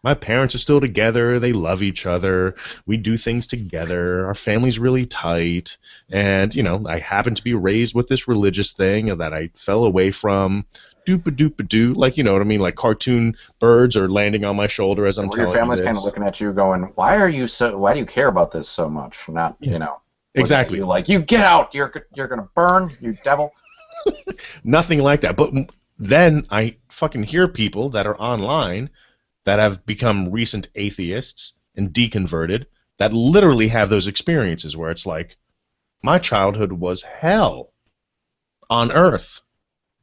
My parents are still together. They love each other. We do things together. Our family's really tight. And, you know, I happen to be raised with this religious thing that I fell away from. Doop-a-doop-a-doo. Like, you know what I mean? Like cartoon birds are landing on my shoulder as I'm telling you your family's this. kind of looking at you going, why do you care about this so much? Not, you know. Exactly. You like, you get out. You're going to burn, you devil. Nothing like that. But then I fucking hear people that are online that have become recent atheists and deconverted that literally have those experiences where it's like, my childhood was hell on earth.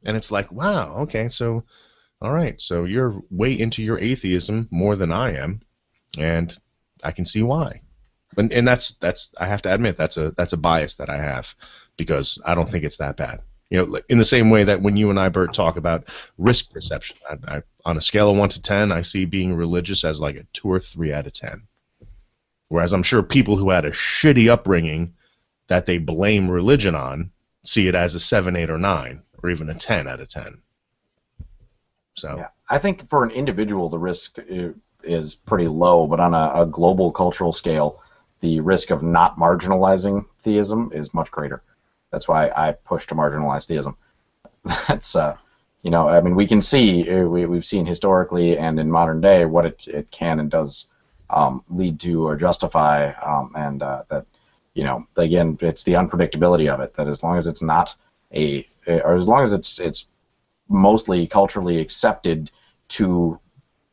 And it's like, wow, okay, so, all right, so you're way into your atheism more than I am, and I can see why. And that's I have to admit, that's a bias that I have, because I don't think it's that bad. You know, in the same way that when you and I, Bert, talk about risk perception, I on a scale of 1 to 10, I see being religious as like a 2 or 3 out of 10. Whereas I'm sure people who had a shitty upbringing that they blame religion on see it as a 7, 8, or 9, or even a 10 out of 10. So yeah, I think for an individual, the risk is pretty low, but on a global cultural scale, the risk of not marginalizing theism is much greater. That's why I push to marginalize theism. That's, you know, I mean, we can see, we've seen historically and in modern day what it can and does lead to or justify, and that, you know, again, it's the unpredictability of it, that as long as it's not or as long as it's mostly culturally accepted to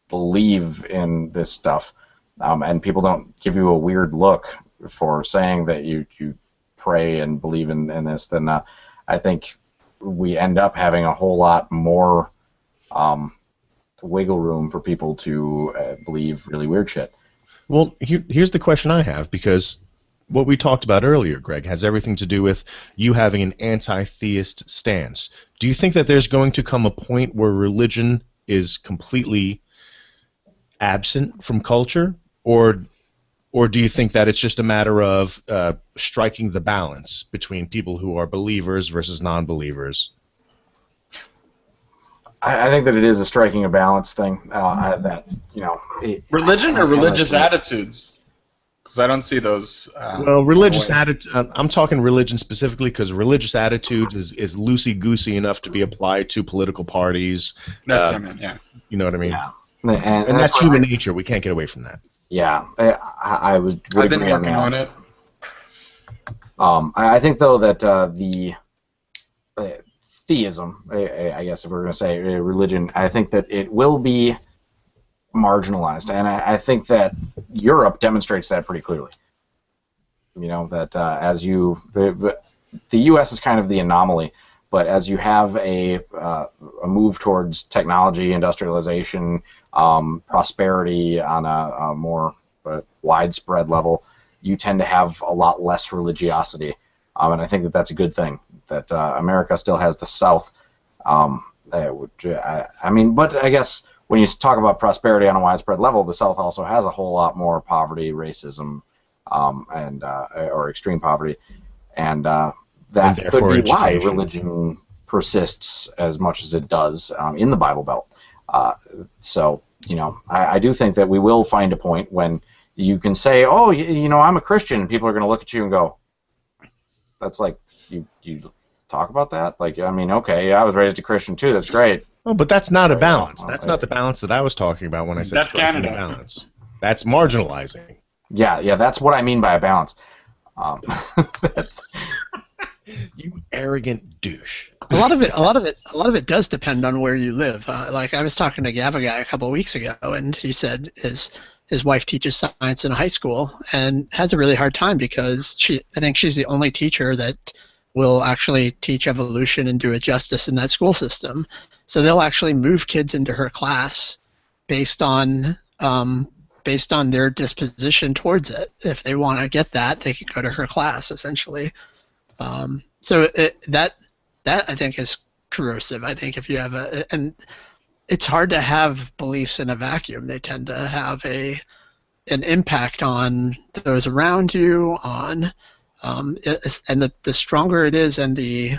believe in this stuff, and people don't give you a weird look for saying that you pray and believe in this, then I think we end up having a whole lot more wiggle room for people to believe really weird shit. Well, here's the question I have, because what we talked about earlier, Greg, has everything to do with you having an anti-theist stance. Do you think that there's going to come a point where religion is completely absent from culture, or do you think that it's just a matter of striking the balance between people who are believers versus non-believers? I think that it is a striking a balance thing. That, you know, religion or religious attitudes? Because I don't see those. Well, religious attitude. I'm talking religion specifically, because religious attitudes is loosey-goosey enough to be applied to political parties. That's what I mean. Yeah. You know what I mean? Yeah. And that's human nature. We can't get away from that. Yeah, I would I've been agree working on that. it. I think, though, that the theism, I guess if we're going to say religion, I think that it will be marginalized, and I think that Europe demonstrates that pretty clearly. You know, that the U.S. is kind of the anomaly, but as you have a move towards technology, industrialization, prosperity on a more widespread level, you tend to have a lot less religiosity, and I think that that's a good thing. That America still has the South. I mean, but I guess when you talk about prosperity on a widespread level, the South also has a whole lot more poverty, racism, or extreme poverty, and that could be why religion persists as much as it does in the Bible Belt. So, you know, I do think that we will find a point when you can say, oh, you know, I'm a Christian, and people are going to look at you and go, that's like, you talk about that? Like, I mean, okay, I was raised a Christian too, that's great. Oh, but that's not a balance. That's not the balance that I was talking about when I said that's Canada. Balance. That's marginalizing. Yeah, that's what I mean by a balance. That's... You arrogant douche. A lot of it does depend on where you live. Like I was talking to Gavagai a couple of weeks ago, and he said his wife teaches science in a high school and has a really hard time because I think she's the only teacher that will actually teach evolution and do it justice in that school system. So they'll actually move kids into her class based on their disposition towards it. If they want to get that, they can go to her class, essentially. That I think is corrosive. I think if you have and it's hard to have beliefs in a vacuum. They tend to have an impact on those around you, and the stronger it is, and the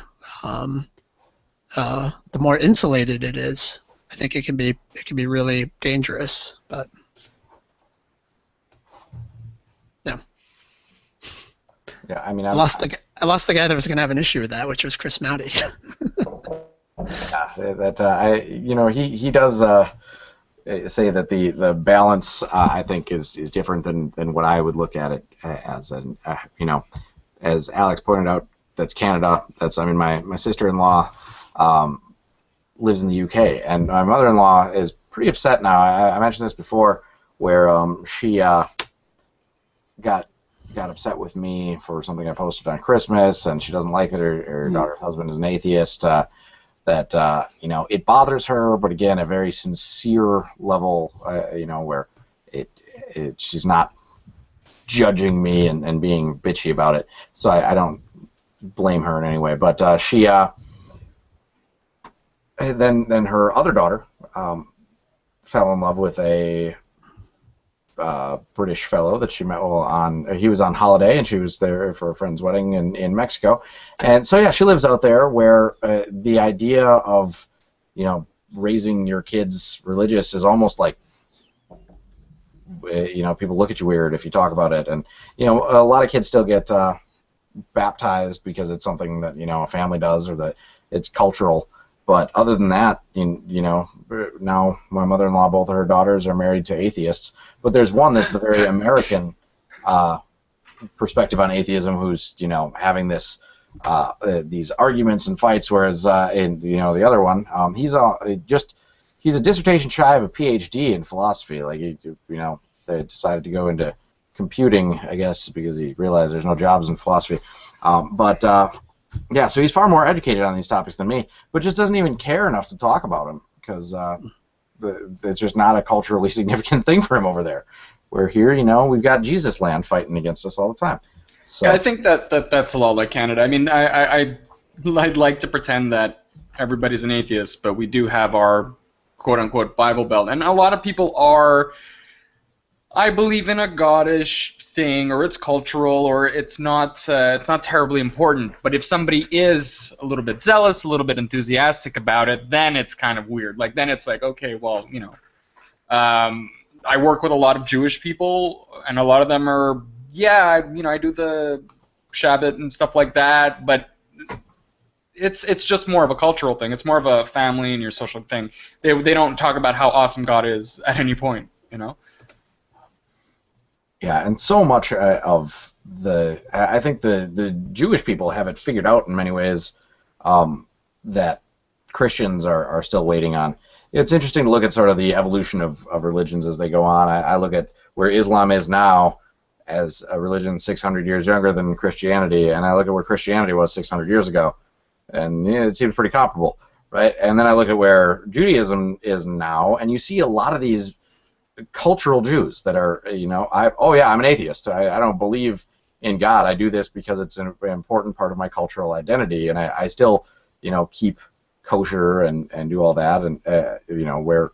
more insulated it is, I think it can be really dangerous. But yeah, I mean, I lost the guy that was going to have an issue with that, which was Chris Mowdy. Yeah, he does say that the balance I think is different than what I would look at it as. And as Alex pointed out, that's Canada. My sister-in-law lives in the UK, and my mother-in-law is pretty upset now. I mentioned this before, where she got upset with me for something I posted on Christmas, and she doesn't like that her daughter's husband is an atheist. That it bothers her, but again, a very sincere level, where she's not judging me and being bitchy about it. So I don't blame her in any way. But she then her other daughter fell in love with a British fellow that she met he was on holiday, and she was there for a friend's wedding in Mexico. And so, yeah, she lives out there where the idea of, raising your kids religious is almost like, people look at you weird if you talk about it. And, a lot of kids still get baptized because it's something that, a family does, or that it's cultural. But other than that, now my mother-in-law, both of her daughters are married to atheists. But there's one that's the very American perspective on atheism, who's having these arguments and fights, whereas the other one, he's a dissertation shy of a PhD in philosophy. Like they decided to go into computing, I guess, because he realized there's no jobs in philosophy. Yeah, so he's far more educated on these topics than me, but just doesn't even care enough to talk about them, because it's just not a culturally significant thing for him over there. Where here, we've got Jesus land fighting against us all the time. So yeah, I think that's a lot like Canada. I mean, I'd like to pretend that everybody's an atheist, but we do have our quote-unquote Bible Belt, and a lot of people are, I believe in a goddish thing, or it's cultural, or it's not terribly important. But if somebody is a little bit zealous, a little bit enthusiastic about it, then it's kind of weird. Like then it's like, okay, well, I work with a lot of Jewish people, and a lot of them are, I do the Shabbat and stuff like that, but it's just more of a cultural thing. It's more of a family and your social thing. They don't talk about how awesome God is at any point, Yeah, and so much of I think the Jewish people have it figured out in many ways that Christians are still waiting on. It's interesting to look at sort of the evolution of religions as they go on. I look at where Islam is now as a religion 600 years younger than Christianity, and I look at where Christianity was 600 years ago, and it seems pretty comparable, right? And then I look at where Judaism is now, and you see a lot of these cultural Jews that are, I'm an atheist. I don't believe in God. I do this because it's an important part of my cultural identity, and I still, keep kosher and do all that, and where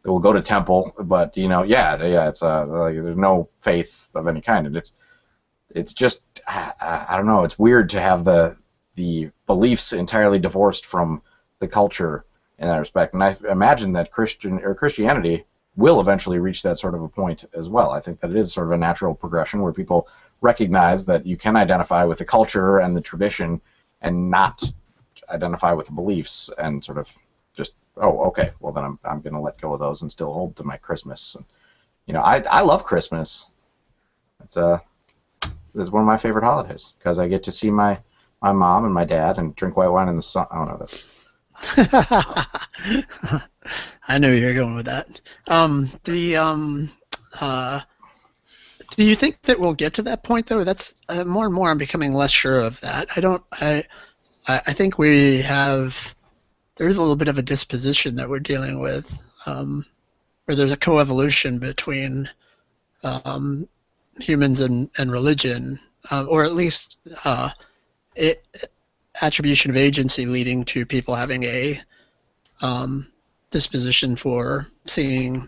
we'll go to temple, but it's like there's no faith of any kind, and it's just I don't know. It's weird to have the beliefs entirely divorced from the culture in that respect, and I imagine that Christianity will eventually reach that sort of a point as well. I think that it is sort of a natural progression where people recognize that you can identify with the culture and the tradition and not identify with the beliefs, and sort of just, okay, well then I'm going to let go of those and still hold to my Christmas. And, I love Christmas. It's one of my favorite holidays because I get to see my mom and my dad and drink white wine in the sun. I don't know that. I knew you were going with that. Do you think that we'll get to that point, though? That's more and more I'm becoming less sure of that. I think there's a little bit of a disposition that we're dealing with, where there's a coevolution between humans and religion, or at least attribution of agency leading to people having a disposition for seeing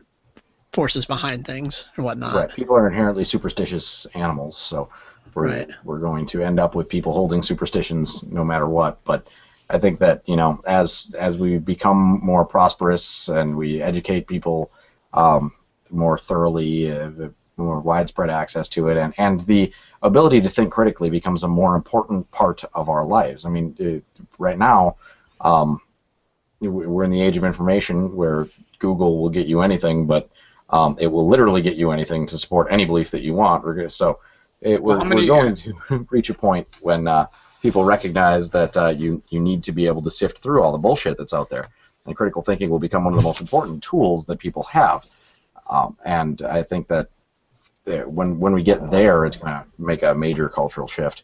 forces behind things and whatnot. Right. People are inherently superstitious animals, so we're going to end up with people holding superstitions no matter what. But I think that, you know, as we become more prosperous and we educate people more thoroughly, more widespread access to it, and the ability to think critically becomes a more important part of our lives. I mean, right now, we're in the age of information where Google will get you anything, but it will literally get you anything to support any belief that you want. So we're going to reach a point when people recognize that you need to be able to sift through all the bullshit that's out there. And critical thinking will become one of the most important tools that people have. And I think that when we get there, it's going to make a major cultural shift.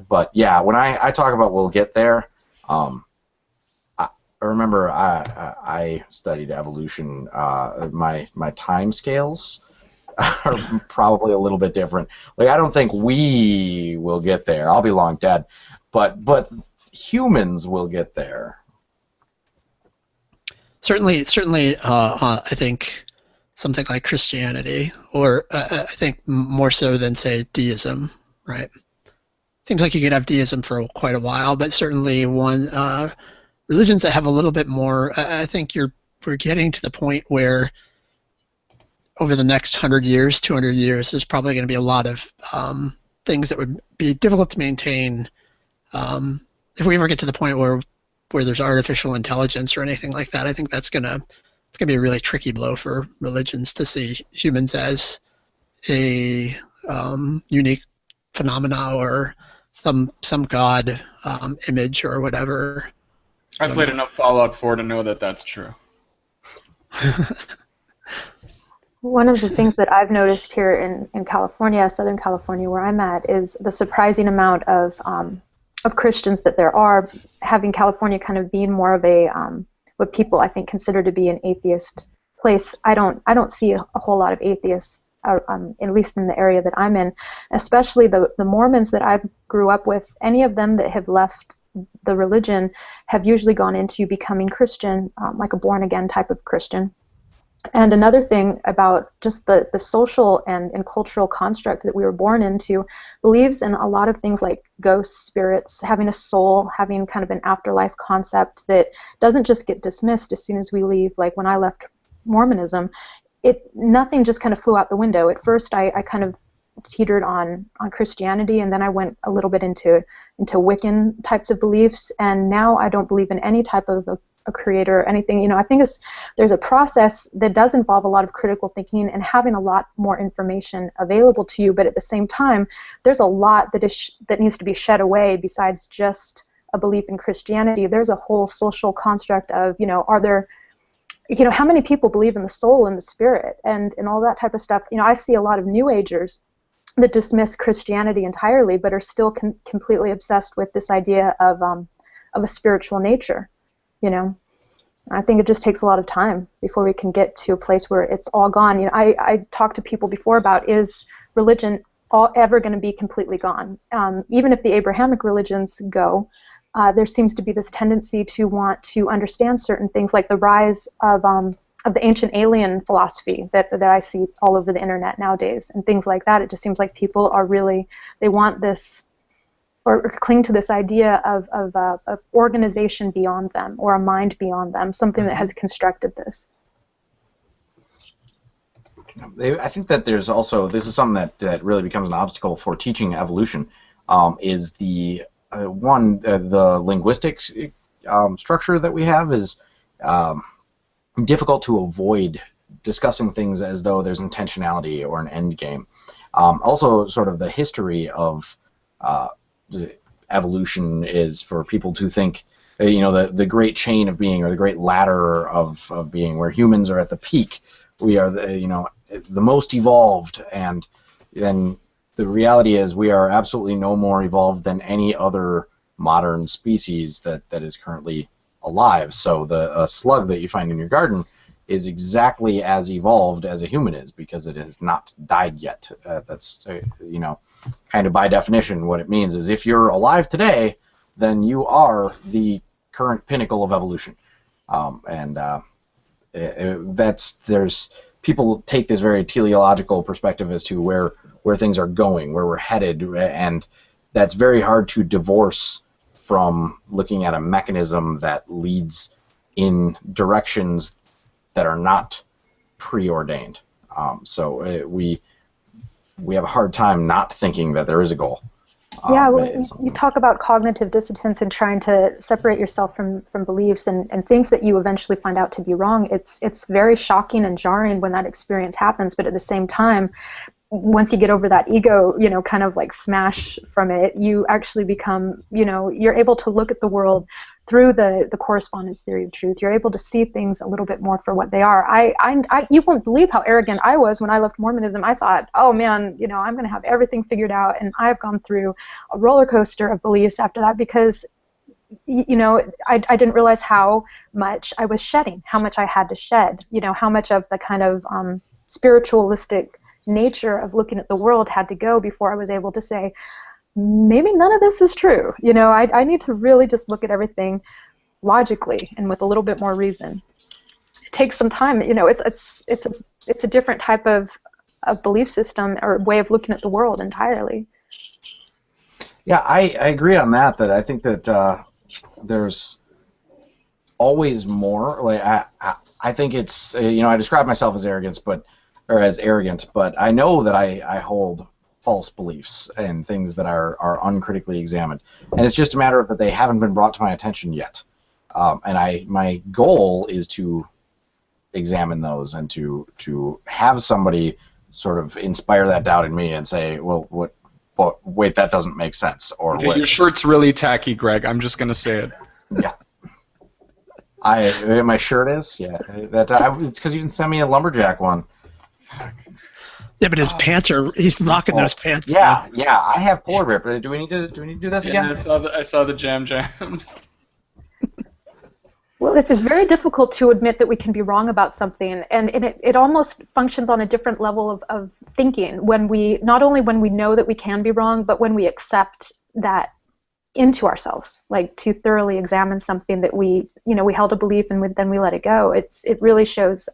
But yeah, when I talk about we'll get there, I remember I studied evolution. My time scales are probably a little bit different. Like, I don't think we will get there. I'll be long dead. But humans will get there. Certainly, I think something like Christianity, or I think more so than, say, deism, right? Seems like you could have deism for quite a while, but certainly religions that have a little bit more, I think we're getting to the point where over the next 100 years, 200 years, there's probably going to be a lot of things that would be difficult to maintain. If we ever get to the point where there's artificial intelligence or anything like that, I think it's going to be a really tricky blow for religions to see humans as a unique phenomena or some god image or whatever. I played enough Fallout 4 to know that that's true. One of the things that I've noticed here in California, Southern California, where I'm at, is the surprising amount of Christians that there are, having California kind of being more of a what people I think consider to be an atheist place. I don't see a whole lot of atheists, at least in the area that I'm in, especially the Mormons that I grew up with. Any of them that have left the religion have usually gone into becoming Christian, like a born-again type of Christian. And another thing about just the social and cultural construct that we were born into believes in a lot of things like ghosts, spirits, having a soul, having kind of an afterlife concept that doesn't just get dismissed as soon as we leave. Like when I left Mormonism, nothing just kind of flew out the window. At first I kind of teetered on Christianity, and then I went a little bit into Wiccan types of beliefs, and now I don't believe in any type of a creator or anything. You know, I think there's a process that does involve a lot of critical thinking and having a lot more information available to you, but at the same time, there's a lot that needs to be shed away besides just a belief in Christianity. There's a whole social construct of, how many people believe in the soul and the spirit and all that type of stuff. You know, I see a lot of New Agers that dismiss Christianity entirely, but are still completely obsessed with this idea of a spiritual nature. You know, I think it just takes a lot of time before we can get to a place where it's all gone. You know, I talked to people before about, is religion ever going to be completely gone? Even if the Abrahamic religions go, there seems to be this tendency to want to understand certain things, like the rise of the ancient alien philosophy that I see all over the internet nowadays, and things like that. It just seems like people are they want this, or cling to this idea of organization beyond them, or a mind beyond them, something that has constructed this. I think that there's also, this is something that really becomes an obstacle for teaching evolution, is the linguistics structure that we have is difficult to avoid discussing things as though there's intentionality or an end game. Also, sort of the history of evolution is for people to think, the great chain of being, or the great ladder of being, where humans are at the peak. We are the most evolved, and then the reality is we are absolutely no more evolved than any other modern species that is currently alive. So the slug that you find in your garden is exactly as evolved as a human is, because it has not died yet. That's you know, kind of by definition what it means is if you're alive today, then you are the current pinnacle of evolution. There's people take this very teleological perspective as to where things are going, where we're headed, and that's very hard to divorce from looking at a mechanism that leads in directions that are not preordained. So we have a hard time not thinking that there is a goal. Yeah, when you talk about cognitive dissonance and trying to separate yourself from beliefs and things that you eventually find out to be wrong, it's very shocking and jarring when that experience happens, but at the same time, once you get over that ego, you know, kind of like smash from it, you actually become, you know, you're able to look at the world through the correspondence theory of truth. You're able to see things a little bit more for what they are. You won't believe how arrogant I was when I left Mormonism. I thought, oh man, you know, I'm going to have everything figured out, and I've gone through a roller coaster of beliefs after that, because, you know, I didn't realize how much I was shedding, how much I had to shed, you know, how much of the kind of spiritualistic nature of looking at the world had to go before I was able to say, maybe none of this is true. You know, I need to really just look at everything logically and with a little bit more reason. It takes some time. You know, it's a different type of belief system or way of looking at the world entirely. Yeah, I agree on that. That I think that there's always more. Like I think it's, you know, I describe myself as arrogant, but I know that I hold false beliefs and things that are uncritically examined, and it's just a matter of that they haven't been brought to my attention yet. And my goal is to examine those and to have somebody sort of inspire that doubt in me and say, well, wait, that doesn't make sense. Or okay, your shirt's really tacky, Greg. I'm just gonna say it. Yeah. My shirt is? Yeah. It's because you didn't send me a lumberjack one. Yeah, but his pants he's rocking those pants. Yeah, yeah, I have polar bear, but do we need to do this again? I saw the jams. Well, it's very difficult to admit that we can be wrong about something, and it almost functions on a different level of thinking when we, not only when we know that we can be wrong, but when we accept that into ourselves, like to thoroughly examine something that we held a belief and then we let it go. It really shows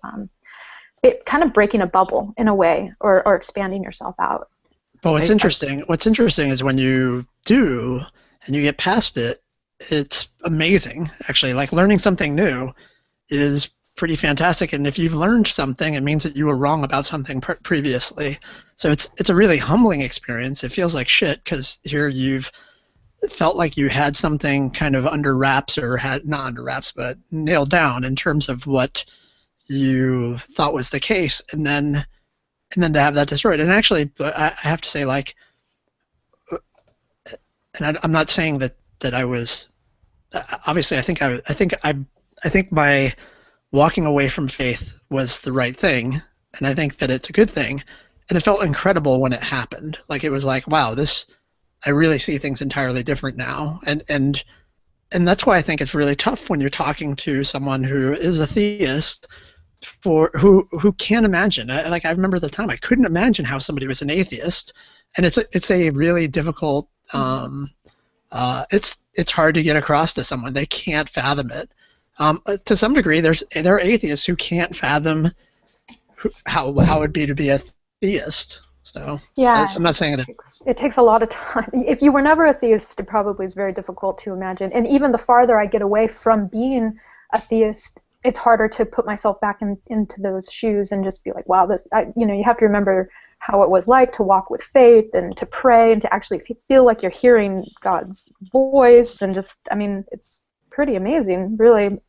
it kind of breaking a bubble in a way, or expanding yourself out. But what's interesting is when you do and you get past it, it's amazing. Actually, like learning something new is pretty fantastic. And if you've learned something, it means that you were wrong about something previously. So it's a really humbling experience. It feels like shit because here you've felt like you had something kind of under wraps, or had not under wraps, but nailed down in terms of what you thought was the case, and then to have that destroyed. And actually, I have to say, like, and I'm not saying that I was. Obviously, I think my walking away from faith was the right thing, and I think that it's a good thing. And it felt incredible when it happened. Like, it was like, wow, I really see things entirely different now. And that's why I think it's really tough when you're talking to someone who is a theist, who can't imagine. I remember the time I couldn't imagine how somebody was an atheist, and it's a really difficult. It's hard to get across to someone. They can't fathom it. To some degree, there are atheists who can't fathom how it would be to be a theist. So yeah, I'm not saying that it takes a lot of time. If you were never a theist, it probably is very difficult to imagine. And even the farther I get away from being a theist, it's harder to put myself back into those shoes and just be like, wow, you have to remember how it was like to walk with faith and to pray and to actually feel like you're hearing God's voice, and just, I mean, it's pretty amazing, really,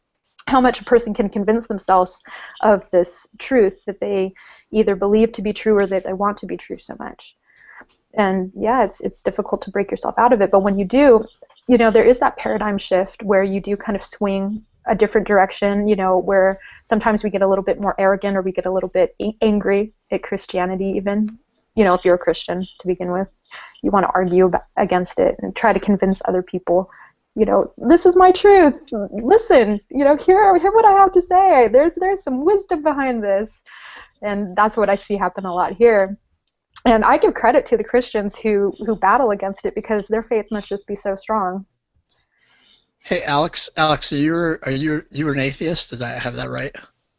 how much a person can convince themselves of this truth that they either believe to be true or that they want to be true so much. And yeah, it's difficult to break yourself out of it, but when you do, there is that paradigm shift where you do kind of swing a different direction, where sometimes we get a little bit more arrogant, or we get a little bit angry at Christianity even. If you're a Christian to begin with, you want to argue against it and try to convince other people this is my truth. Listen, hear what I have to say. There's some wisdom behind this. And that's what I see happen a lot here. And I give credit to the Christians who battle against it, because their faith must just be so strong. Hey, Alex, you were an atheist? Did I have that right?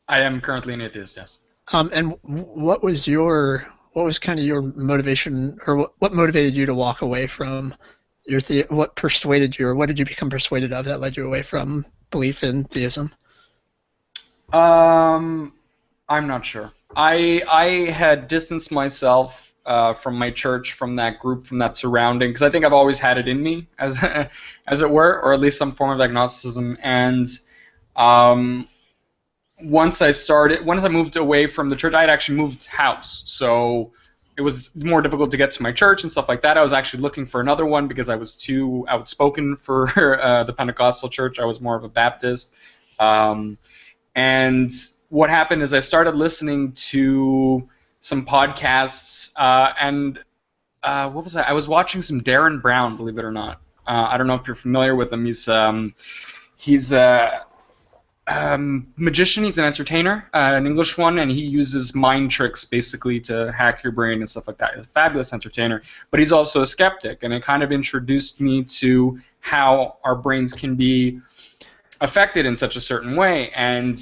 I am currently an atheist, yes. And what was kind of your motivation, or what motivated you to walk away from what persuaded you, or what did you become persuaded of that led you away from belief in theism? I'm not sure. I had distanced myself from my church, from that group, from that surrounding, because I think I've always had it in me, as it were, or at least some form of agnosticism. And once I moved away from the church, I had actually moved house, so it was more difficult to get to my church and stuff like that. I was actually looking for another one because I was too outspoken for the Pentecostal church. I was more of a Baptist. And what happened is I started listening to some podcasts, and what was that? I was watching some Darren Brown, believe it or not. I don't know if you're familiar with him. He's a magician. He's an entertainer, an English one, and he uses mind tricks basically to hack your brain and stuff like that. He's a fabulous entertainer, but he's also a skeptic, and it kind of introduced me to how our brains can be affected in such a certain way. And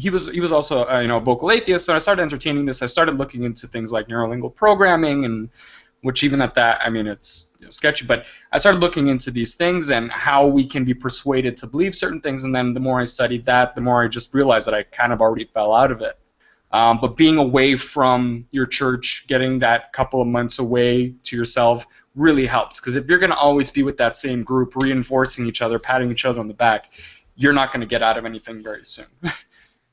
he was also a vocal atheist, so I started entertaining this. I started looking into things like neurolingual programming, and which even at that, I mean, it's sketchy, but I started looking into these things and how we can be persuaded to believe certain things. And then the more I studied that, the more I just realized that I kind of already fell out of it. But being away from your church, getting that couple of months away to yourself really helps, because if you're going to always be with that same group, reinforcing each other, patting each other on the back, you're not going to get out of anything very soon.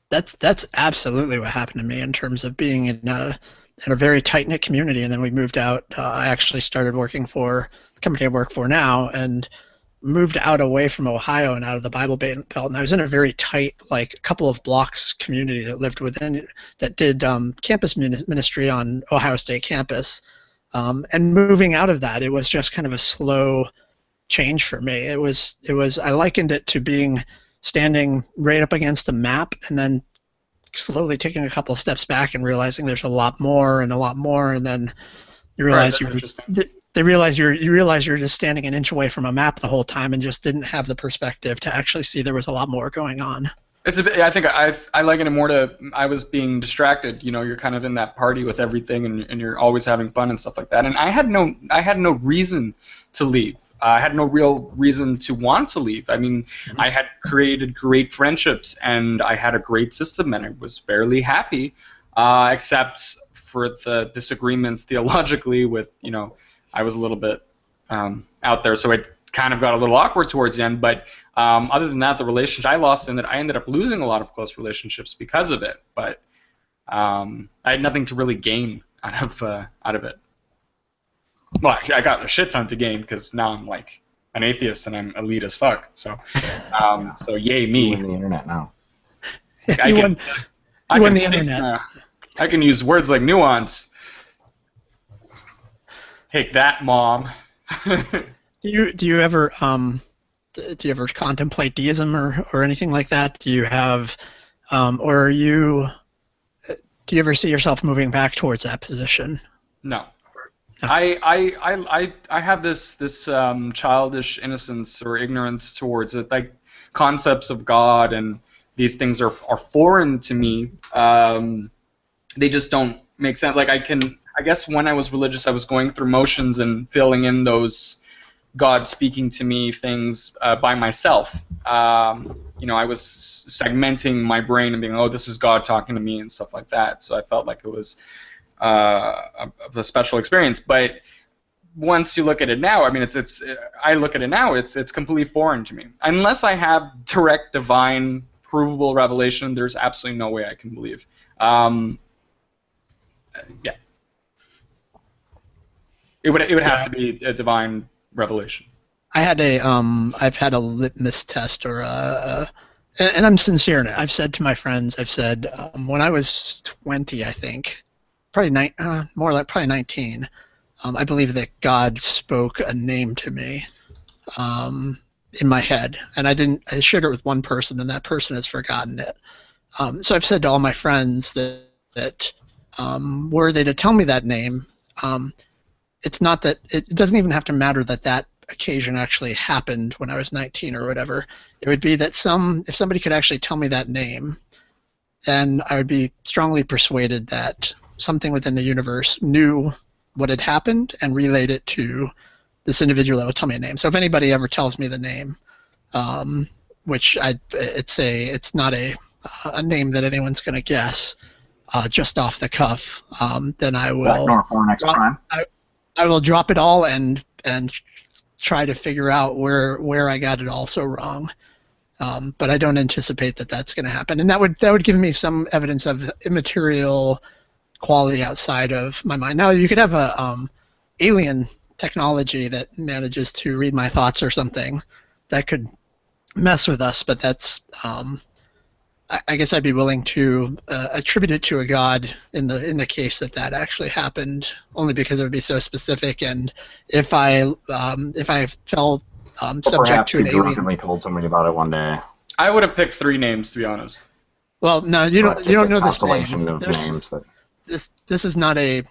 That's absolutely what happened to me in terms of being in a very tight-knit community, and then we moved out. I actually started working for the company I work for now, and moved out away from Ohio and out of the Bible Belt, and I was in a very tight, like, couple of blocks community that lived within, that did campus ministry on Ohio State campus. And moving out of that, it was just kind of a slow change for me. It was I likened it to standing right up against a map and then slowly taking a couple of steps back and realizing there's a lot more, and then you realize you realize you're just standing an inch away from a map the whole time and just didn't have the perspective to actually see there was a lot more going on. I think I liken it more to, I was being distracted. You're kind of in that party with everything, and you're always having fun and stuff like that. And I had no reason to leave. I had no real reason to want to leave. I mean, I had created great friendships, and I had a great system, and I was fairly happy, except for the disagreements theologically with, I was a little bit out there, so it kind of got a little awkward towards the end. But other than that, the relationship I lost in it, I ended up losing a lot of close relationships because of it. But I had nothing to really gain out of it. Well, I got a shit ton to gain, because now I'm like an atheist and I'm elite as fuck. So, so yay me. You win the internet now. I won the internet. I can use words like nuance. Take that, Mom. Do you ever contemplate deism or anything like that? Do you have, or do you ever see yourself moving back towards that position? No. I have this childish innocence or ignorance towards it. Like, concepts of God and these things are foreign to me. They just don't make sense. Like, I guess when I was religious, I was going through motions and filling in those God speaking to me things by myself. I was segmenting my brain and being, oh, this is God talking to me and stuff like that. So I felt like it was a special experience. But once you look at it now, I mean, I look at it now, it's completely foreign to me. Unless I have direct, divine, provable revelation, there's absolutely no way I can believe. Yeah. It would have to be a divine revelation. I've had a litmus test, or and I'm sincere in it. I've said to my friends, when I was 20, I think, probably more like probably 19, I believe that God spoke a name to me, in my head, and I shared it with one person, and that person has forgotten it. So I've said to all my friends that were they to tell me that name, it's not that it doesn't even have to matter that occasion actually happened when I was 19 or whatever. It would be that if somebody could actually tell me that name, then I would be strongly persuaded that something within the universe knew what had happened and relayed it to this individual that would tell me a name. So if anybody ever tells me the name, which it's not a name that anyone's going to guess just off the cuff, then I will. I will drop it all and try to figure out where I got it all so wrong. But I don't anticipate that that's going to happen, and that would give me some evidence of immaterial quality outside of my mind. Now you could have a alien technology that manages to read my thoughts or something that could mess with us, but that's I guess I'd be willing to attribute it to a god in the case that actually happened, only because it would be so specific. And if I fell subject to an alien, drunkenly told somebody about it one day. I would have picked 3 names, to be honest. Well, no, you don't know this name. Of names that... This is not going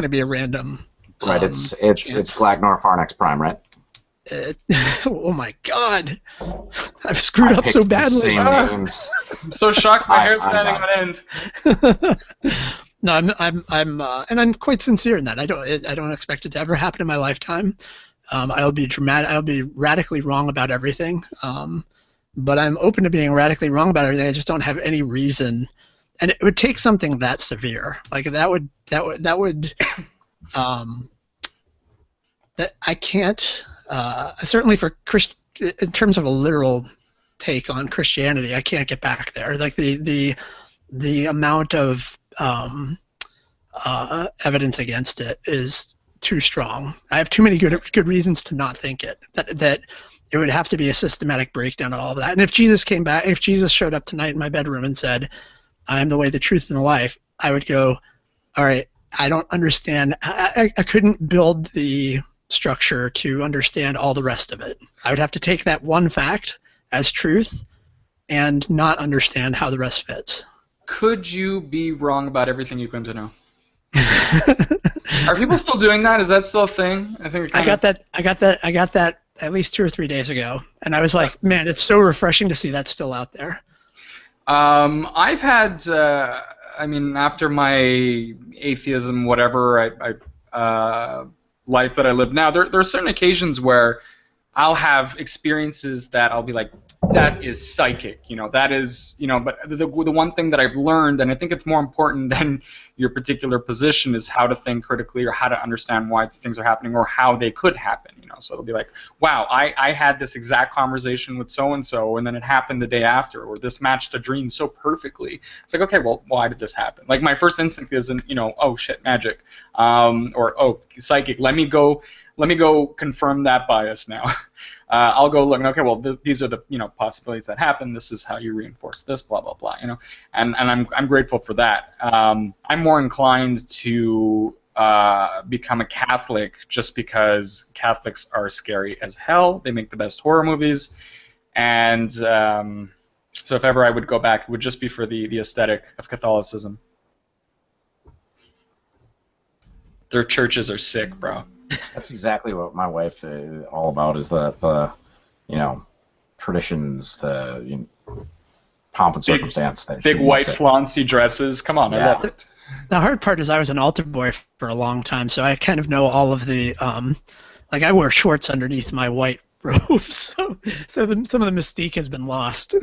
to be a random. Right, it's Glagnor Farnex Prime, right? Oh my God! I've screwed up so badly. Same names. I'm so shocked. My hair's standing on end. No, and I'm quite sincere in that. I don't expect it to ever happen in my lifetime. I'll be radically wrong about everything. But I'm open to being radically wrong about everything. I just don't have any reason, and it would take something that severe. Like that would that I can't. Certainly in terms of a literal take on Christianity, I can't get back there. Like the amount of evidence against it is too strong. I have too many good reasons to not think it. That it would have to be a systematic breakdown of all of that. And if Jesus showed up tonight in my bedroom and said, "I am the way, the truth, and the life," I would go, "All right, I don't understand. I couldn't build the structure to understand all the rest of it. I would have to take that one fact as truth and not understand how the rest fits." Could you be wrong about everything you claim to know? Are people still doing that? Is that still a thing? I think I got that at least 2 or 3 days ago, and I was like, man, it's so refreshing to see that still out there. I've had, after my atheism, whatever, life that I live now, there are certain occasions where I'll have experiences that I'll be like, that is psychic, that is, but the one thing that I've learned, and I think it's more important than your particular position, is how to think critically or how to understand why things are happening or how they could happen, so it'll be like, wow, I had this exact conversation with so-and-so and then it happened the day after, or this matched a dream so perfectly. It's like, okay, well, why did this happen? Like my first instinct isn't, oh shit, magic, or oh, psychic, let me go confirm that bias now. I'll go look, okay, well, these are the possibilities that happen. This is how you reinforce this, blah blah blah, and I'm grateful for that. I'm more inclined to become a Catholic just because Catholics are scary as hell. They make the best horror movies, and so if ever I would go back, it would just be for the aesthetic of Catholicism. Their churches are sick, bro. That's exactly what my wife is all about, is the traditions, the pomp and circumstance. Big white flauncy dresses. Come on, I love it. The hard part is I was an altar boy for a long time, so I kind of know all of the, like I wear shorts underneath my white robes, so some of the mystique has been lost.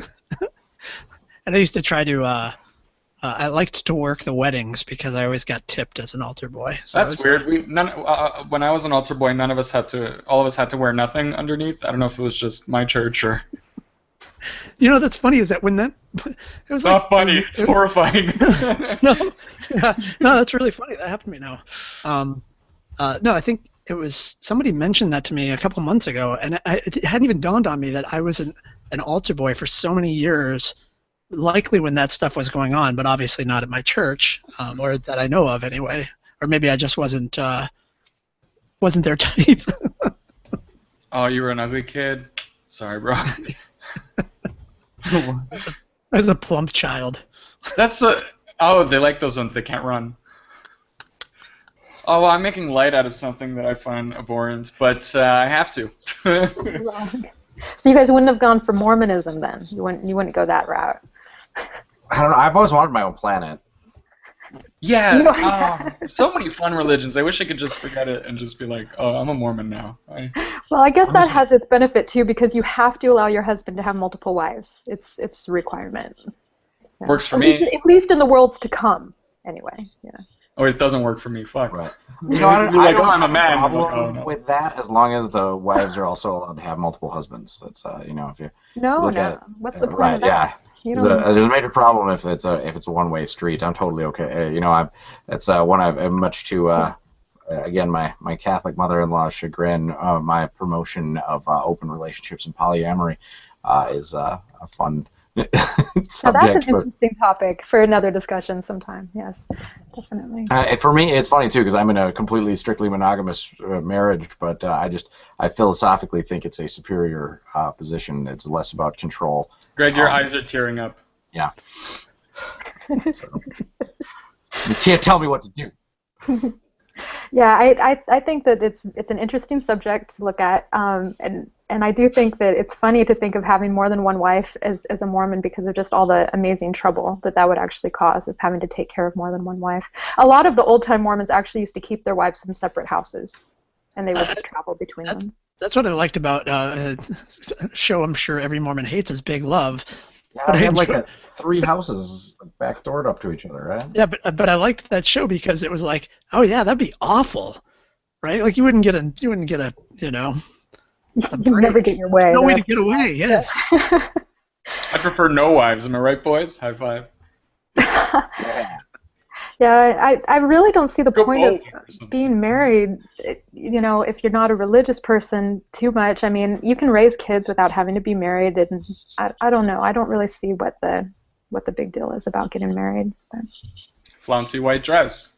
And I used to try to, I liked to work the weddings because I always got tipped as an altar boy. So that's weird. When I was an altar boy, all of us had to wear nothing underneath. I don't know if it was just my church or. That's funny is that when that it was not funny. It's horrifying. No, that's really funny. That happened to me now. No, I think it was somebody mentioned that to me a couple months ago, and it hadn't even dawned on me that I was an altar boy for so many years. Likely when that stuff was going on, but obviously not at my church, or that I know of anyway. Or maybe I just wasn't their type. Oh, you were an ugly kid. Sorry, bro. As a plump child. That's a. Oh, they like those ones. They can't run. Oh, well, I'm making light out of something that I find abhorrent, but I have to. So you guys wouldn't have gone for Mormonism then? You wouldn't go that route. I don't know. I've always wanted my own planet. Yeah, so many fun religions. I wish I could just forget it and just be like, oh, I'm a Mormon now. Well, I guess that has its benefit too, because you have to allow your husband to have multiple wives. It's a requirement. Yeah. Works for me. At least in the worlds to come, anyway. Yeah. Oh, it doesn't work for me. Fuck. Right. You know, I don't I'm a have man. a problem Like, oh, no. with that as long as the wives are also allowed to have multiple husbands. That's you know, if you look at it, What's the point right? of that? Yeah. You There's a major problem if it's a one-way street. I'm totally okay. You know, that's one I'm much to again my Catholic mother-in-law's chagrin. My promotion of open relationships and polyamory is a fun subject. Now that's an interesting topic for another discussion sometime. Yes, definitely. For me, it's funny too because I'm in a completely strictly monogamous marriage, but I philosophically think it's a superior position. It's less about control. Greg, your eyes are tearing up. Yeah. So, you can't tell me what to do. Yeah, I think that it's an interesting subject to look at, and I do think that it's funny to think of having more than one wife as a Mormon because of just all the amazing trouble that would actually cause of having to take care of more than one wife. A lot of the old-time Mormons actually used to keep their wives in separate houses, and they would just travel between them. That's what I liked about a show I'm sure every Mormon hates is Big Love. Yeah, they had like 3 houses backdoored up to each other, right? Yeah, but I liked that show because it was like, oh yeah, that'd be awful, right? Like you wouldn't get a you know. You never get your way. No way to get away. Yes. I prefer no wives. Am I right, boys? High five. Yeah, I really don't see the Go point both or of something. being married, you know, if you're not a religious person too much. I mean, you can raise kids without having to be married, and I don't know. I don't really see what the big deal is about getting married. But. Flouncy white dress.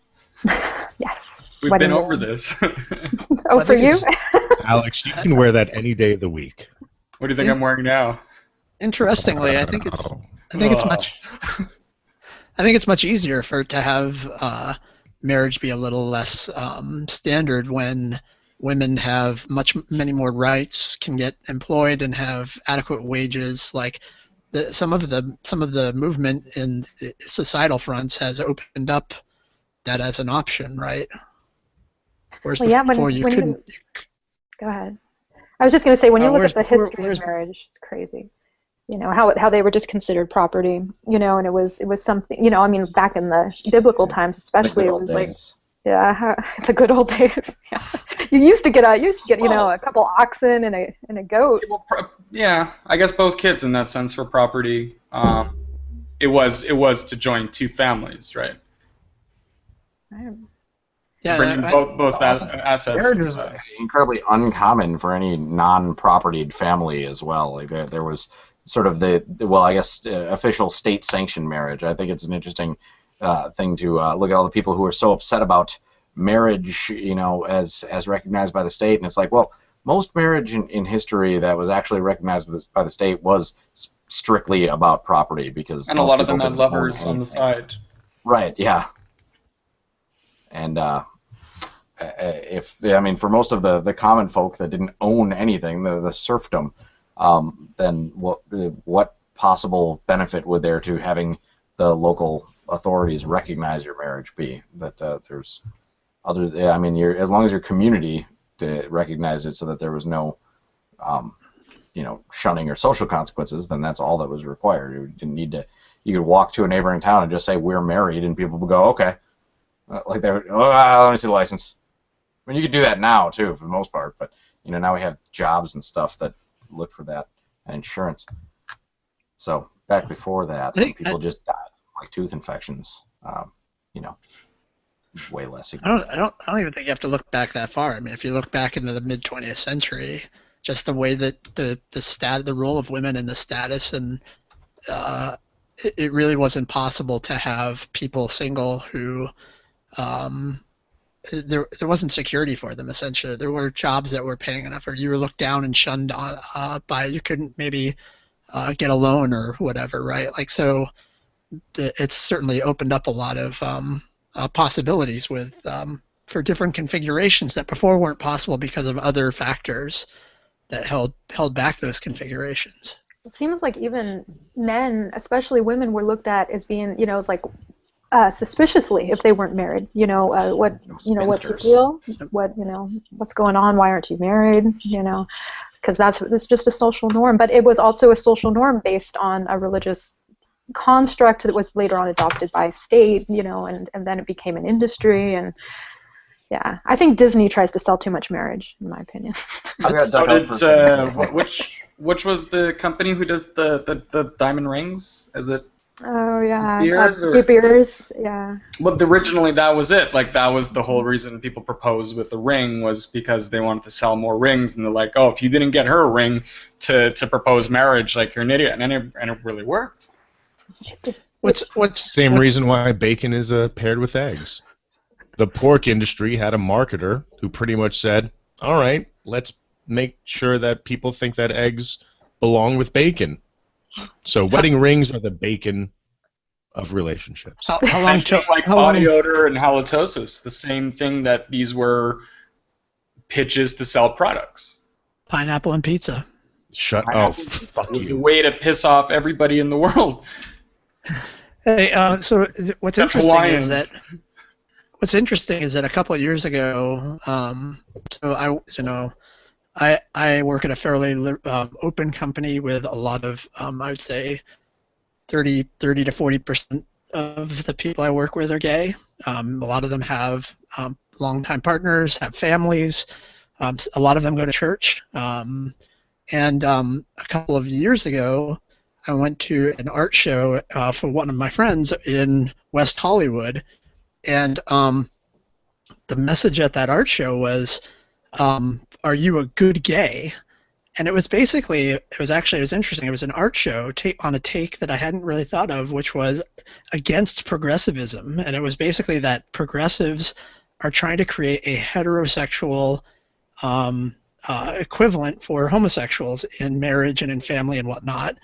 Yes. We've Wedding been over ring. this. Oh, for you? Alex, you can wear that any day of the week. What do you think I'm wearing now? Interestingly, I think it's much easier for it to have marriage be a little less standard when women have many more rights, can get employed, and have adequate wages. Like some of the movement in the societal fronts has opened up that as an option, right? Whereas before you couldn't. Go ahead. I was just going to say, when you look at the history whereas- of marriage, it's crazy. You know, how they were just considered property, you know, and it was something, you know, I mean, back in the biblical times especially, it was like, yeah, the good old days. Yeah. You used to get you know, a couple oxen and a goat. Well, yeah, I guess both kids in that sense were property. It was to join 2 families, right? Yeah, Bringing both assets. Marriage was incredibly uncommon for any non-propertied family as well. Like there was sort of official state-sanctioned marriage. I think it's an interesting thing to look at all the people who are so upset about marriage, you know, as recognized by the state, and it's like, well, most marriage in history that was actually recognized by the state was strictly about property because And a lot of them had lovers on the side. Right. Yeah. And for most of the common folk that didn't own anything, the serfdom, then what possible benefit would there to having the local authorities recognize your marriage be? That there's other. I mean, as long as your community recognized it, so that there was no, shunning or social consequences, then that's all that was required. You didn't need to. You could walk to a neighboring town and just say we're married, and people would go, okay. Like they're, let me see the license. I mean, you could do that now too, for the most part. But now we have jobs and stuff that look for that, and insurance. So back before that, people just died from like tooth infections. Way less. I don't even think you have to look back that far. I mean, if you look back into the mid 20th century, just the way that the role of women and the status, and it really wasn't possible to have people single who there wasn't security for them. Essentially, there were jobs that were paying enough, or you were looked down and shunned on by. You couldn't maybe get a loan or whatever, right? Like so, it's certainly opened up a lot of possibilities with for different configurations that before weren't possible because of other factors that held back those configurations. It seems like even men, especially women, were looked at as being, like suspiciously if they weren't married. What's your deal? What's going on? Why aren't you married? Because it's just a social norm. But it was also a social norm based on a religious construct that was later on adopted by state, and then it became an industry. And yeah, I think Disney tries to sell too much marriage, in my opinion. Which was the company who does the diamond rings? Is it? Oh yeah, De Beers, yeah. Well, originally that was it. Like that was the whole reason people proposed with the ring was because they wanted to sell more rings, and they're like, oh, if you didn't get her a ring to propose marriage, like you're an idiot, and it really worked. Same reason why bacon is paired with eggs. The pork industry had a marketer who pretty much said, all right, let's make sure that people think that eggs belong with bacon. So wedding rings are the bacon of relationships. How long took like body odor and halitosis? The same thing that these were pitches to sell products. Pineapple and pizza. Shut up. It was a way to piss off everybody in the world. Hey, so what's interesting is that a couple of years ago, I work at a fairly open company with a lot of, I would say, 30 to 40% of the people I work with are gay. A lot of them have longtime partners, have families. A lot of them go to church. And a couple of years ago, I went to an art show for one of my friends in West Hollywood, and the message at that art show was, are you a good gay? And it was basically, it was interesting. It was an art show on a take that I hadn't really thought of, which was against progressivism. And it was basically that progressives are trying to create a heterosexual equivalent for homosexuals in marriage and in family and whatnot.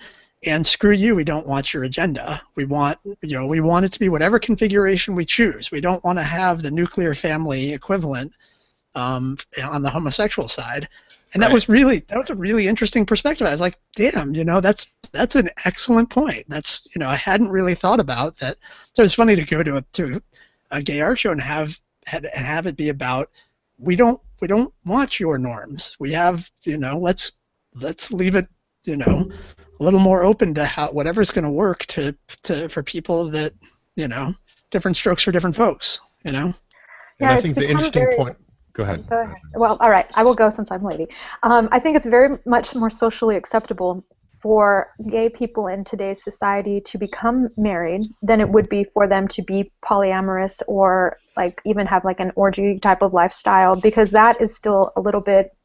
And screw you, we don't want your agenda. We want it to be whatever configuration we choose. We don't want to have the nuclear family equivalent on the homosexual side. And that was a really interesting perspective. I was like, damn, that's an excellent point. That's, I hadn't really thought about that. So it's funny to go to a gay art show and have it be about, we don't want your norms. We have, let's leave it, a little more open to whatever's going to work for people that, different strokes for different folks, And I think the interesting point. Go ahead. Well, all right. I will go since I'm lady. I think it's very much more socially acceptable for gay people in today's society to become married than it would be for them to be polyamorous or like even have like an orgy type of lifestyle, because that is still a little bit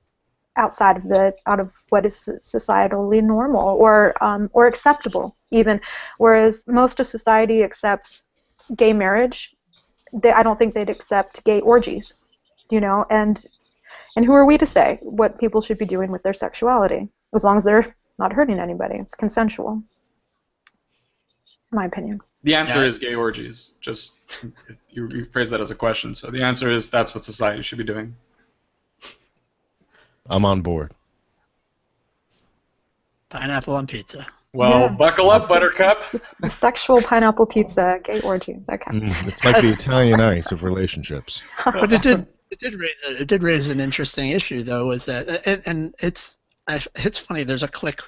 out of what is societally normal or acceptable even. Whereas most of society accepts gay marriage, I don't think they'd accept gay orgies. And who are we to say what people should be doing with their sexuality, as long as they're not hurting anybody? It's consensual, in my opinion. The answer is gay orgies. Just you phrase that as a question. So the answer is that's what society should be doing. I'm on board. Pineapple on pizza. Well, buckle up, Buttercup. The sexual pineapple pizza, gay orgy. Okay. It's like the Italian ice of relationships. But it did raise an interesting issue, though, was that, and it's funny. There's a clique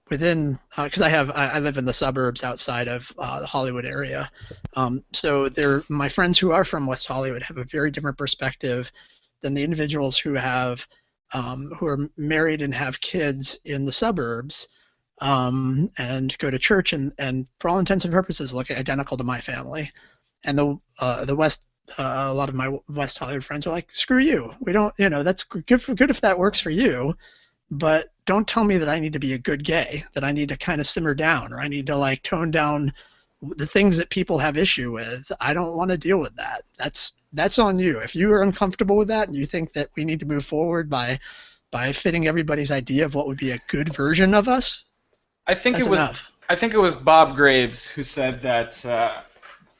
within, because I live in the suburbs outside of the Hollywood area, so my friends who are from West Hollywood have a very different perspective than the individuals who are married and have kids in the suburbs, and go to church and for all intents and purposes look identical to my family, and the West. A lot of my West Hollywood friends are like, screw you. We don't, that's good if that works for you, but don't tell me that I need to be a good gay, that I need to kind of simmer down, or I need to like tone down the things that people have issue with. I don't want to deal with that. that's on you. If you are uncomfortable with that and you think that we need to move forward by fitting everybody's idea of what would be a good version of us, I think that's it was enough. I think it was Bob Graves who said that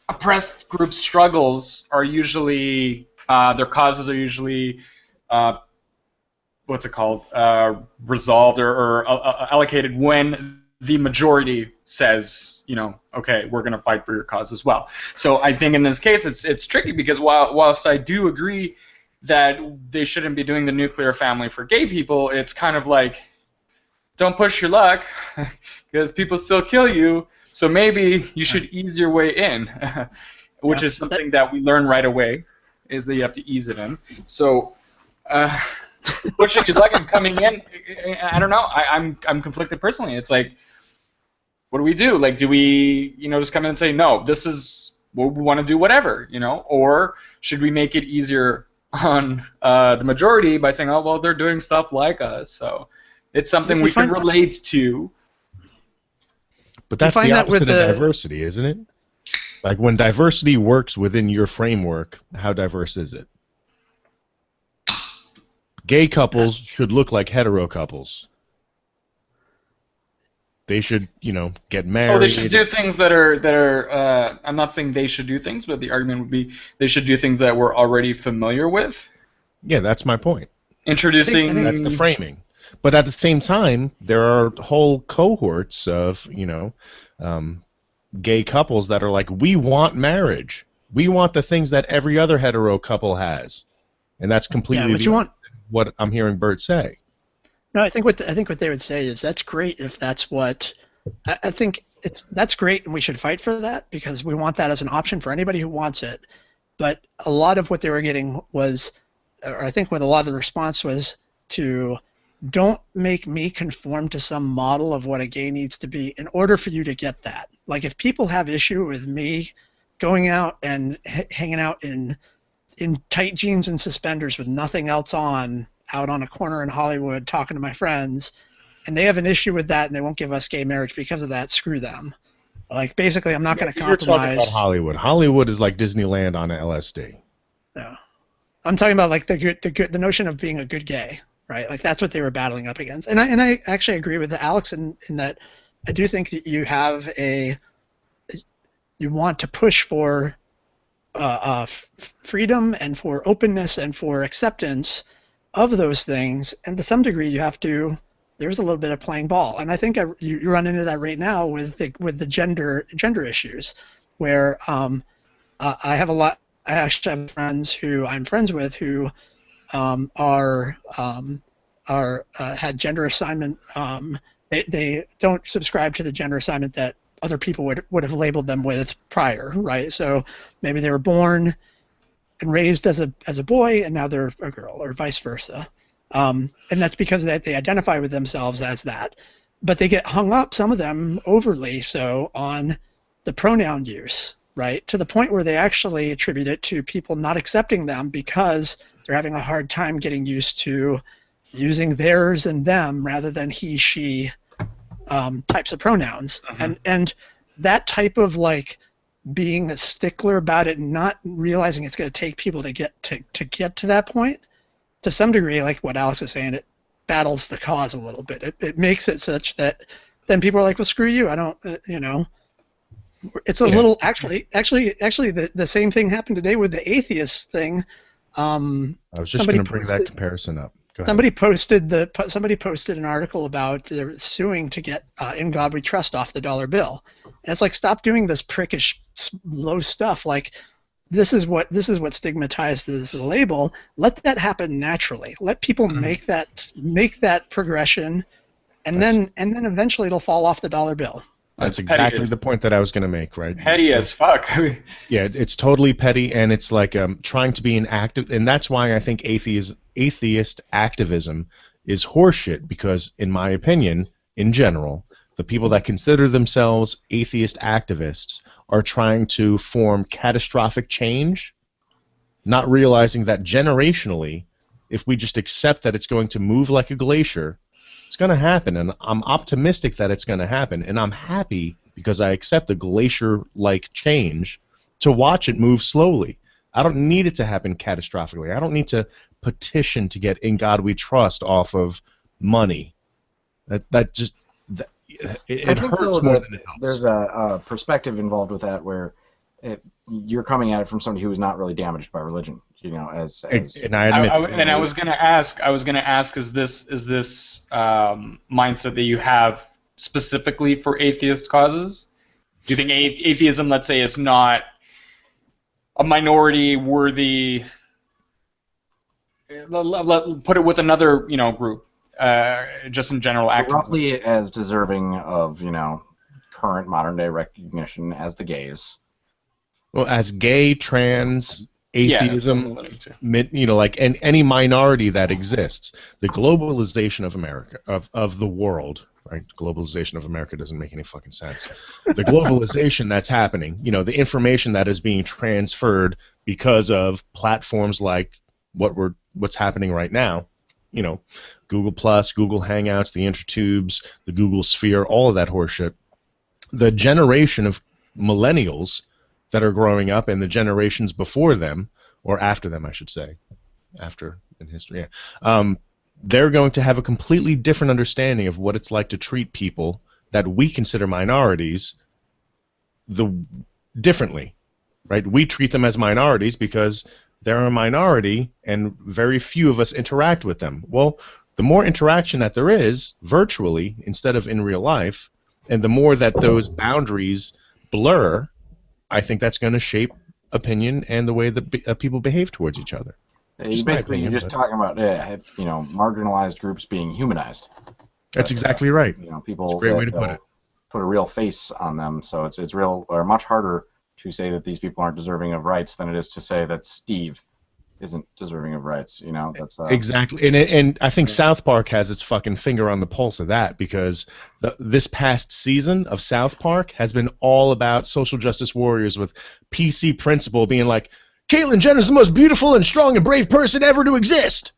oppressed group struggles are usually their causes are usually what's it called resolved or allocated when the majority says, okay, we're going to fight for your cause as well. So I think in this case it's tricky because whilst I do agree that they shouldn't be doing the nuclear family for gay people, it's kind of like, don't push your luck because people still kill you, so maybe you should ease your way in, which is something that we learn right away, is that you have to ease it in. So pushing your luck and coming in, I don't know, I'm conflicted personally. It's like, what do we do? Like, do we, just come in and say, no, this is what we want to do, whatever, or should we make it easier on the majority by saying, oh, well, they're doing stuff like us, so it's something we can relate to. But that's the opposite of diversity, isn't it? Like, when diversity works within your framework, how diverse is it? Gay couples should look like hetero couples. They should, get married. Oh, they should do things that are. I'm not saying they should do things, but the argument would be they should do things that we're already familiar with. Yeah, that's my point. Introducing. That's the framing. But at the same time, there are whole cohorts of, gay couples that are like, we want marriage. We want the things that every other hetero couple has, and that's completely what I'm hearing Bert say. No, I think what they would say is that's great if that's what I think that's great, and we should fight for that because we want that as an option for anybody who wants it. But a lot of what they were getting was, or I think what a lot of the response was to, don't make me conform to some model of what a gay needs to be in order for you to get that. Like, if people have issue with me going out and hanging out in tight jeans and suspenders with nothing else on, out on a corner in Hollywood talking to my friends, and they have an issue with that and they won't give us gay marriage because of that, screw them. Like, basically, I'm not going to compromise. You're talking about Hollywood. Hollywood is like Disneyland on LSD. No. I'm talking about like the notion of being a good gay, right? Like, that's what they were battling up against. And I actually agree with Alex in that I do think that you want to push for freedom and for openness and for acceptance of those things, and to some degree there's a little bit of playing ball, and I think you run into that right now with the gender issues, where I actually have friends who I'm friends with who had gender assignment. They don't subscribe to the gender assignment that other people would have labeled them with prior, right? So maybe they were born and raised as a boy, and now they're a girl, or vice versa. And that's because they identify with themselves as that. But they get hung up, some of them overly so, on the pronoun use, right? To the point where they actually attribute it to people not accepting them because they're having a hard time getting used to using theirs and them rather than he, she types of pronouns. Uh-huh. And that type of, like, being a stickler about it and not realizing it's going to take people to get to that point, to some degree, like what Alex is saying, it battles the cause a little bit. It makes it such that then people are like, well, screw you, I don't, it's a little, actually the same thing happened today with the atheist thing. I was just going to bring that comparison up. Somebody posted an article about they're suing to get "In God We Trust" off the dollar bill, and it's like, stop doing this prickish, low stuff. Like, this is what stigmatizes the label. Let that happen naturally. Let people make that progression, and then eventually it'll fall off the dollar bill. That's exactly the point that I was going to make, right? Petty as fuck. Yeah, it's totally petty, and it's like trying to be an active, and that's why I think atheist activism is horseshit, because in my opinion, in general, the people that consider themselves atheist activists are trying to form catastrophic change, not realizing that generationally, if we just accept that it's going to move like a glacier, it's going to happen, and I'm optimistic that it's going to happen, and I'm happy because I accept the glacier-like change to watch it move slowly. I don't need it to happen catastrophically. I don't need to petition to get "In God We Trust" off of money. It I hurts think, more though, than it helps. there's a perspective involved with that where you're coming at it from somebody who is not really damaged by religion. You know, as And I admit, I was gonna ask, is this mindset that you have specifically for atheist causes? Do you think atheism, let's say, is not a minority-worthy? Put it with another, group, just in general activism. roughly as deserving of current modern day recognition as the gays. well, as gay, trans, atheism, Yeah, that's what I'm alluding to. like any minority that exists, the globalization of America, of the world, right? Globalization of America doesn't make any fucking sense. The globalization that's happening, the information that is being transferred because of platforms like what's happening right now, Google Plus, Google Hangouts, the Intertubes, the Google Sphere, all of that horseshit. The generation of millennials that are growing up and the generations before them, or after them, I should say, after in history, they're going to have a completely different understanding of what it's like to treat people that we consider minorities differently, right? We treat them as minorities because they're a minority and very few of us interact with them. Well, the more interaction that there is virtually instead of in real life, and the more that those boundaries blur, I think that's going to shape opinion and the way that people behave towards each other. You're just talking about marginalized groups being humanized. That's exactly right. People Great way to put it. Put a real face on them, so it's real or much harder to say that these people aren't deserving of rights than it is to say that Steve isn't deserving of rights. That's exactly, and I think South Park has its fucking finger on the pulse of that, because this past season of South Park has been all about social justice warriors with PC Principal being like, Caitlyn Jenner's the most beautiful and strong and brave person ever to exist.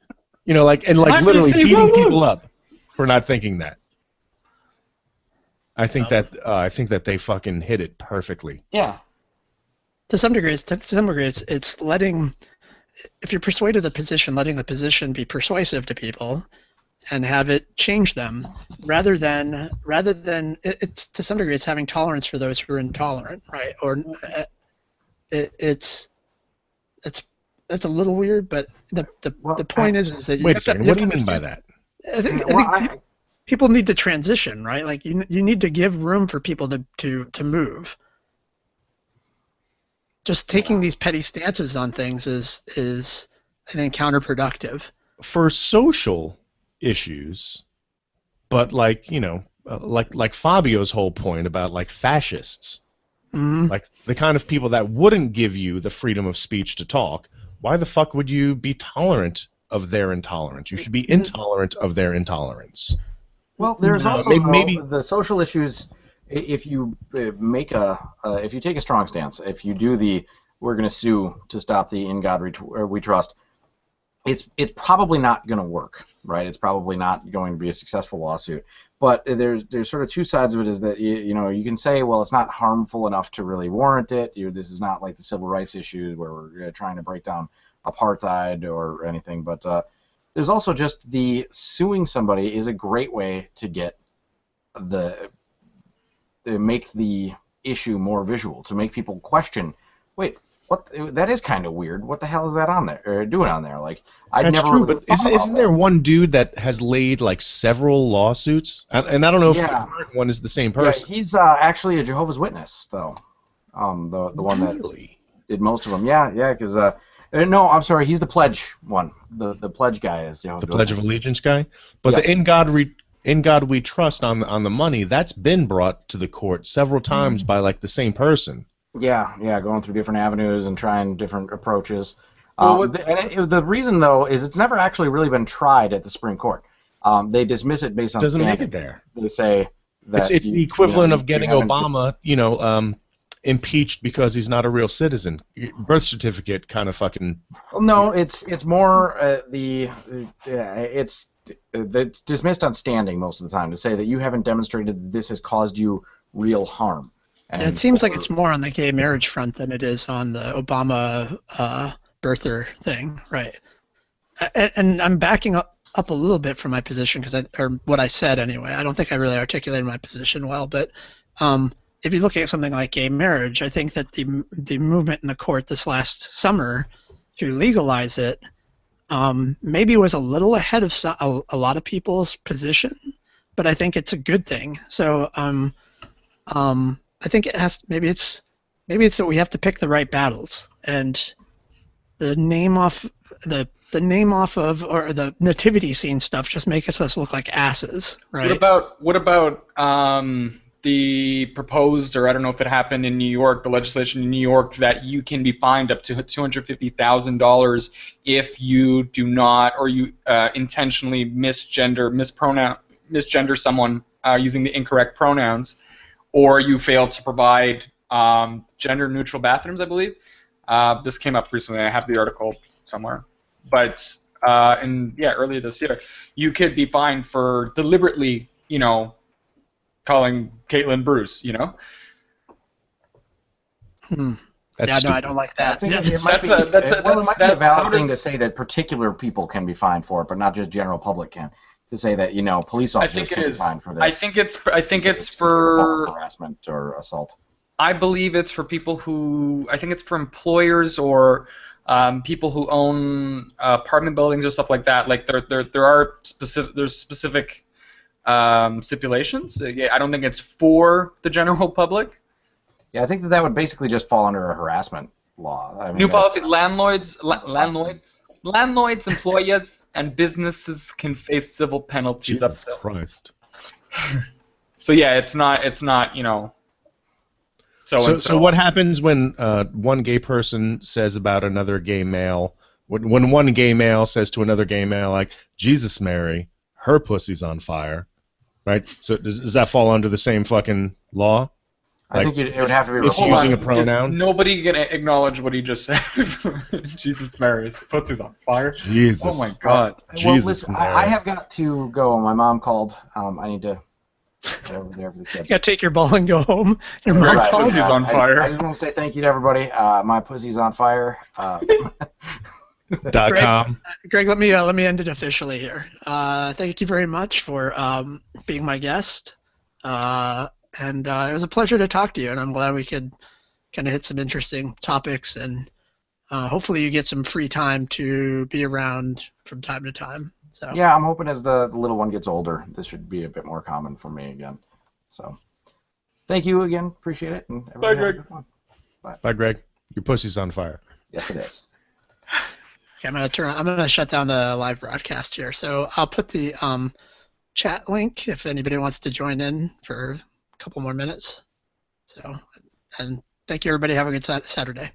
Literally beating people up for not thinking that. I think that they fucking hit it perfectly. Yeah. To some degree, it's letting, if you're persuaded of the position, letting the position be persuasive to people and have it change them, rather than it's to some degree it's having tolerance for those who are intolerant, right? Or it's that's a little weird, but the point is that you wait a second. What do you mean by that? I think people need to transition, right? Like you need to give room for people to move. Just taking these petty stances on things is I think counterproductive. For social issues, but like Fabio's whole point about like fascists, like the kind of people that wouldn't give you the freedom of speech to talk, why the fuck would you be tolerant of their intolerance? You should be intolerant of their intolerance. Well, there's also maybe the social issues. If you if you take a strong stance, if you do we're going to sue to stop the In God We Trust, it's probably not going to work, right? It's probably not going to be a successful lawsuit. But there's sort of two sides of it. Is that you can say, well, it's not harmful enough to really warrant it. This is not like the civil rights issue where we're trying to break down apartheid or anything. But there's also just the suing somebody is a great way to get make the issue more visual, to make people question, wait, that is kind of weird. What the hell is that on there or doing on there? Like I'd That's never true, really but isn't there one dude that has laid like several lawsuits? And I don't know if the current one is the same person. Yeah, he's actually a Jehovah's Witness though. The one that did most of them. Yeah, because no, I'm sorry, he's the pledge one. The pledge guy is Jehovah's the Pledge Witness. of Allegiance guy. But the In God We Trust on the money, that's been brought to the court several times by like the same person. Yeah, going through different avenues and trying different approaches. The reason, though, is it's never actually really been tried at the Supreme Court. They dismiss it based on Doesn't standing. make it there. They say that it's the equivalent of getting Obama, impeached because he's not a real citizen. Birth certificate kind of fucking. Well, no, it's more it's dismissed on standing most of the time, to say that you haven't demonstrated that this has caused you real harm. Yeah, it seems like it's more on the gay marriage front than it is on the Obama birther thing, right? And I'm backing up a little bit from my position or what I said anyway. I don't think I really articulated my position well, but if you look at something like gay marriage, I think that the movement in the court this last summer to legalize it maybe was a little ahead of a lot of people's position, but I think it's a good thing. So I think it has maybe it's that we have to pick the right battles, and the name off of or the nativity scene stuff just makes us look like asses, right? What about the proposed, or I don't know if it happened in New York, the legislation in New York that you can be fined up to $250,000 if you do not, or you intentionally misgender someone using the incorrect pronouns, or you fail to provide gender-neutral bathrooms, I believe. This came up recently. I have the article somewhere. But earlier this year, you could be fined for deliberately, calling Caitlyn Bruce, Yeah, no, I don't like that. It might be a valid thing to say that particular people can be fined for it, but not just general public can. To say that police officers can be fined for this. I think it's for harassment or assault. I believe it's for people who, I think it's for employers or people who own apartment buildings or stuff like that. Like there are specific stipulations. I don't think it's for the general public. Yeah, I think that would basically just fall under a harassment law. I mean, new policy: landlords, employers, and businesses can face civil penalties up to. Christ. So yeah, it's not. So what happens when one gay person says about another gay male? When one gay male says to another gay male, like, Jesus, Mary, her pussy's on fire, right? So does that fall under the same fucking law? I think it would have to be if using a pronoun. Is nobody gonna acknowledge what he just said? Jesus, Mary, his pussy's on fire. Jesus. Oh my God. Well, listen, I have got to go. My mom called. I need to go over there for the kids. You gotta take your ball and go home. Your mom Greg's called. pussy's on fire. I just want to say thank you to everybody. My pussy's on fire. .com. Greg, let me end it officially here. Thank you very much for being my guest. And it was a pleasure to talk to you, and I'm glad we could kind of hit some interesting topics, and hopefully you get some free time to be around from time to time. So yeah, I'm hoping as the little one gets older, this should be a bit more common for me again. So thank you again, appreciate it. And bye, Greg. Bye, Greg. Your pussy's on fire. Yes, it is. Okay, I'm gonna shut down the live broadcast here. So I'll put the chat link if anybody wants to join in for couple more minutes. So, and thank you, everybody. Have a good Saturday.